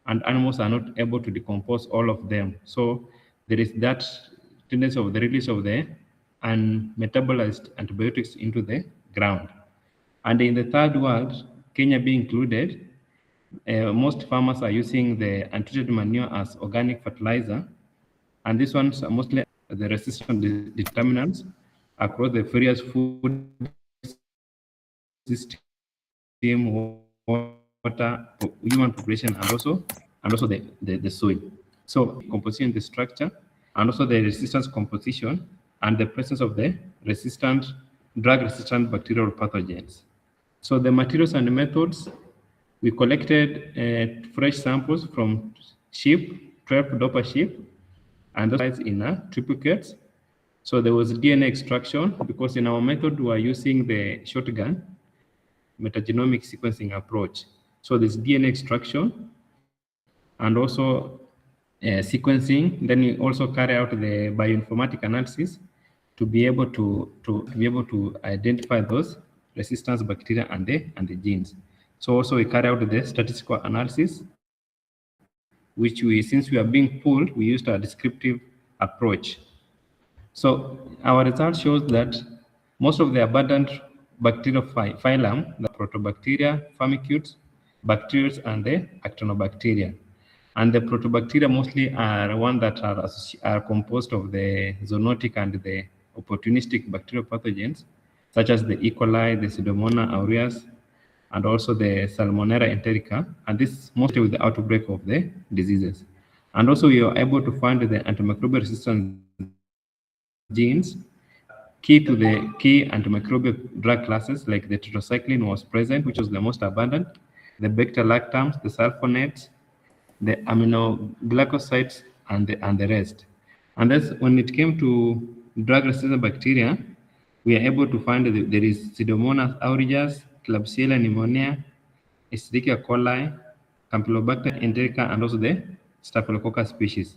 and animals are not able to decompose all of them. So there is that tendency of the release of the unmetabolized antibiotics into the ground. And in the third world, Kenya being included, most farmers are using the untreated manure as organic fertilizer, and these ones are mostly the resistant determinants across the various food system, water, human population, and also the soil. So composition, the structure, and also the resistance composition, and the presence of the drug-resistant bacterial pathogens. So the materials and the methods, we collected fresh samples from sheep, 12 Dopa sheep, and those in triplicates. So there was DNA extraction because in our method we are using the shotgun metagenomic sequencing approach. So there's DNA extraction and also sequencing. Then we also carry out the bioinformatic analysis to be able to identify those resistance bacteria and the genes. So also we carry out the statistical analysis, which since we are being pulled, we used a descriptive approach. So our result shows that most of the abundant bacterial phylum, the Protobacteria, Firmicutes, bacteria, and the Actinobacteria. And the Protobacteria mostly are one that are composed of the zoonotic and the opportunistic bacterial pathogens, such as the E. coli, the Pseudomonas aureus, and also the Salmonella enterica, and this mostly with the outbreak of the diseases. And also we are able to find the antimicrobial resistance genes key antimicrobial drug classes like the tetracycline was present, which was the most abundant, the beta-lactams, the sulfonates, the aminoglycosides, and the rest. And that's when it came to drug-resistant bacteria, we are able to find that there is Pseudomonas aureus, Klebsiella pneumoniae, Escherichia coli, Campylobacter enterica, and also the Staphylococcus species.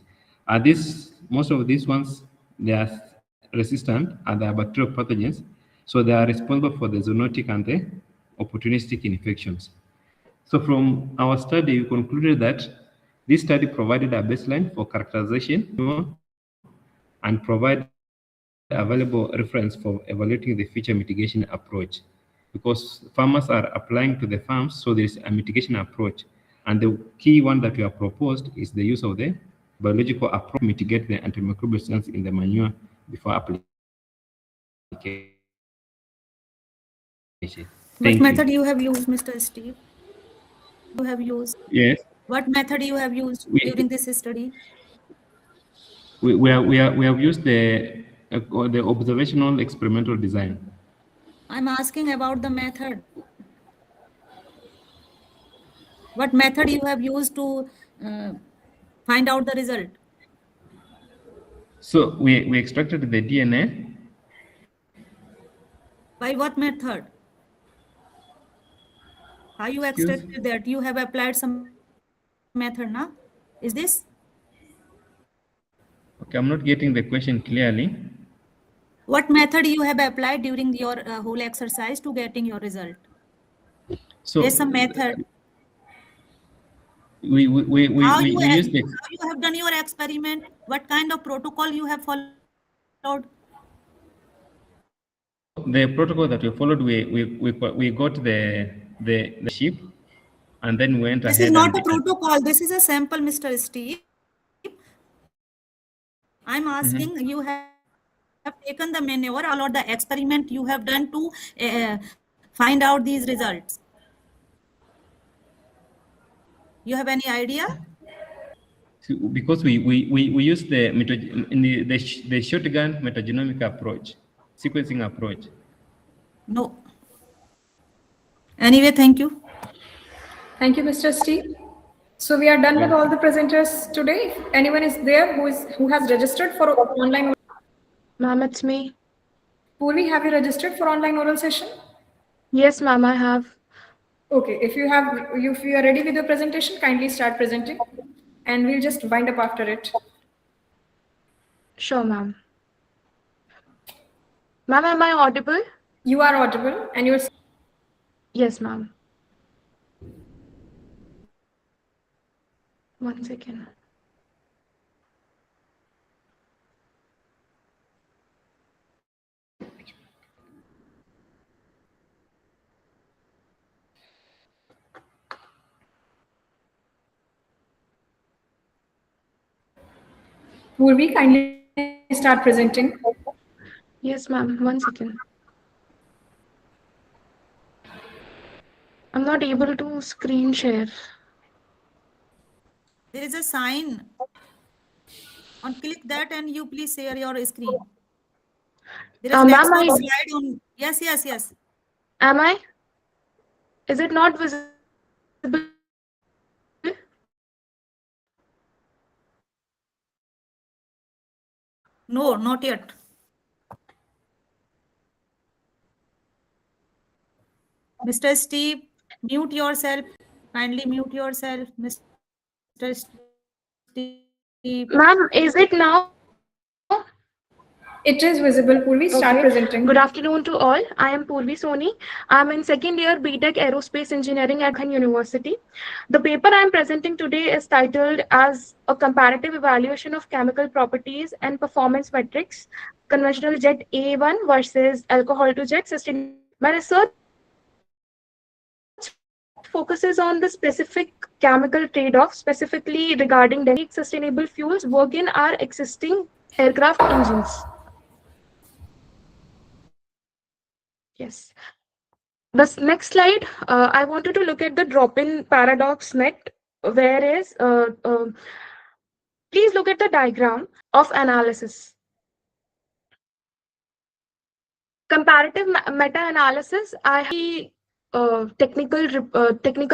Most of these ones, they are resistant and they are bacterial pathogens, so they are responsible for the zoonotic and the opportunistic infections. So from our study, we concluded that this study provided a baseline for characterization and provide available reference for evaluating the future mitigation approach, because farmers are applying to the farms, so there's a mitigation approach. And the key one that we have proposed is the use of the biological approach to mitigate the antimicrobial resistance in the manure before application.
What method you have used, Mr. Steve? You have used?
Yes.
What method you have used during this study?
We have used the observational experimental design.
I'm asking about the method. What method you have used to find out the result?
So we extracted the DNA.
By what method? How you extracted that? You have applied some method, na? Is this?
Okay, I'm not getting the question clearly.
What method you have applied during your whole exercise to getting your result?
So
there's some method.
We use the.
How you have done your experiment? What kind of protocol you have followed?
The protocol that we followed, we got the sheep, and then we went ahead.
This is not a protocol. This is a sample, Mr. Steve. I'm asking you have taken the manure or the experiment you have done to find out these results. You have any idea?
because we use the shotgun metagenomic approach, sequencing approach.
No. Anyway, thank you.
Thank you, Mr. Steve. So we are done with all the presenters today. If anyone is there who has registered for online.
Ma'am, it's me.
Purvi, have you registered for online oral session?
Yes, ma'am, I have.
Okay, if you are ready with your presentation, kindly start presenting, and we'll just wind up after it.
Sure, ma'am. Ma'am, am I audible?
You are audible, and you're.
Yes, ma'am. 1 second.
Purvi, kindly start presenting.
Yes, ma'am. 1 second. I'm not able to screen share.
There is a sign. On click that and you please share your screen. There is text on slide on. Yes, yes, yes.
Am I? Is it not visible?
No, not yet. Mr. Steve, mute yourself. Kindly mute yourself, Mr. Steve.
Ma'am, is it now?
It is visible. Purvi, start presenting.
Good afternoon to all. I am Purvi Soni. I'm in second year BTech Aerospace Engineering at Khan University. The paper I'm presenting today is titled as a comparative evaluation of chemical properties and performance metrics, conventional jet A1 versus alcohol to jet sustainable. My research focuses on the specific chemical trade-off, specifically regarding the sustainable fuels work in our existing aircraft engines. Yes. This next slide, I wanted to look at the drop-in paradox net, whereas, please look at the diagram of analysis. Comparative meta-analysis, I have technical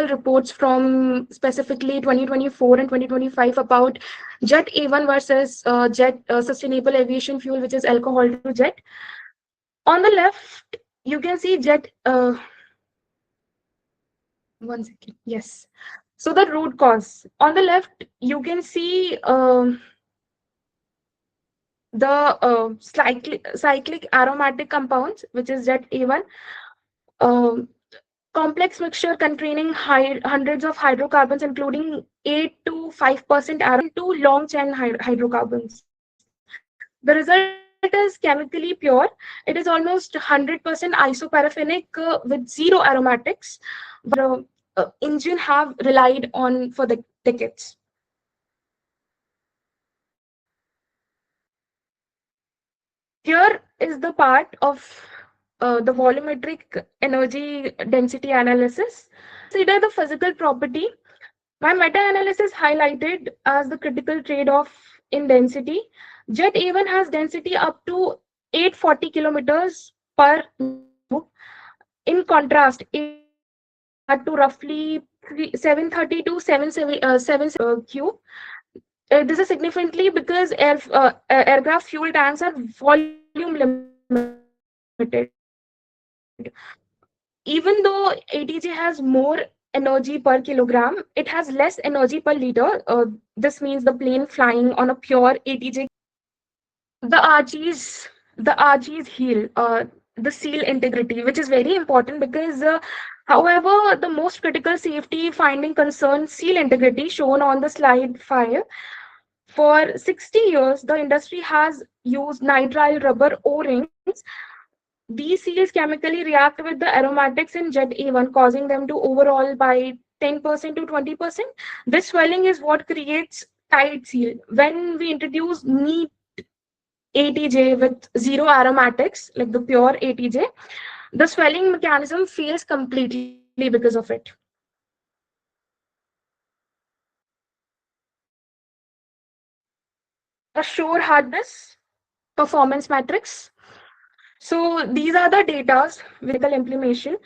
reports from specifically 2024 and 2025 about jet A1 versus jet sustainable aviation fuel, which is alcohol to jet. On the left, you can see jet. 1 second. Yes. So the root cause. On the left, you can see the cyclic aromatic compounds, which is jet A1. Complex mixture containing hundreds of hydrocarbons, including 8 to 5% aromatic to long chain hydrocarbons. The result is chemically pure. It is almost 100% isoparaffinic with zero aromatics. The engine have relied on for the decades. Here is the part of the volumetric energy density analysis. Consider the physical property. My meta-analysis highlighted as the critical trade-off in density. Jet A1 has density up to 840 kilometers per cube. In contrast, A1 to roughly 730 to 770 cube. This is significantly because aircraft fuel tanks are volume limited. Even though ATJ has more energy per kilogram, it has less energy per liter. This means the plane flying on a pure ATJ. The RGs heal the seal integrity, which is very important because, however, the most critical safety finding concerns seal integrity, shown on the slide 5. For 60 years, the industry has used nitrile rubber O-rings. These seals chemically react with the aromatics in jet A1, causing them to overall by 10% to 20%. This swelling is what creates tight seal. When we introduce neat ATJ with zero aromatics, like the pure ATJ, the swelling mechanism fails completely because of it. shore hardness, performance metrics. So these are the data, vehicle implementation.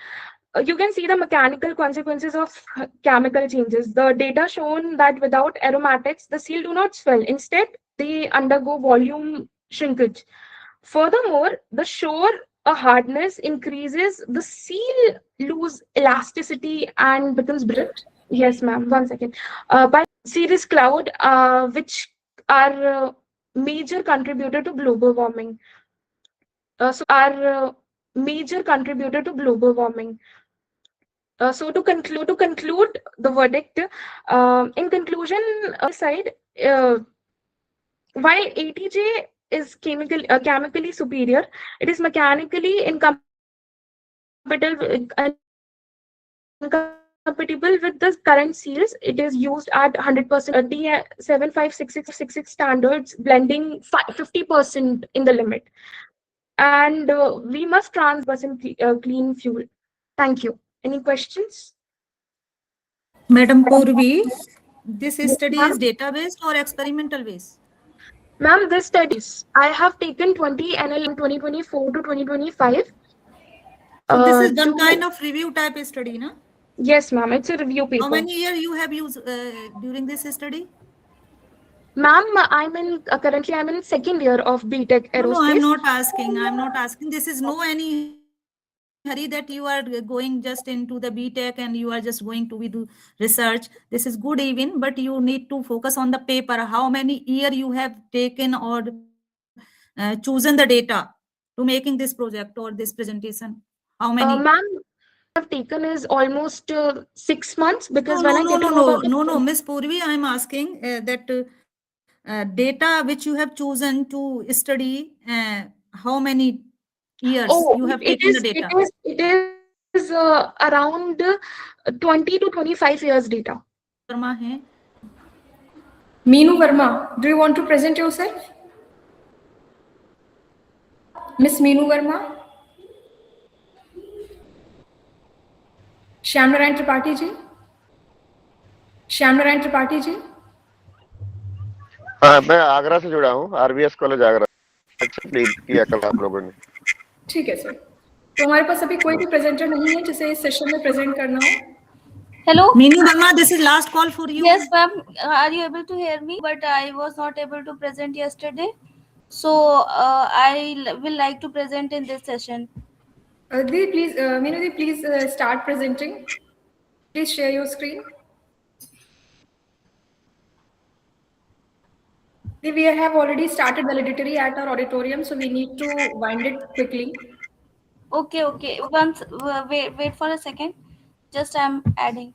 You can see the mechanical consequences of chemical changes. The data shown that without aromatics, the seal do not swell. Instead, they undergo volume shrinkage. Furthermore, the shore hardness increases, the seal lose elasticity and becomes brittle. Yes, ma'am. 1 second. By cirrus cloud, which are major contributor to global warming. Major contributor to global warming. So to conclude the verdict, in conclusion, side, while ATJ is chemically superior, it is mechanically incompatible with the current seals. It is used at 100% D7566 standards, blending 50% in the limit. And we must clean fuel. Thank you. Any questions?
Madam Purvi, this
Yes,
study
ma'am.
is data-based or experimental based?
Ma'am, this studies, I have taken 20 NL 2024 to 2025.
So this is one kind of review type study, na?
Yes, ma'am, it's a review paper.
How many years you have used during this study?
Ma'am, currently I'm in second year of BTech Aerospace.
No, I'm not asking. I'm not asking. This is no any hurry that you are going just into the BTech and you are just going to do research. This is good even, but you need to focus on the paper. How many year you have taken or chosen the data to making this project or this presentation? How many?
Ma'am, I've taken is almost 6 months because when I get to know about
No, Miss Purvi, I'm asking that data which you have chosen to study, how many years you have taken the data?
It is around 20 to 25 years data.
Meenu Verma, do you want to present yourself? Miss Meenu Verma? Shyamnarayan Tripathi ji? Shyamnarayan Tripathi ji?
हाँ, मैं आगरा से जुड़ा हूँ, RBS college Agra. अच्छा किया कल आप लोगों ने।
ठीक है सर। तो हमारे पास अभी कोई भी प्रेजेंटर नहीं है जिसे इस सेशन में प्रेजेंट करना हो।
Hello.
Meenu Verma, this is last call for you.
Yes, ma'am. Are you able to hear me? But I was not able to present yesterday, so I will like to present in this session.
Please, Meenu, please start presenting. Please share your screen. We have already started valedictory at our auditorium, so we need to wind it quickly.
Okay. Once, wait for a second. Just I'm adding.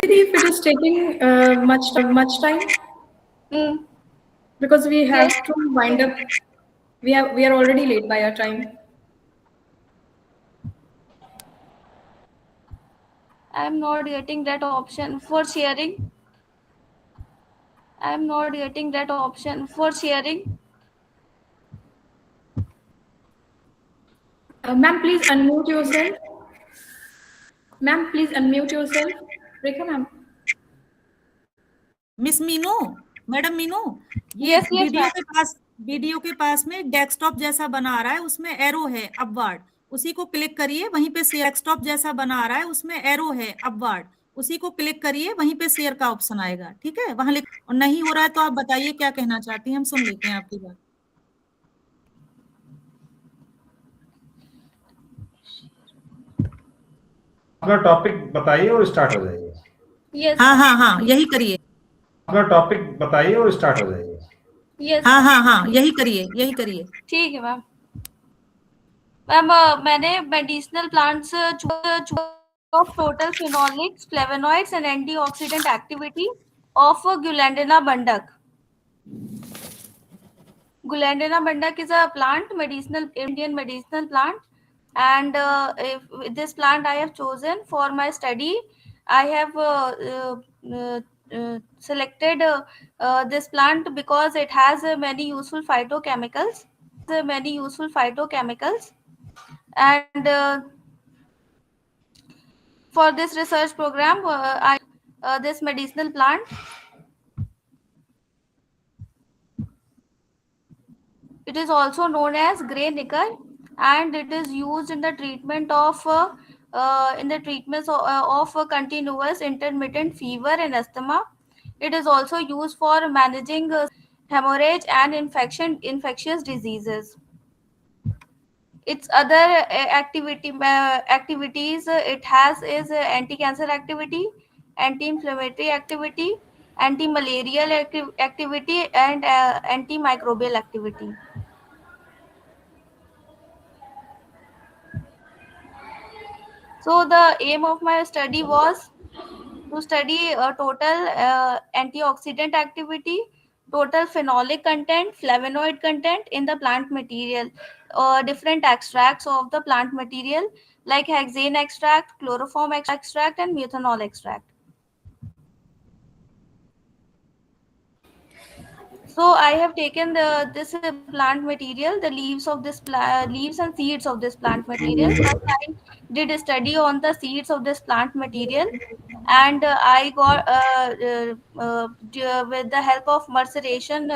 If it is taking much time, because we have to wind up. We are already late by our time.
I'm not getting that option for sharing. I'm not getting that option for sharing.
Ma'am, please unmute yourself. Ma'am, please unmute yourself. Rekha ma'am.
Miss Meenu, madam Meenu, ये
Yes,
video के पास में desktop जैसा बना रहा है, उसमें arrow है upward, उसी को क्लिक करिए, वहीं पे शेयर डेस्कटॉप जैसा बना रहा है, उसमें एरो है अपवर्ड, उसी को क्लिक करिए, वहीं पे शेयर का ऑप्शन आएगा, ठीक है? वहां और नहीं हो रहा है तो आप बताइए क्या कहना चाहती हैं, हम सुन लेते हैं आपकी बात।
अपना टॉपिक बताइए और स्टार्ट हो जाइए।
Yes.
हाँ, यही करिए।
अपना टॉपिक बताइए और स्टार्ट हो जाइए।
Yes.
हाँ, यही करिए।
ठीक है मैम। मैम, मैंने medicinal plants of total phenolics, flavonoids and antioxidant activity of Gulandina bundak. Gulendina Bandak is a plant, Indian medicinal plant, and if this plant I have chosen for my study. I have selected this plant because it has many useful phytochemicals. And for this research program, I this medicinal plant. It is also known as grey nickel, and it is used in the treatment of continuous intermittent fever and asthma. It is also used for managing hemorrhage and infectious diseases. Its other activities it has is anti-cancer activity, anti-inflammatory activity, anti-malarial activity, and antimicrobial activity. So the aim of my study was to study total antioxidant activity, total phenolic content, flavonoid content in the plant material, different extracts of the plant material like hexane extract, chloroform extract, and methanol extract. So I have taken this plant material, the leaves of this leaves and seeds of this plant material. First, I did a study on the seeds of this plant material, and I got with the help of merceration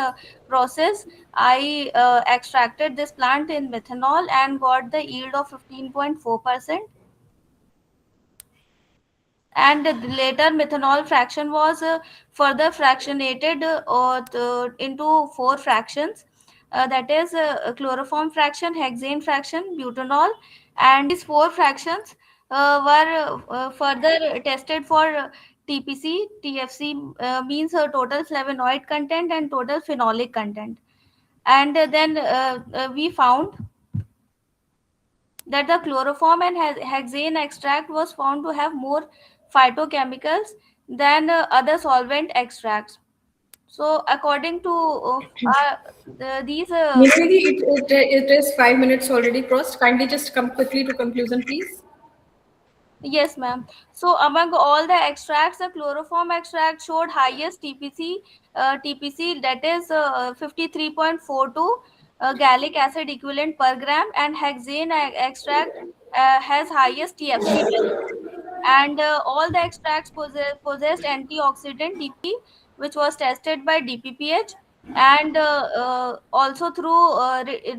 process, I extracted this plant in methanol and got the yield of 15.4%. And later methanol fraction was further fractionated into 4 fractions, that is chloroform fraction, hexane fraction, butanol, and these 4 fractions were further tested for TPC, TFC, means total flavonoid content and total phenolic content. And then we found that the chloroform and hexane extract was found to have more phytochemicals than other solvent extracts. So according to these
it is 5 minutes already crossed. Kindly just come quickly to conclusion, please.
Yes, ma'am. So among all the extracts, the chloroform extract showed highest TPC, that is 53.42 gallic acid equivalent per gram, and hexane extract has highest TFC value. And all the extracts possessed antioxidant DP, which was tested by DPPH, and also through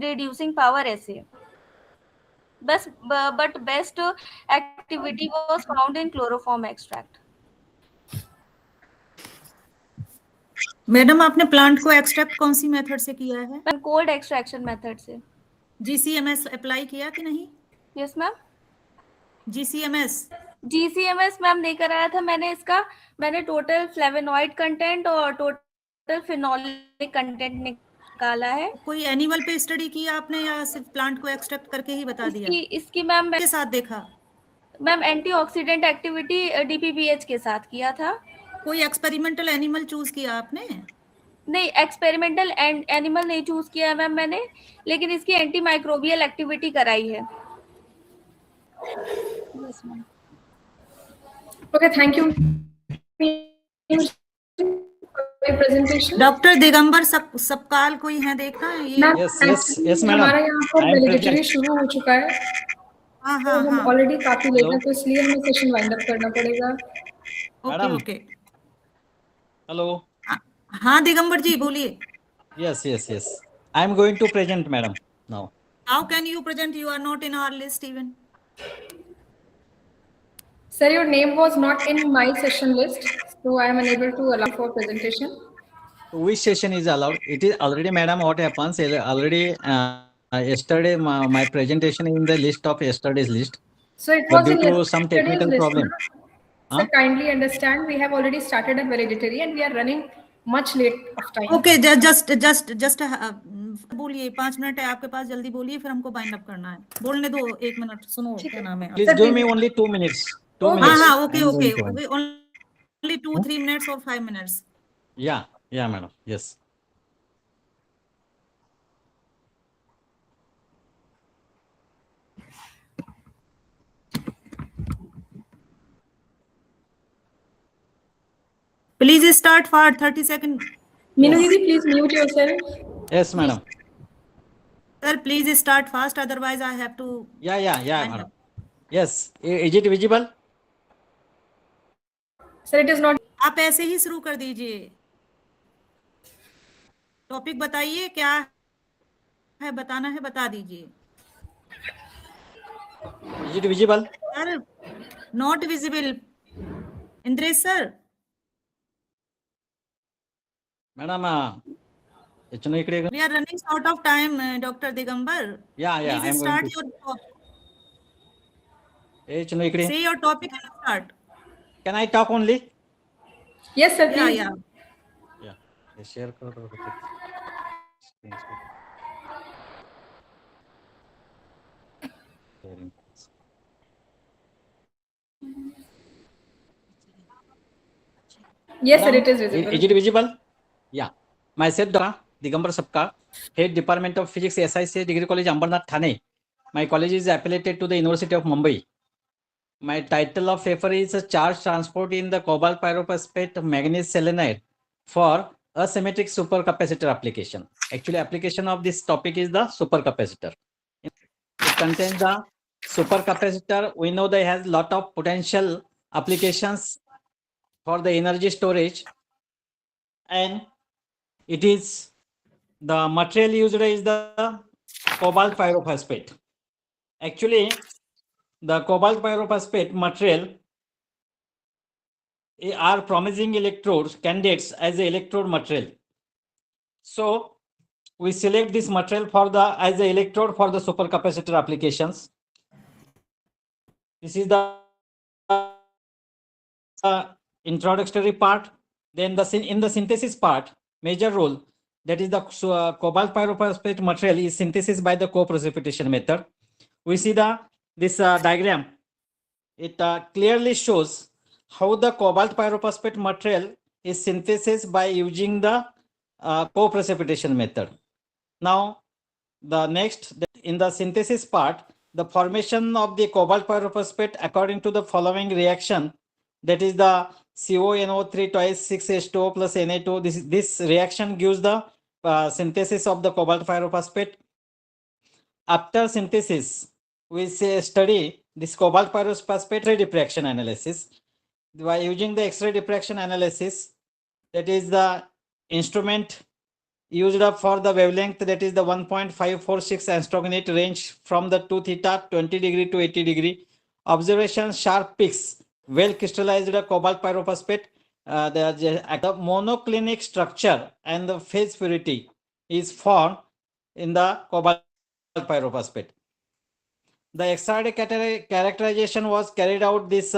reducing power assay. But best activity was found in chloroform extract.
Madam आपने plant को extract कौन सी method से किया है?
Cold extraction method से.
GCMS apply किया कि नहीं?
Yes ma'am.
GCMS
मैम नहीं कराया था मैंने. मैंने टोटल फ्लेवोनॉइड कंटेंट और टोटल फिनोलिक कंटेंट निकाला है.
कोई एनिमल पे स्टडी किया आपने या सिर्फ प्लांट को एक्सट्रैक्ट करके ही बता दिया?
इसकी मैम
के साथ देखा?
मैम एंटीऑक्सीडेंट एक्टिविटी DPPH के साथ किया था.
कोई एक्सपेरिमेंटल एनिमल चूज किया आपने?
नहीं, एक्सपेरिमेंटल एनिमल नहीं चूज किया है मैम मैंने, लेकिन इसकी एंटी माइक्रोबियल एक्टिविटी कराई है.
Yes, ma'am. Okay, thank you. Presentation.
Doctor Digambar Sabkal कोई है देखना है ये?
Yes madam. हमारा यहाँ पर वैलिडिटी शुरू हो चुका है. हाँ. हम ऑलरेडी काफी लेट है, तो इसलिए हमें सेशन वाइंड अप करना पड़ेगा.
ओके.
हेलो.
हाँ दिगंबर जी बोलिए.
Yes. I am going to present, madam, now.
How can you present? You are not in our list even.
Sir, your name was not in my session list, so I am unable to allow for presentation.
Which session is allowed? It is already, madam, what happens is already yesterday my presentation in the list of yesterday's list.
So it was
due
in
to some technical
list,
problem.
Sir, kindly understand we have already started a validatory and we are running much late of time.
Okay, just बोलिए. 5 minute है आपके पास, जल्दी बोलिए, फिर हमको bind up करना है. बोलने दो 1 मिनट. सुनो क्या नाम है?
Please give me only 2 minutes. 2 minutes.
हाँ. Okay. Only 2-3 minutes or 5 minutes.
Yeah, madam. Yes.
Please start for 30 seconds.
Meenu Didi, please mute yourself.
Yes, madam.
Sir, please start fast, otherwise I have to.
Yeah, madam. Yes. Is it visible?
Sir, it is not.
आप ऐसे ही शुरू कर दीजिए. Topic बताइए, क्या है बताना है, बता दीजिए.
Is it visible?
Sir, not visible. Indresh sir.
Madam, we
are running short of time, Dr. Digambar.
Yeah,
please start your topic. Say your topic and start.
Can I talk only?
Yes, sir. Please.
Yeah. Share.
Yes, sir, it is visible.
Is it visible? Yeah. Myself, Dr. Digambar Sapkar, Head Department of Physics, SIC, Degree College, Ambernath, Thane. My college is affiliated to the University of Mumbai. My title of paper is Charge Transport in the Cobalt Pyrophosphate Manganese Selenide for Asymmetric Supercapacitor Application. Actually, application of this topic is the supercapacitor. It contains the supercapacitor. We know that it has a lot of potential applications for the energy storage, and it is the material used is the cobalt pyrophosphate. Actually, the cobalt pyrophosphate material are promising electrodes candidates as the electrode material. So we select this material for the as the electrode for the supercapacitor applications. This is the introductory part. Then in the synthesis part, major role, that is the cobalt pyrophosphate material is synthesis by the co-precipitation method. We see this diagram. It clearly shows how the cobalt pyrophosphate material is synthesis by using the co-precipitation method. Now, the next, in the synthesis part, the formation of the cobalt pyrophosphate according to the following reaction, that is the CONO3 twice 6H2O plus Na2. This reaction gives the synthesis of the cobalt pyrophosphate. After synthesis, we study this cobalt pyrophosphate X-ray diffraction analysis. By using the X-ray diffraction analysis, that is the instrument used up for the wavelength, that is the 1.546 angstrom unit range from the 2 theta 20 degree to 80 degree. Observation sharp peaks, well crystallized cobalt pyrophosphate. The monoclinic structure and the phase purity is formed in the cobalt pyrophosphate. The XRD characterization was carried out this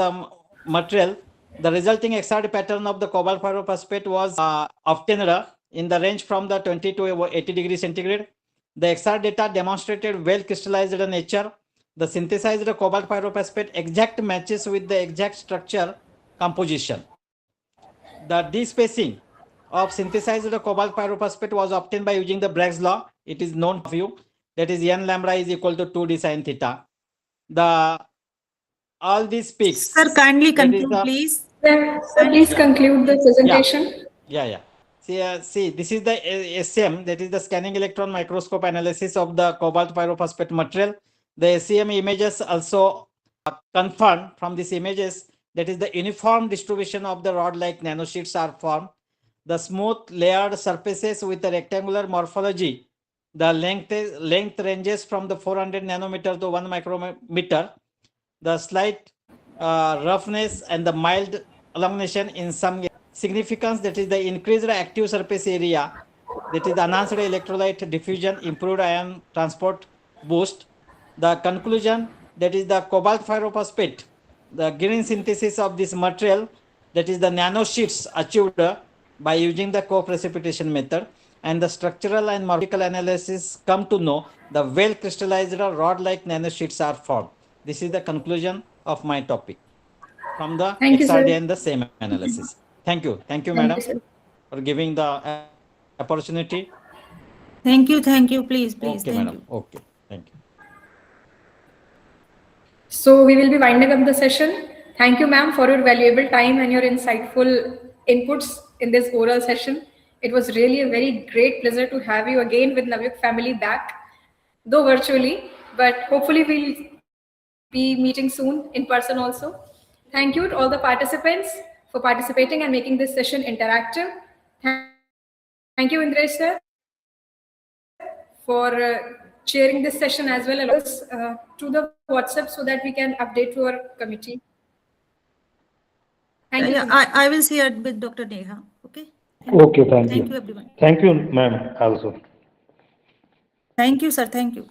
material. The resulting XRD pattern of the cobalt pyrophosphate was obtained in the range from the 20 to 80 degrees centigrade. The XRD data demonstrated well crystallized nature. The synthesized cobalt pyrophosphate exact matches with the exact structure composition. The despacing of synthesized cobalt pyrophosphate was obtained by using the Bragg's law. It is known to you. That is n lambda is equal to 2d sin theta. All these peaks.
Sir, kindly conclude, please.
Sir, please conclude the presentation.
Yeah. See, this is the SEM, that is the scanning electron microscope analysis of the cobalt pyrophosphate material. The SEM images also confirmed from these images, that is the uniform distribution of the rod-like nanosheets are formed. The smooth layered surfaces with a rectangular morphology. The length ranges from the 400 nanometer to 1 micrometer. The slight roughness and the mild elongation in some significance, that is the increased active surface area, that is the enhanced electrolyte diffusion, improved ion transport boost. The conclusion, that is the cobalt pyrophosphate, the green synthesis of this material, that is the nanosheets achieved by using the co-precipitation method, and the structural and morphological analysis come to know the well crystallized rod-like nanosheets are formed. This is the conclusion of my topic from the XRD and the same analysis. Thank you, madam, for giving the opportunity.
Thank you, please.
Okay,
thank
madam.
you.
Okay, thank you.
So we will be winding up the session. Thank you, ma'am, for your valuable time and your insightful inputs in this oral session. It was really a very great pleasure to have you again with Navyuk family back, though virtually, but hopefully we'll be meeting soon in person also. Thank you to all the participants for participating and making this session interactive. Thank you, Indresh sir, for sharing this session as well as to the WhatsApp so that we can update to our committee. Thank you.
I will share it with Dr. Neha. Okay.
Okay, thank you.
Thank you, everyone.
Thank you, ma'am, also.
Thank you, sir. Thank you.